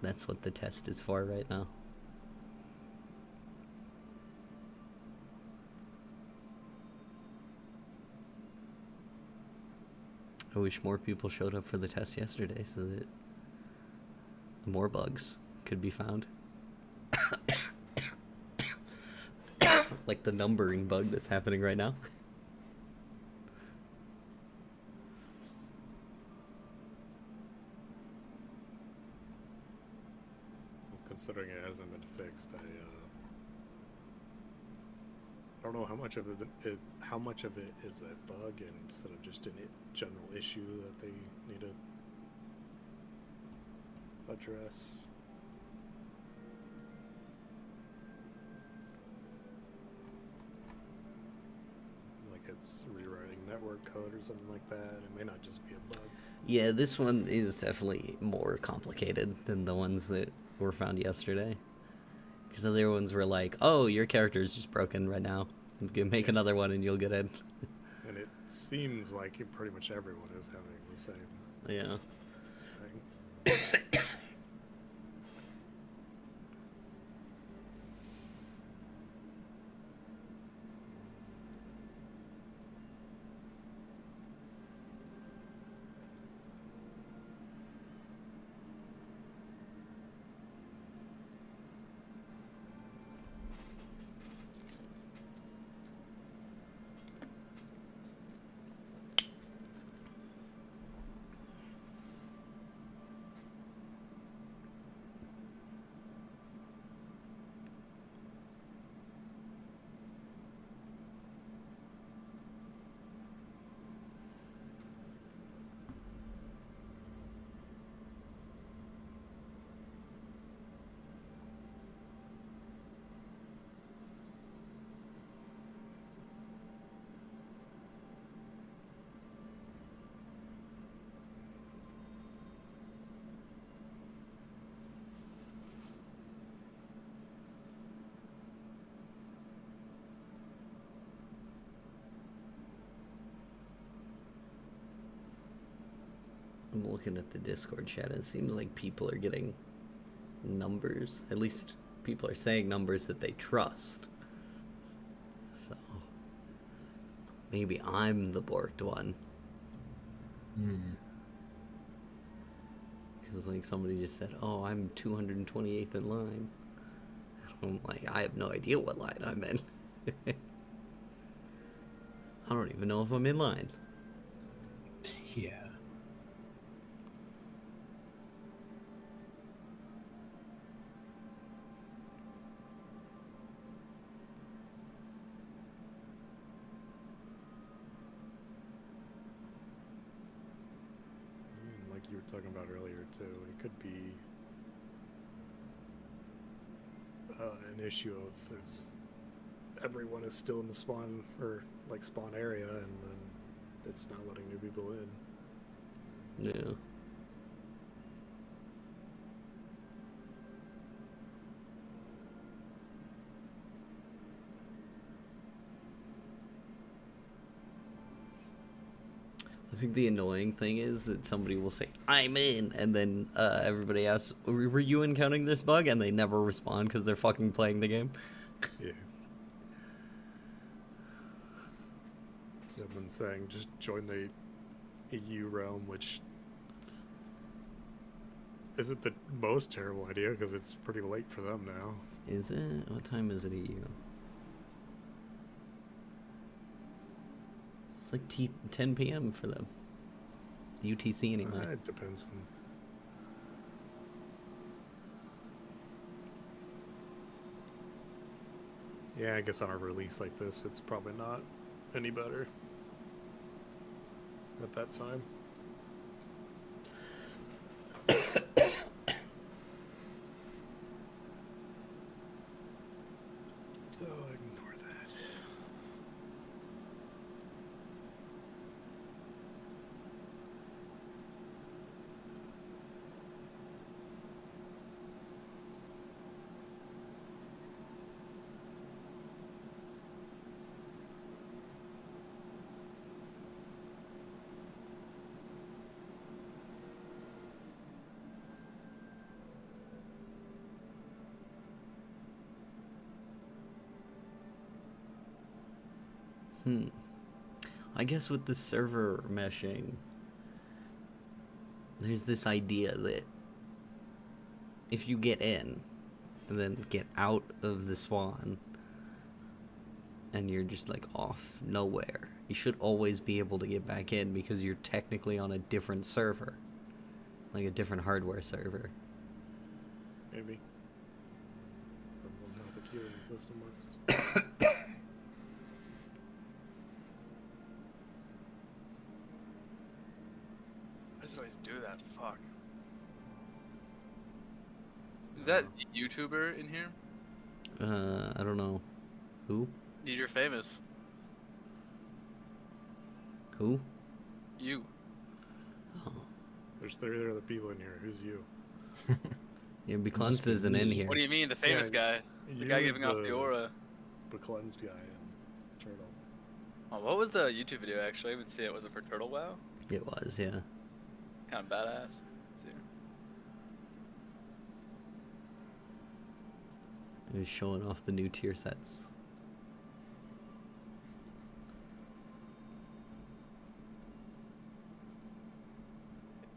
That's what the test is for right now. I wish more people showed up for the test yesterday so that more bugs could be found. Like the numbering bug that's happening right now. Considering it hasn't been fixed, I don't know how much of it is a bug instead of just a general issue that they need to address. Like it's rewriting network code or something like that. It may not just be a bug. Yeah, this one is definitely more complicated than the ones that were found yesterday. Because the other ones were like, oh, your character is just broken right now. You can make another one and you'll get in. And it seems like pretty much everyone is having the same Yeah. thing. I'm looking at the Discord chat, and it seems like people are getting numbers. At least people are saying numbers that they trust. So maybe I'm the borked one. Because like somebody just said, oh, I'm 228th in line. I'm like, I have no idea what line I'm in. I don't even know if I'm in line. Yeah. Like you were talking about earlier too, it could be an issue of everyone is still in the spawn or like spawn area, and then it's not letting new people in. Yeah. I think the annoying thing is that somebody will say, I'm in, and then everybody asks, were you encountering this bug? And they never respond because they're fucking playing the game. Yeah. I've been saying just join the EU realm, which isn't the most terrible idea because it's pretty late for them now. Is it? What time is it EU? It's like 10 p.m. for them. UTC anyway. It depends on... Yeah, I guess on a release like this, it's probably not any better at that time. So ignore that. I guess with the server meshing, there's this idea that if you get in and then get out of the spawn and you're just like off nowhere, you should always be able to get back in because you're technically on a different server, like a different hardware server. Maybe. Depends on how the queuing system works. Why does it always do that? Fuck. Is that YouTuber in here? I don't know. Who? You're famous. Who? You. Oh. There's 3 other people in here. Who's you? Yeah, Beclunst isn't in here. What do you mean, the famous guy? The guy giving off the aura. Beclunst guy and Turtle. Oh, what was the YouTube video actually? I didn't see it. Was it for Turtle WoW? It was, yeah. Kind of badass. Let's see. It was showing off the new tier sets.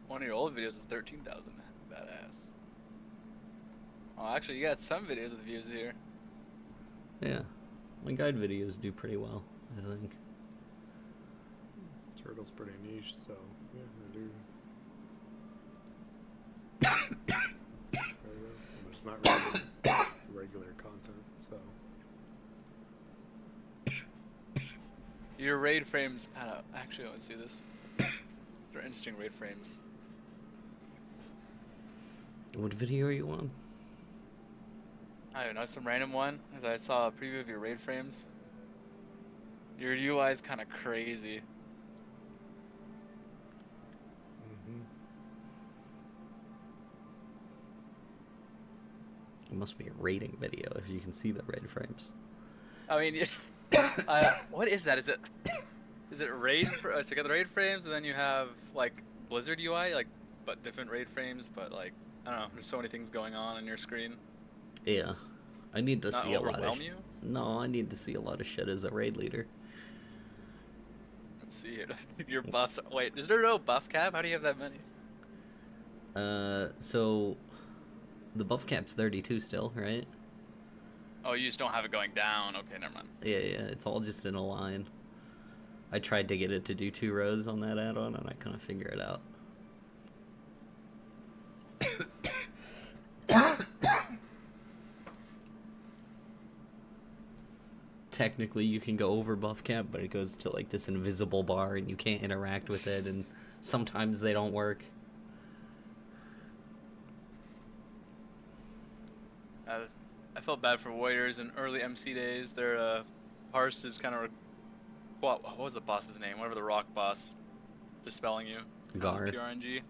One of your old videos is 13,000. Badass. Oh, actually, you got some videos with views here. Yeah. My guide videos do pretty well, I think. Turtle's pretty niche, so yeah, they do. It's not really regular content, so. Your raid frames. Actually, I want to see this. They're interesting raid frames. What video are you on? I don't know, some random one. As I saw a preview of your raid frames. Your UI is kind of crazy. It must be a rating video if you can see the raid frames. I mean, what is that? Is it raid? So you got the raid frames, and then you have like Blizzard UI, like but different raid frames. But like I don't know, there's so many things going on your screen. Yeah, I need to Not see a lot of. overwhelm you? No, I need to see a lot of shit as a raid leader. Let's see here. Your buffs. Wait, is there no buff cap? How do you have that many? So the buff cap's 32 still, right? Oh, you just don't have it going down. Okay, never mind. Yeah, it's all just in a line. I tried to get it to do 2 rows on that add-on, and I couldn't figure it out. Technically, you can go over buff cap, but it goes to like this invisible bar, and you can't interact with it, and sometimes they don't work. I felt bad for Warriors in early MC days. Their parse is kind of what was the boss's name? Whatever the rock boss, dispelling you. Gar. Pure RNG.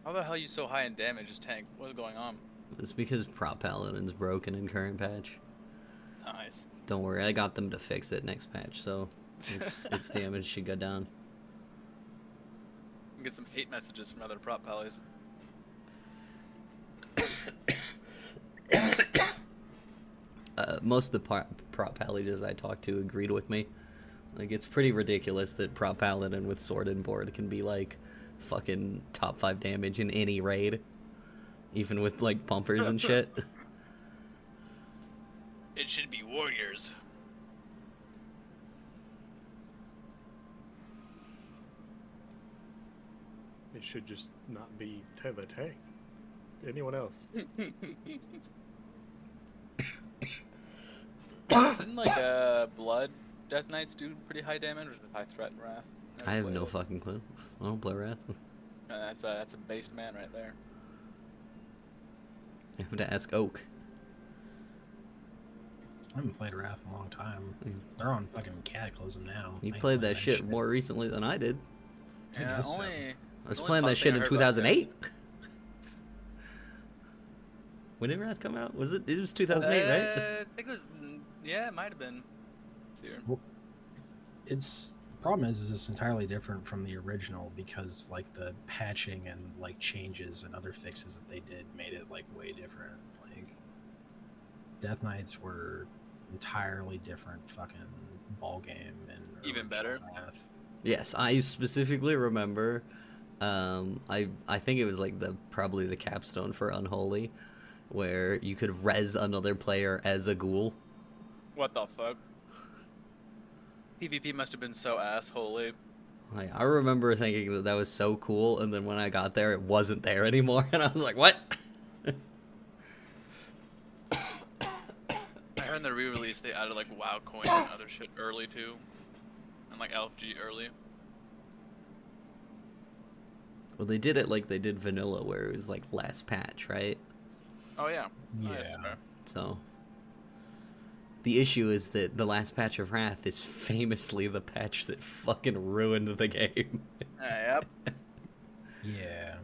How the hell are you so high in damage as tank? What's going on? It's because Prop Paladin's broken in current patch. Nice. Don't worry, I got them to fix it next patch, so its damage should go down. Get some hate messages from other prop pallies. Most of the prop paladins I talked to agreed with me. Like, it's pretty ridiculous that prop paladin with sword and board can be like fucking top 5 damage in any raid, even with like bumpers and shit. It should be warriors. It should just not be the tank. Anyone else? Didn't like blood Death Knights do pretty high damage with high threat and wrath? I have no fucking clue. I don't play Wrath. That's a based man right there. I have to ask Oak. I haven't played Wrath in a long time. They're on fucking Cataclysm now. You I ain't played playing that shit more recently than I did. I guess so. I was playing that shit in 2008. When did Wrath come out? Was it? It was 2008, right? I think it was. Yeah, it might have been. Let's see here. Well, it's the problem is it's entirely different from the original because like the patching and like changes and other fixes that they did made it like way different. Like Death Knights were entirely different fucking ball game and Even better. Wrath. Yes, I specifically remember. I think it was like probably the capstone for Unholy, where you could res another player as a ghoul. What the fuck? PvP must have been so assholey. Like, I remember thinking that was so cool, and then when I got there, it wasn't there anymore, and I was like, what? I heard in the re-release they added like WoW coin and other shit early too, and like LFG early. Well, they did it like they did Vanilla, where it was like last patch, right? Oh yeah. Yeah. Oh, that's fair. So the issue is that the last patch of Wrath is famously the patch that fucking ruined the game. Yep. Yeah.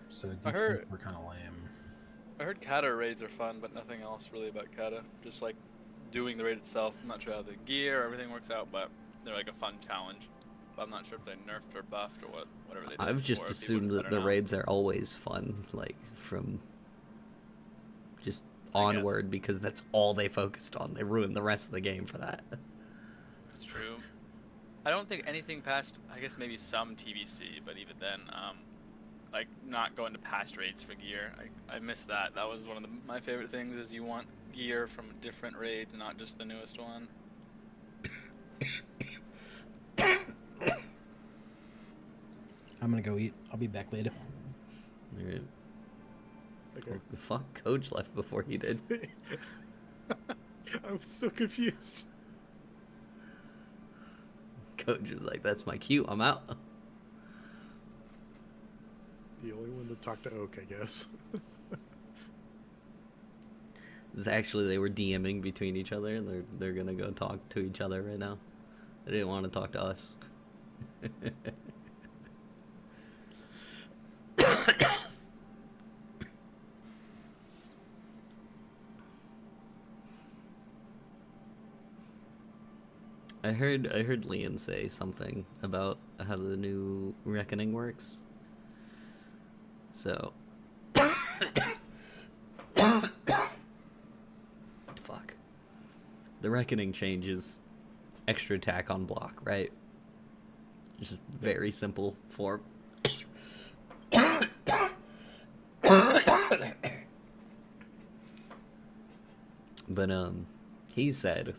So I heard- defense were kind of lame. I heard kata raids are fun, but nothing else really about kata. Just like doing the raid itself. I'm not sure how the gear, everything works out, but they're like a fun challenge. But I'm not sure if they nerfed or buffed or whatever they did. I've just before, if assumed people that better the know. raids are always fun, like from just onward, because that's all they focused on. They ruined the rest of the game for that. That's true. I don't think anything past, I guess maybe some TBC, but even then, like not going to past raids for gear. I miss that. That was one of my favorite things. Is you want gear from different raids, not just the newest one. I'm gonna go eat. I'll be back later. Alright. Okay. Fuck, Coach left before he did. I'm so confused. Coach was like, that's my cue, I'm out. The only one that talked to Oak, I guess. This is actually, they were DMing between each other, and they're gonna go talk to each other right now. They didn't want to talk to us. I heard Liam say something about how the new Reckoning works. So fuck. The Reckoning changes extra attack on block, right? Just very simple form. But he said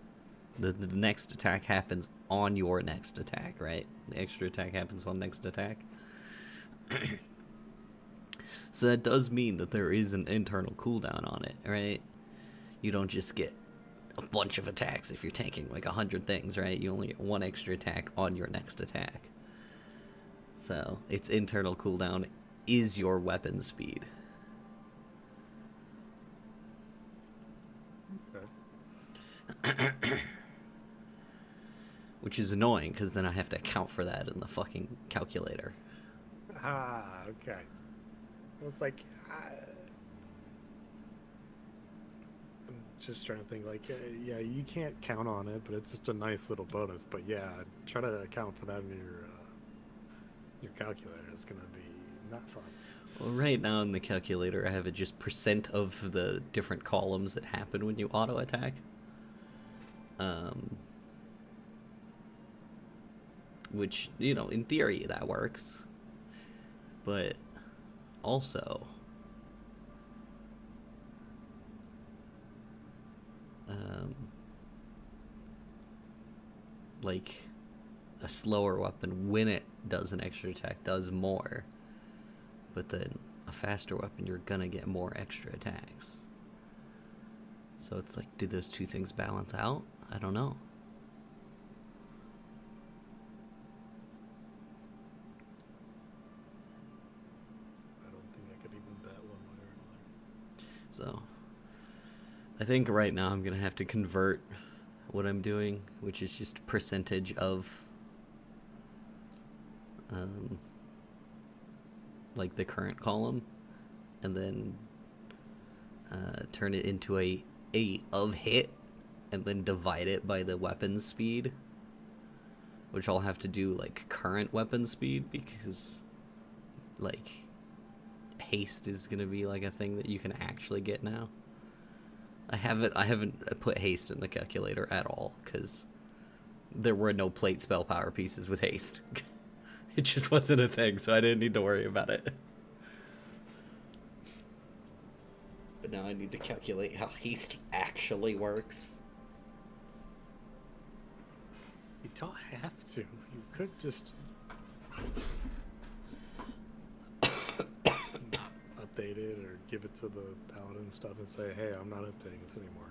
that the next attack happens on your next attack, right? The extra attack happens on next attack. So that does mean that there is an internal cooldown on it, right? You don't just get a bunch of attacks if you're tanking like 100 things, right? You only get one extra attack on your next attack. So its internal cooldown is your weapon speed. Which is annoying, because then I have to account for that in the fucking calculator. Ah, okay. It's like, I'm just trying to think like, yeah, you can't count on it, but it's just a nice little bonus. But yeah, try to account for that in your calculator. It's gonna be not fun. Well, right now in the calculator, I have it just percent of the different columns that happen when you auto attack. Which, you know, in theory that works, but also like a slower weapon, when it does an extra attack, does more, but then a faster weapon, you're gonna get more extra attacks. So it's like, do those two things balance out? I don't know. I don't think I could even bet one way or another. So I think right now I'm gonna have to convert what I'm doing, which is just percentage of like the current column, and then turn it into a of hit, and then divide it by the weapon speed, which I'll have to do like current weapon speed, because like haste is gonna be like a thing that you can actually get now. I haven't put haste in the calculator at all, because there were no plate spell power pieces with haste. It just wasn't a thing, so I didn't need to worry about it. But now I need to calculate how haste actually works. You don't have to. You could just not update it or give it to the paladin stuff and say, hey, I'm not updating this anymore.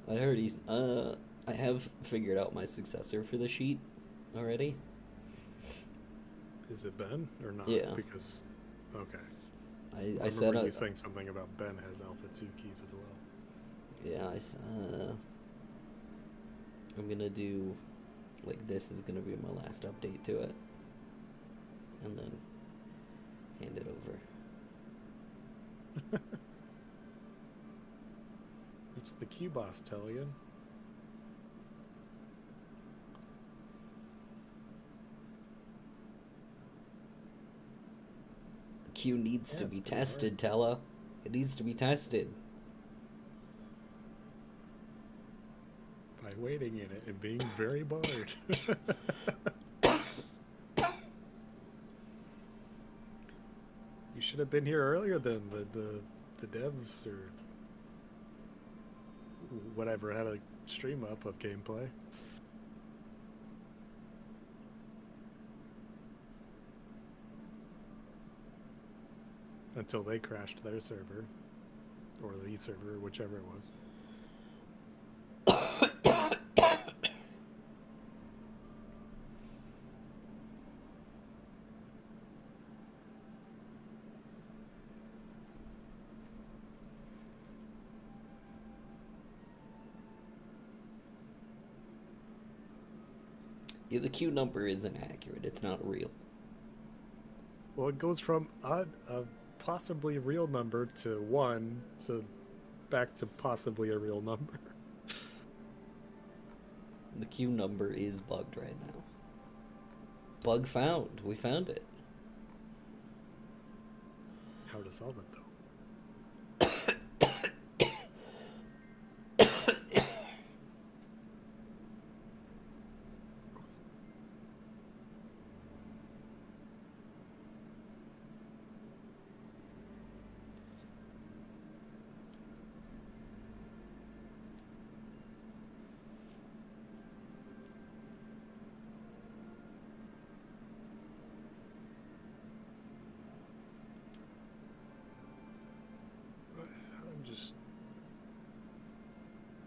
I already, I have figured out my successor for the sheet already. Is it Ben or not? Yeah. Because, okay. I set up. You saying something about Ben has Alpha 2 keys as well. Yeah, I'm gonna do, like, this is gonna be my last update to it, and then hand it over. It's the Q boss, Tellian. The Q needs to be tested, Tella. It needs to be tested. By waiting in it and being very bothered. You should have been here earlier then. The devs or whatever had a stream up of gameplay. Until they crashed their server. Or the server, whichever it was. Yeah, the Q number isn't accurate. It's not real. Well, it goes from a possibly real number to 1, so back to possibly a real number. The Q number is bugged right now. Bug found. We found it. How to solve it, though? I'm just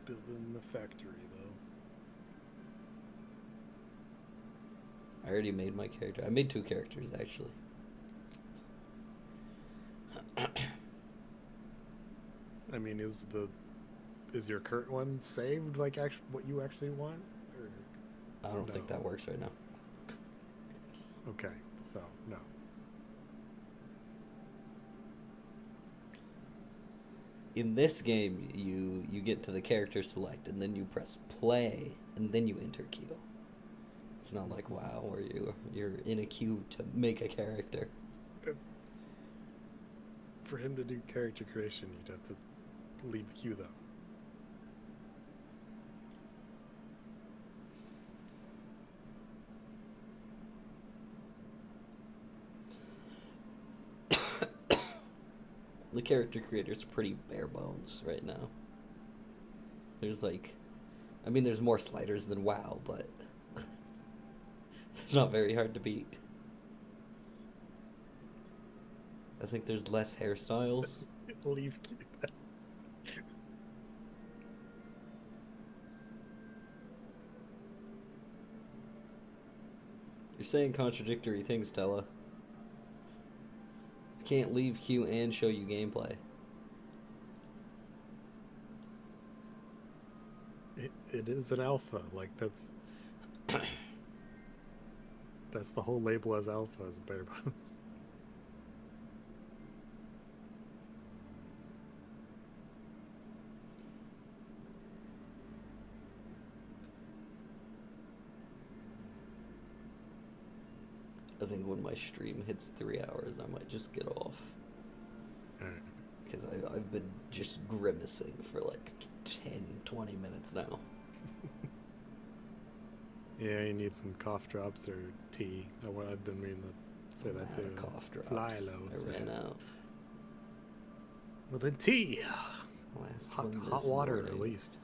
building the factory, though. I already made my character. I made 2 characters, actually. I mean, is your current one saved like what you actually want? Or I don't think that works right now. Okay, so no. in this game, you get to the character select, and then you press play, and then you enter queue. It's not like WoW, where you're in a queue to make a character. For him to do character creation, you'd have to leave the queue, though. The character creator's pretty bare bones right now. There's like, I mean, there's more sliders than WoW, but it's not very hard to beat. I think there's less hairstyles. Leave queue. You're saying contradictory things, Stella. I can't leave queue and show you gameplay. It is an alpha. Like, that's that's the whole label as alpha, is bare bones. I think when my stream hits 3 hours, I might just get off. Because I've been just grimacing for like 10, 20 minutes now. Yeah, you need some cough drops or tea. I've been meaning to say that too. Cough drops. Lilo I said. ran out. Well, then tea. Last hot one hot this water morning. at least.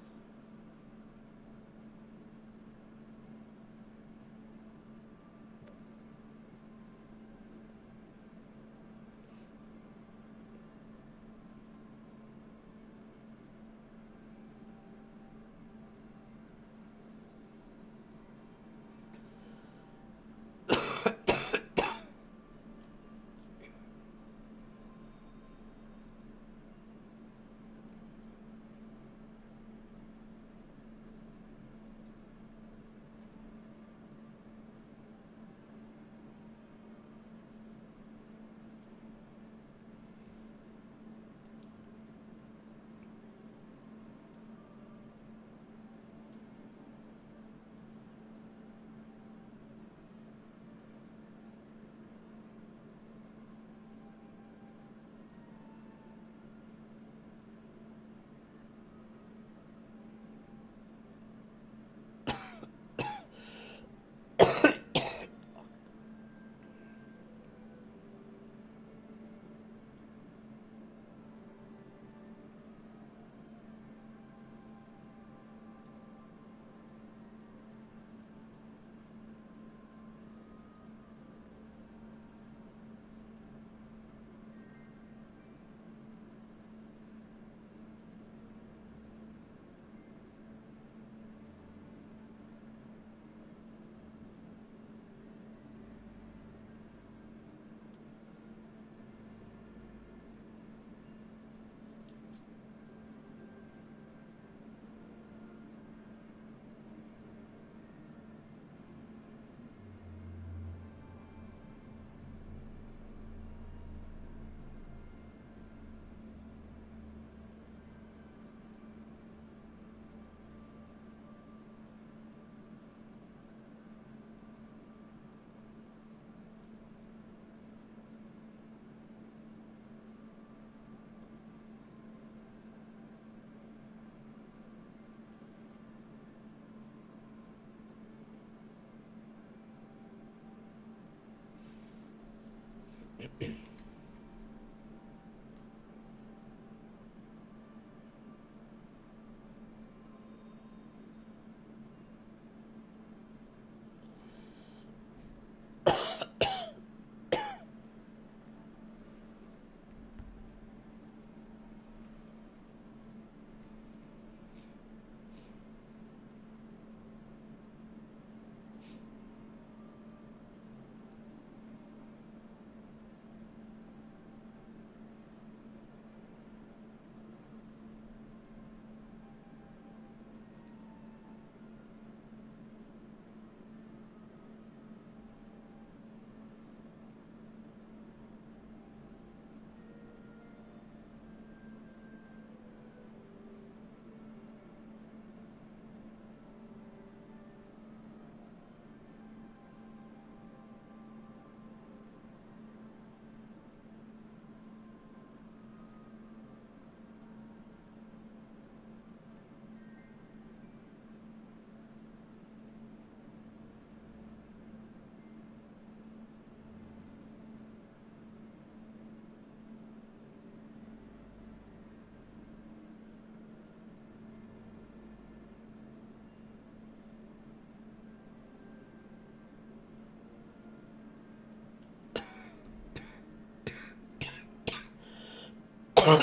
Yeah,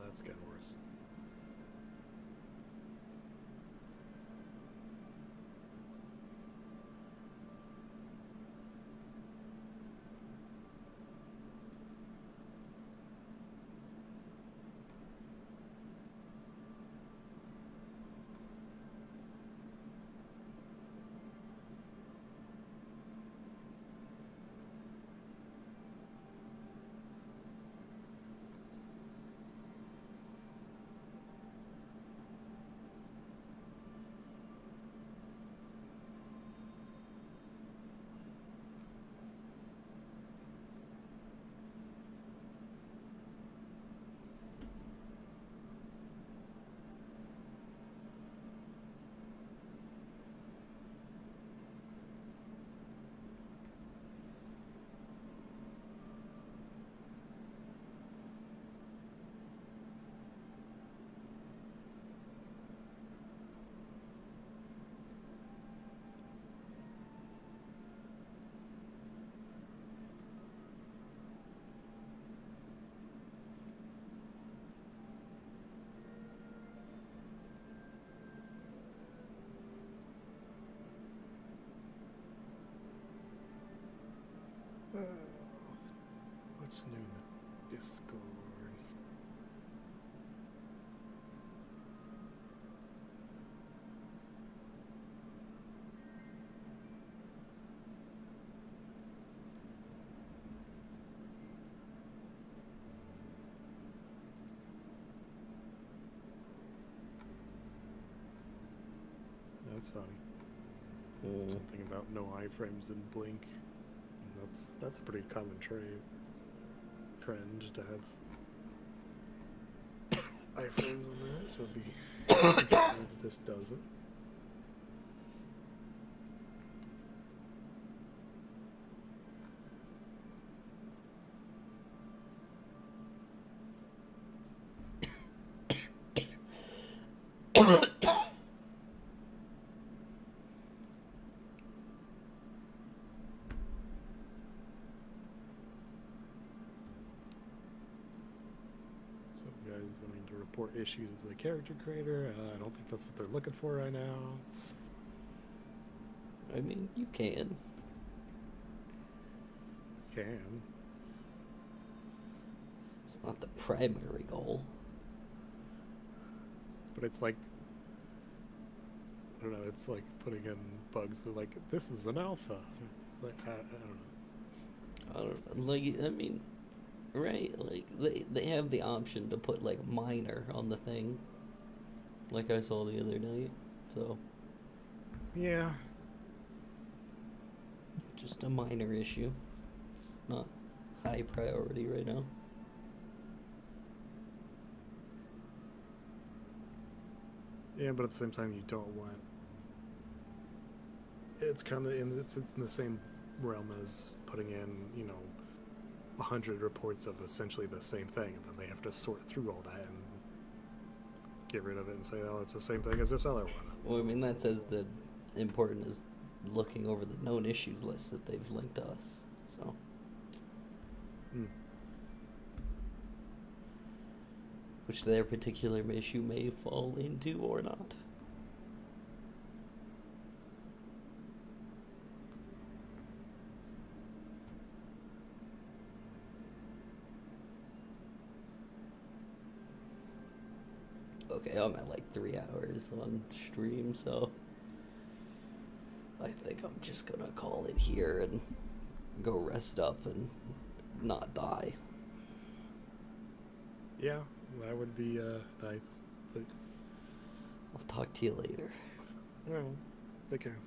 that's getting worse. What's new in the Discord? That's funny. Something about no iframes in Blink. And that's a pretty common trend to have iframes on that, so it'd be interesting if this doesn't. So guys wanting to report issues with the character creator, I don't think that's what they're looking for right now. I mean, you can. Can. It's not the primary goal. But it's like, I don't know, it's like putting in bugs that like, this is an alpha. It's like, I don't know. I don't know. Like, I mean, right? Like, they have the option to put, like, minor on the thing. Like I saw the other night, so. Yeah. Just a minor issue. It's not high priority right now. Yeah, but at the same time, you don't want. It's kind of it's in the same realm as putting in, 100 reports of essentially the same thing, and then they have to sort through all that and get rid of it and say, oh, it's the same thing as this other one. Well, I mean, that's as the important as looking over the known issues list that they've linked to us. So. Which their particular issue may fall into or not. Okay, I'm at like 3 hours on stream, so I think I'm just gonna call it here and go rest up and not die. Yeah, that would be nice. I'll talk to you later. Alright, take care.